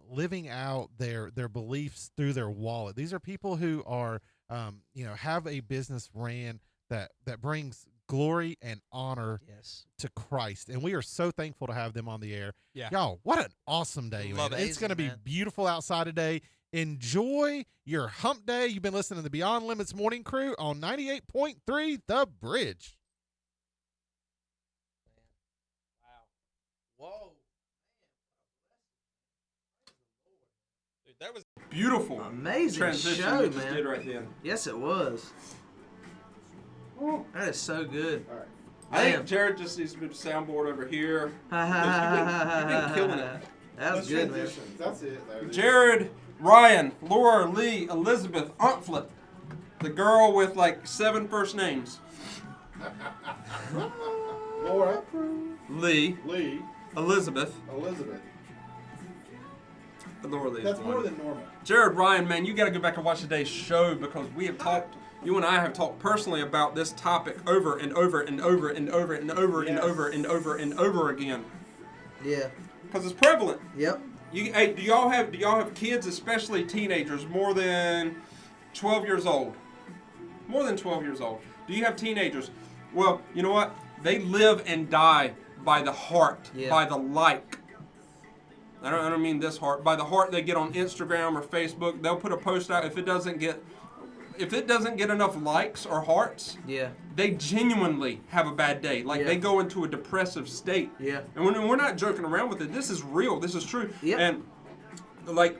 living out their beliefs through their wallet. These are people who are have a business ran that brings glory and honor
Yes.
to Christ. And we are so thankful to have them on the air.
Yeah.
Y'all, what an awesome day,
Love
man.
it.
It's going to be
Amazing, man.
beautiful outside today. Enjoy your hump day. You've been listening to the Beyond Limits Morning Crew on 98.3 The Bridge.
Whoa.
Dude, that was beautiful.
Amazing
Transition
show,
you just
man.
did right then.
Yes, it was. That is so good.
I think
Man.
Jared just needs to be soundboard over here.
You've
been killing it.
That was good, man.
That's it.
Jared, Ryan, Laura, Lee, Elizabeth, Untflet. The girl with like 7 first names.
Laura,
Lee,
Lee,
Elizabeth.
Elizabeth.
Laura Lee is one.
normal.
Jared, Ryan, man, you got to go back and watch today's show because we have talked, you and I have talked personally about this topic over and over and over and over and over and over and over and over again
Yeah.
because it's prevalent.
Yep.
Hey, do y'all have kids, especially teenagers, more than 12 years old? More than 12 years old. Do you have teenagers? Well, you know what? They live and die by the heart,
Yeah.
by the like. I don't mean this heart. By the heart they get on Instagram or Facebook. They'll put a post out. If it doesn't get enough likes or hearts,
Yeah.
they genuinely have a bad day. Like
Yeah.
they go into a depressive state.
Yeah.
And we're not joking around with it. This is real. This is true.
Yep.
And like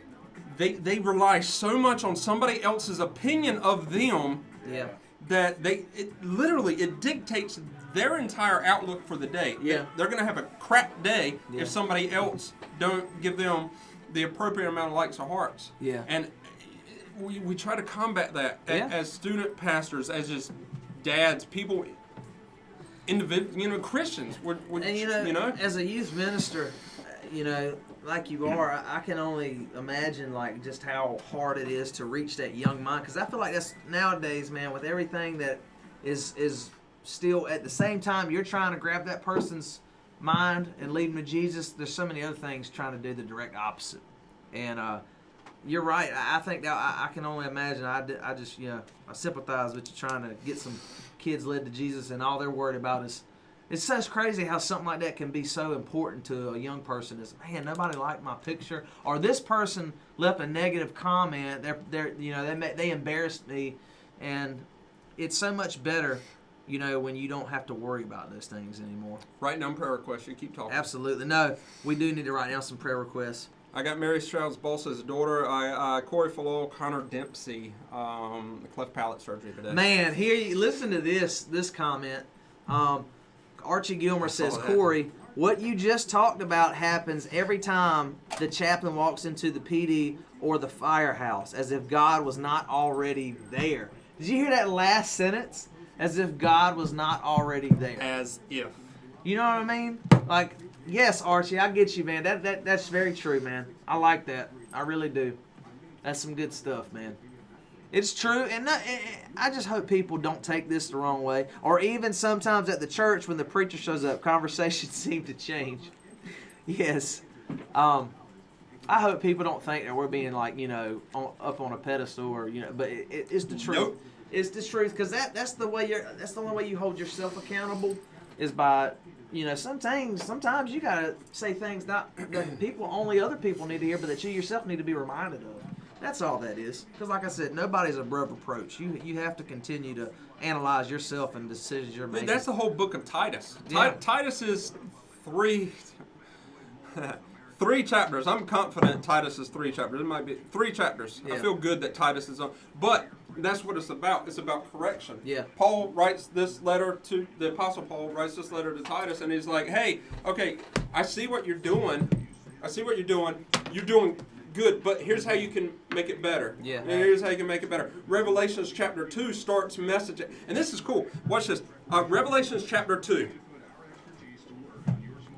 they rely so much on somebody else's opinion of them
Yeah.
that it dictates their entire outlook for the day.
Yeah.
They're gonna have a crap day
Yeah.
if somebody else don't give them the appropriate amount of likes or hearts.
Yeah.
And we try to combat that
Yeah.
as student pastors, as just dads, people, Christians.
And as a youth minister, like you are, I can only imagine like just how hard it is to reach that young mind. Because I feel like that's nowadays, man, with everything that is still at the same time you're trying to grab that person's mind and lead them to Jesus. There's so many other things trying to do the direct opposite. And you're right. I think that I can only imagine. I just I sympathize with you trying to get some kids led to Jesus, and all they're worried about is. It's so crazy how something like that can be so important to a young person. Is, man, nobody liked my picture, or this person left a negative comment. They embarrassed me, and it's so much better, you know, when you don't have to worry about those things anymore.
Write down prayer requests. You keep talking.
Absolutely. No, we do need to write down some prayer requests.
I got Mary Stroud's boss's daughter, Corey Fallow, Connor Dempsey, cleft palate surgery today.
Man, here you listen to this comment. Archie Gilmer says,
that.
Corey, what you just talked about happens every time the chaplain walks into the PD or the firehouse, as if God was not already there. Did you hear that last sentence? As if God was not already there.
As if.
You know what I mean? Like, yes, Archie, I get you, man. That's very true, man. I like that. I really do. That's some good stuff, man. It's true, and I just hope people don't take this the wrong way. Or even sometimes at the church when the preacher shows up, conversations seem to change. Yes. I hope people don't think that we're being like, you know, up on a pedestal or, you know, but it's the truth.
Nope.
It's the truth, because that's the only way you hold yourself accountable is by, you know, sometimes you gotta say things not that other people need to hear, but that you yourself need to be reminded of. That's all that is. Because like I said, nobody's above reproach. You have to continue to analyze yourself and the decisions you're making.
That's the whole book of Titus.
Yeah.
Titus is three chapters. I'm confident Titus is 3 chapters. It might be 3 chapters.
Yeah.
I feel good that Titus is on. But that's what it's about. It's about correction.
Yeah.
Paul writes this letter to, the Apostle Paul writes this letter to Titus, and he's like, hey, okay, I see what you're doing. You're doing good, but here's how you can make it better.
Yeah.
And here's how you can make it better. Revelations chapter 2 starts message, and this is cool. Watch this. Revelations chapter 2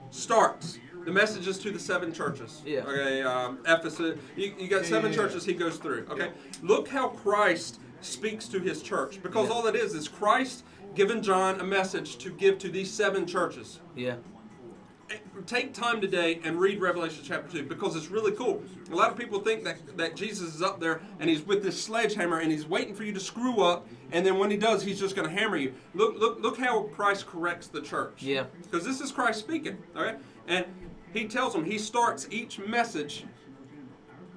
starts the messages to the 7 churches.
Yeah.
Okay. Ephesus. You got 7 churches he goes through. Okay. Look how Christ speaks to his church, because all it is Christ giving John a message to give to these 7 churches.
Yeah.
Take time today and read Revelation chapter 2, because it's really cool. A lot of people think that Jesus is up there and he's with this sledgehammer and he's waiting for you to screw up, and then when he does, he's just going to hammer you. Look how Christ corrects the church.
Yeah.
Because this is Christ speaking. Okay? And he tells them, he starts each message,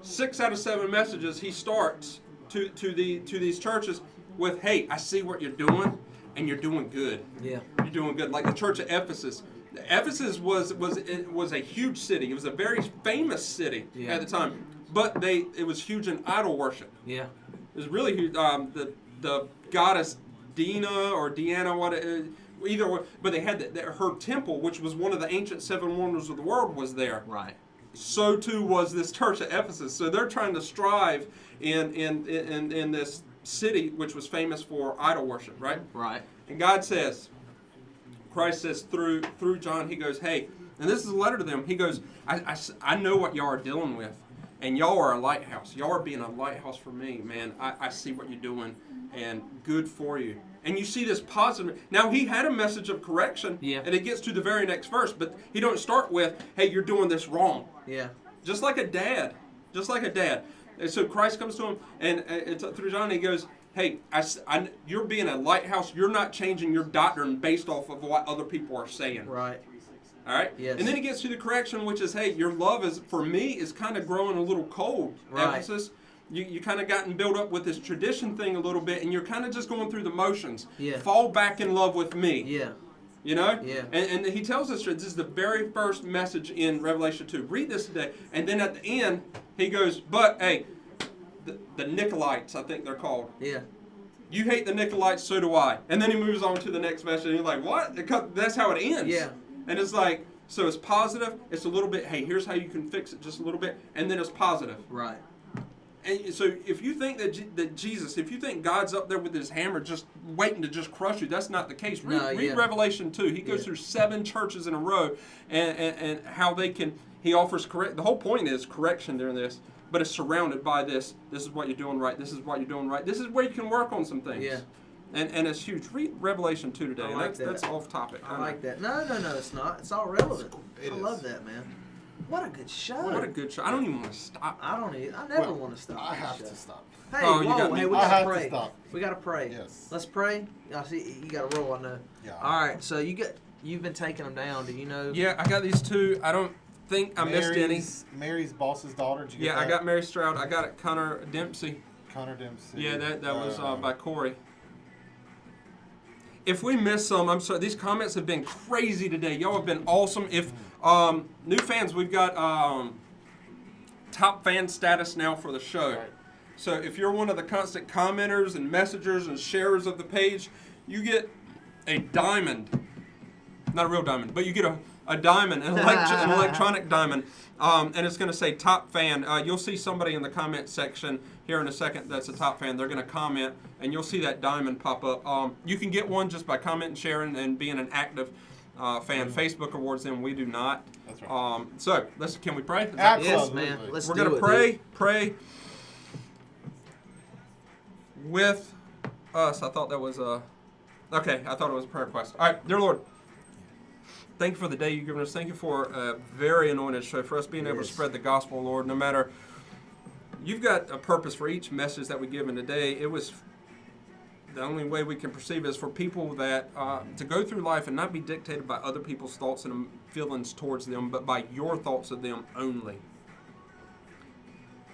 6 out of 7 messages, he starts to these churches with, hey, I see what you're doing, and you're doing good.
Yeah.
You're doing good. Like the church of Ephesus. Ephesus was a huge city. It was a very famous city at the time, but it was huge in idol worship.
Yeah.
It was really huge. The goddess Dina or Deanna, either way, but they had her temple, which was one of the ancient 7 wonders of the world, was there.
Right.
So too was this church at Ephesus. So they're trying to strive in this city, which was famous for idol worship, right?
Right.
And God says, Christ says through John, he goes, hey, and this is a letter to them. He goes, I know what y'all are dealing with, and y'all are a lighthouse. Y'all are being a lighthouse for me, man. I see what you're doing, and good for you. And you see this positive. Now, he had a message of correction, and it gets to the very next verse, but he don't start with, hey, you're doing this wrong.
Yeah.
Just like a dad. And so Christ comes to him, and through John, he goes, hey, you're being a lighthouse. You're not changing your doctrine based off of what other people are saying.
Right.
All right?
Yes.
And then he gets to the correction, which is, hey, your love for me is kind of growing a little cold.
Right.
Ephesus. You kind of gotten built up with this tradition thing a little bit, and you're kind of just going through the motions.
Yeah.
Fall back in love with me.
Yeah.
You know?
Yeah.
And he tells us this is the very first message in Revelation 2. Read this today. And then at the end, he goes, but, hey, the Nicolaitans, I think they're called.
Yeah.
You hate the Nicolaitans, so do I. And then he moves on to the next message, and you're like, what? That's how it ends.
Yeah.
And it's like, so it's positive. It's a little bit, hey, here's how you can fix it just a little bit. And then it's positive.
Right.
And so if you think that Jesus, if you think God's up there with his hammer just waiting to just crush you, that's not the case. Read Revelation 2. He goes through 7 churches in a row and how he offers correct. The whole point is correction during this, but it's surrounded by this. This is what you're doing right. This is what you're doing right. This is where you can work on some things. Yeah. And it's huge. Read Revelation 2 today.
I like
that's off topic.
I like that. No, it's not. It's all relevant. I love that, man. What a good show.
What a good show. I don't even want to stop.
I never want to stop.
I have to stop.
Hey, we gotta pray.
To stop.
We gotta pray.
Yes.
Let's pray. I see you got a roll. I know.
Yeah.
All right. So you've been taking them down. Do you know?
Yeah, I got these 2. I don't think I missed any.
Mary's boss's daughter. Did you get that?
I got Mary Stroud. I got it. Connor Dempsey.
Connor Dempsey.
Yeah, that was by Corey. If we miss some, I'm sorry. These comments have been crazy today. Y'all have been awesome. If new fans, we've got top fan status now for the show.
Right.
So if you're one of the constant commenters and messengers and sharers of the page, you get a diamond. Not a real diamond, but you get a diamond, an electronic diamond. And it's going to say top fan. You'll see somebody in the comment section here in a second that's a top fan. They're going to comment, and you'll see that diamond pop up. You can get one just by commenting, sharing, and being an active fan. Facebook awards them. We do not.
That's right.
So can we pray?
Absolutely.
Yes, man. Let's
We're
do
going to
it,
pray with us. I thought that was okay. I thought it was a prayer request. All right, dear Lord. Thank you for the day you've given us. Thank you for a very anointed show, for us being able to spread the gospel, Lord. No matter, you've got a purpose for each message that we give in today. It was the only way we can perceive is for people that to go through life and not be dictated by other people's thoughts and feelings towards them, but by your thoughts of them only.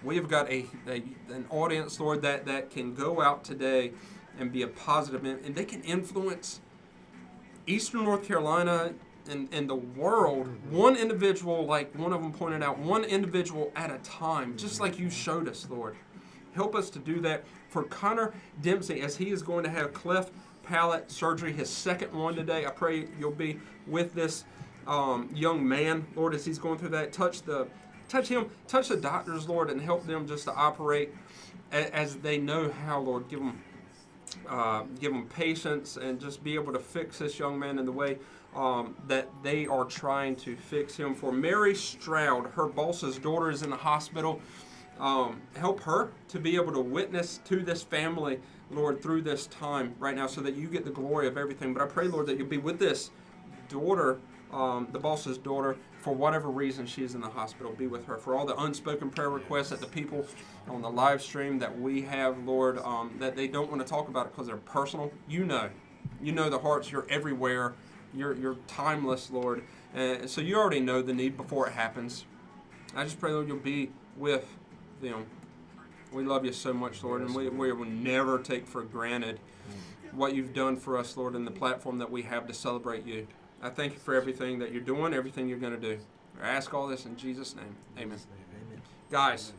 We have got an audience, Lord, that can go out today and be a positive, and they can influence Eastern North Carolina and the world, one individual, like one of them pointed out, one individual at a time, just like you showed us, Lord. Help us to do that for Connor Dempsey as he is going to have cleft palate surgery, his second one today. I pray you'll be with this young man, Lord, as he's going through that. Touch him, touch the doctors, Lord, and help them just to operate as they know how, Lord. Give them patience and just be able to fix this young man in the way that they are trying to fix him. For Mary Stroud, her boss's daughter is in the hospital. Help her to be able to witness to this family, Lord, through this time right now so that you get the glory of everything. But I pray, Lord, that you'll be with this daughter, the boss's daughter, for whatever reason she's in the hospital. Be with her. For all the unspoken prayer requests that the people on the live stream that we have, Lord, that they don't want to talk about it because they're personal. You know the hearts. You're everywhere. You're timeless, Lord. So you already know the need before it happens. I just pray, Lord, you'll be with them. We love you so much, Lord, and we will never take for granted what you've done for us, Lord, and the platform that we have to celebrate you. I thank you for everything that you're doing, everything you're going to do. I ask all this in Jesus' name. Amen. Guys,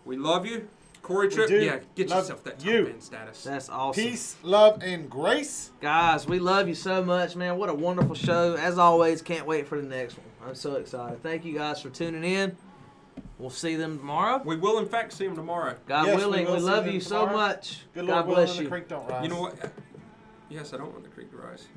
we love you. Corey Tripp, get yourself that top fan status.
That's awesome.
Peace, love, and grace.
Guys, we love you so much, man. What a wonderful show. As always, can't wait for the next one. I'm so excited. Thank you guys for tuning in. We'll see them tomorrow.
We will, in fact, see them tomorrow.
God
Yes,
willing,
we will
we
see
love
them
you so
tomorrow.
much.
Good
God
Lord
bless
willing,
you.
the creek don't rise.
You know what? Yes, I don't want the creek to rise.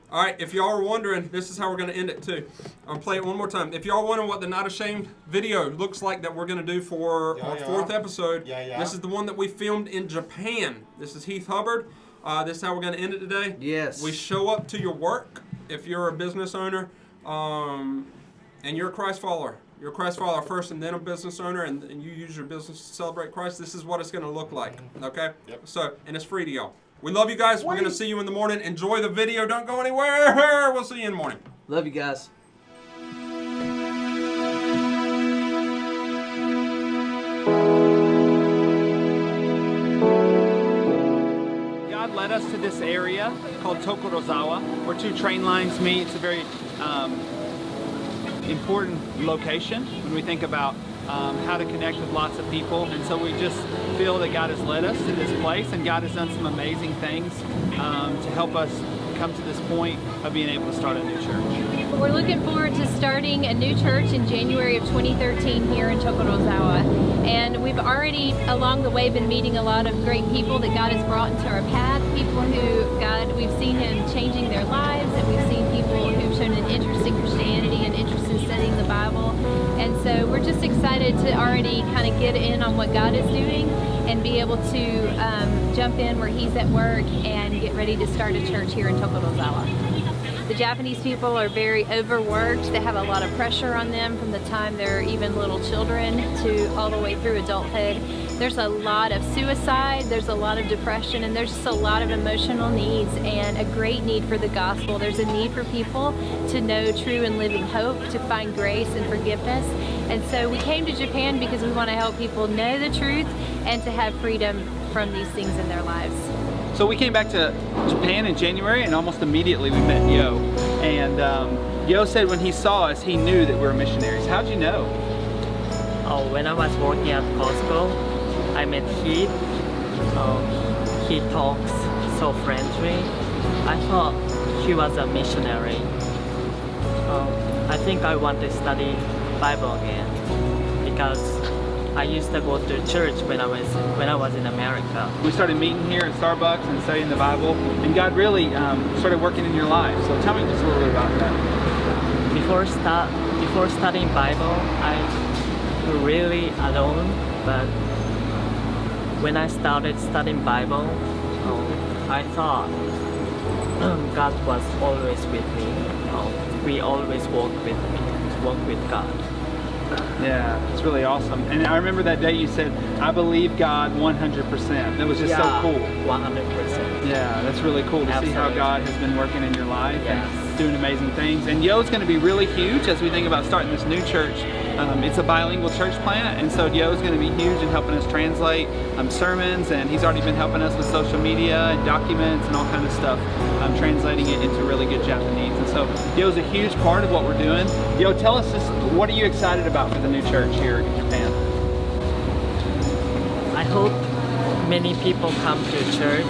All right, if y'all are wondering, this is how we're going to end it too. I'll play it one more time. If y'all are wondering what the Not Ashamed video looks like that we're going to do for our fourth episode, this is the one that we filmed in Japan. This is Heath Hubbard. This is how we're going to end it today.
Yes.
We show up to your work if you're a business owner and you're a Christ follower. You're a Christ follower first and then a business owner, and you use your business to celebrate Christ. This is what it's going to look like, okay?
Yep.
So, and it's free to y'all. We love you guys. We're going to see you in the morning. Enjoy the video. Don't go anywhere. We'll see you in the morning.
Love you guys.
God led us to this area called Tokorozawa, where two train lines meet. It's a very important location when we think about how to connect with lots of people. And so we just feel that God has led us to this place, and God has done some amazing things to help us come to this point of being able to start a new church.
We're looking forward to starting a new church in January of 2013 here in Tokorozawa. And we've already, along the way, been meeting a lot of great people that God has brought into our path, people who we've seen Him changing their lives, and we've seen people who've shown an interest in Christianity and interest in studying the Bible. And so we're just excited to already kind of get in on what God is doing and be able to jump in where He's at work and get ready to start a church here in Tokorozawa. The Japanese people are very overworked. They have a lot of pressure on them from the time they're even little children to all the way through adulthood. There's a lot of suicide, there's a lot of depression, and there's just a lot of emotional needs and a great need for the gospel. There's a need for people to know true and living hope, to find grace and forgiveness. And so we came to Japan because we want to help people know the truth and to have freedom from these things in their lives.
So we came back to Japan in January, and almost immediately we met Yo. And Yo said when he saw us, he knew that we were missionaries. How'd you know?
Oh, when I was working at Costco, I met Heath. He talks so friendly. I thought he was a missionary. I think I want to study Bible again because I used to go to church when I was in America.
We started meeting here at Starbucks and studying the Bible, and God really started working in your life. So tell me just a little bit about that.
Before studying Bible, I was really alone. But when I started studying Bible, I thought God was always with me. We always walk with God.
Yeah, it's really awesome. And I remember that day you said, I believe God 100%. That was just so cool.
100%.
Yeah, that's really cool to see how
Absolutely.
God has been working in your life
Yes.
and doing amazing things. And Yo's going to be really huge as we think about starting this new church. It's a bilingual church plant, and so Yo's going to be huge in helping us translate sermons, and he's already been helping us with social media and documents and all kind of stuff, translating it into really good Japanese. And so Yo's a huge part of what we're doing. Yo, tell us this, what are you excited about for the new church here in Japan?
I hope many people come to church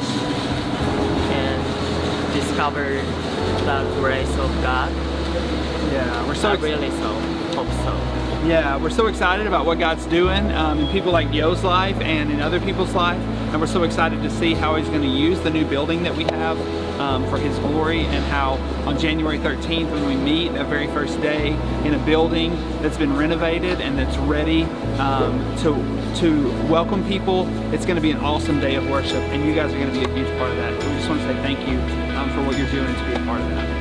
and discover the grace of God.
Yeah, we're so
I really hope so.
Yeah, we're so excited about what God's doing in people like Yo's life and in other people's life, and we're so excited to see how he's going to use the new building that we have for his glory, and how on January 13th when we meet, that very first day, in a building that's been renovated and that's ready to welcome people, it's going to be an awesome day of worship, and you guys are going to be a huge part of that. So we just want to say thank you for what you're doing to be a part of that.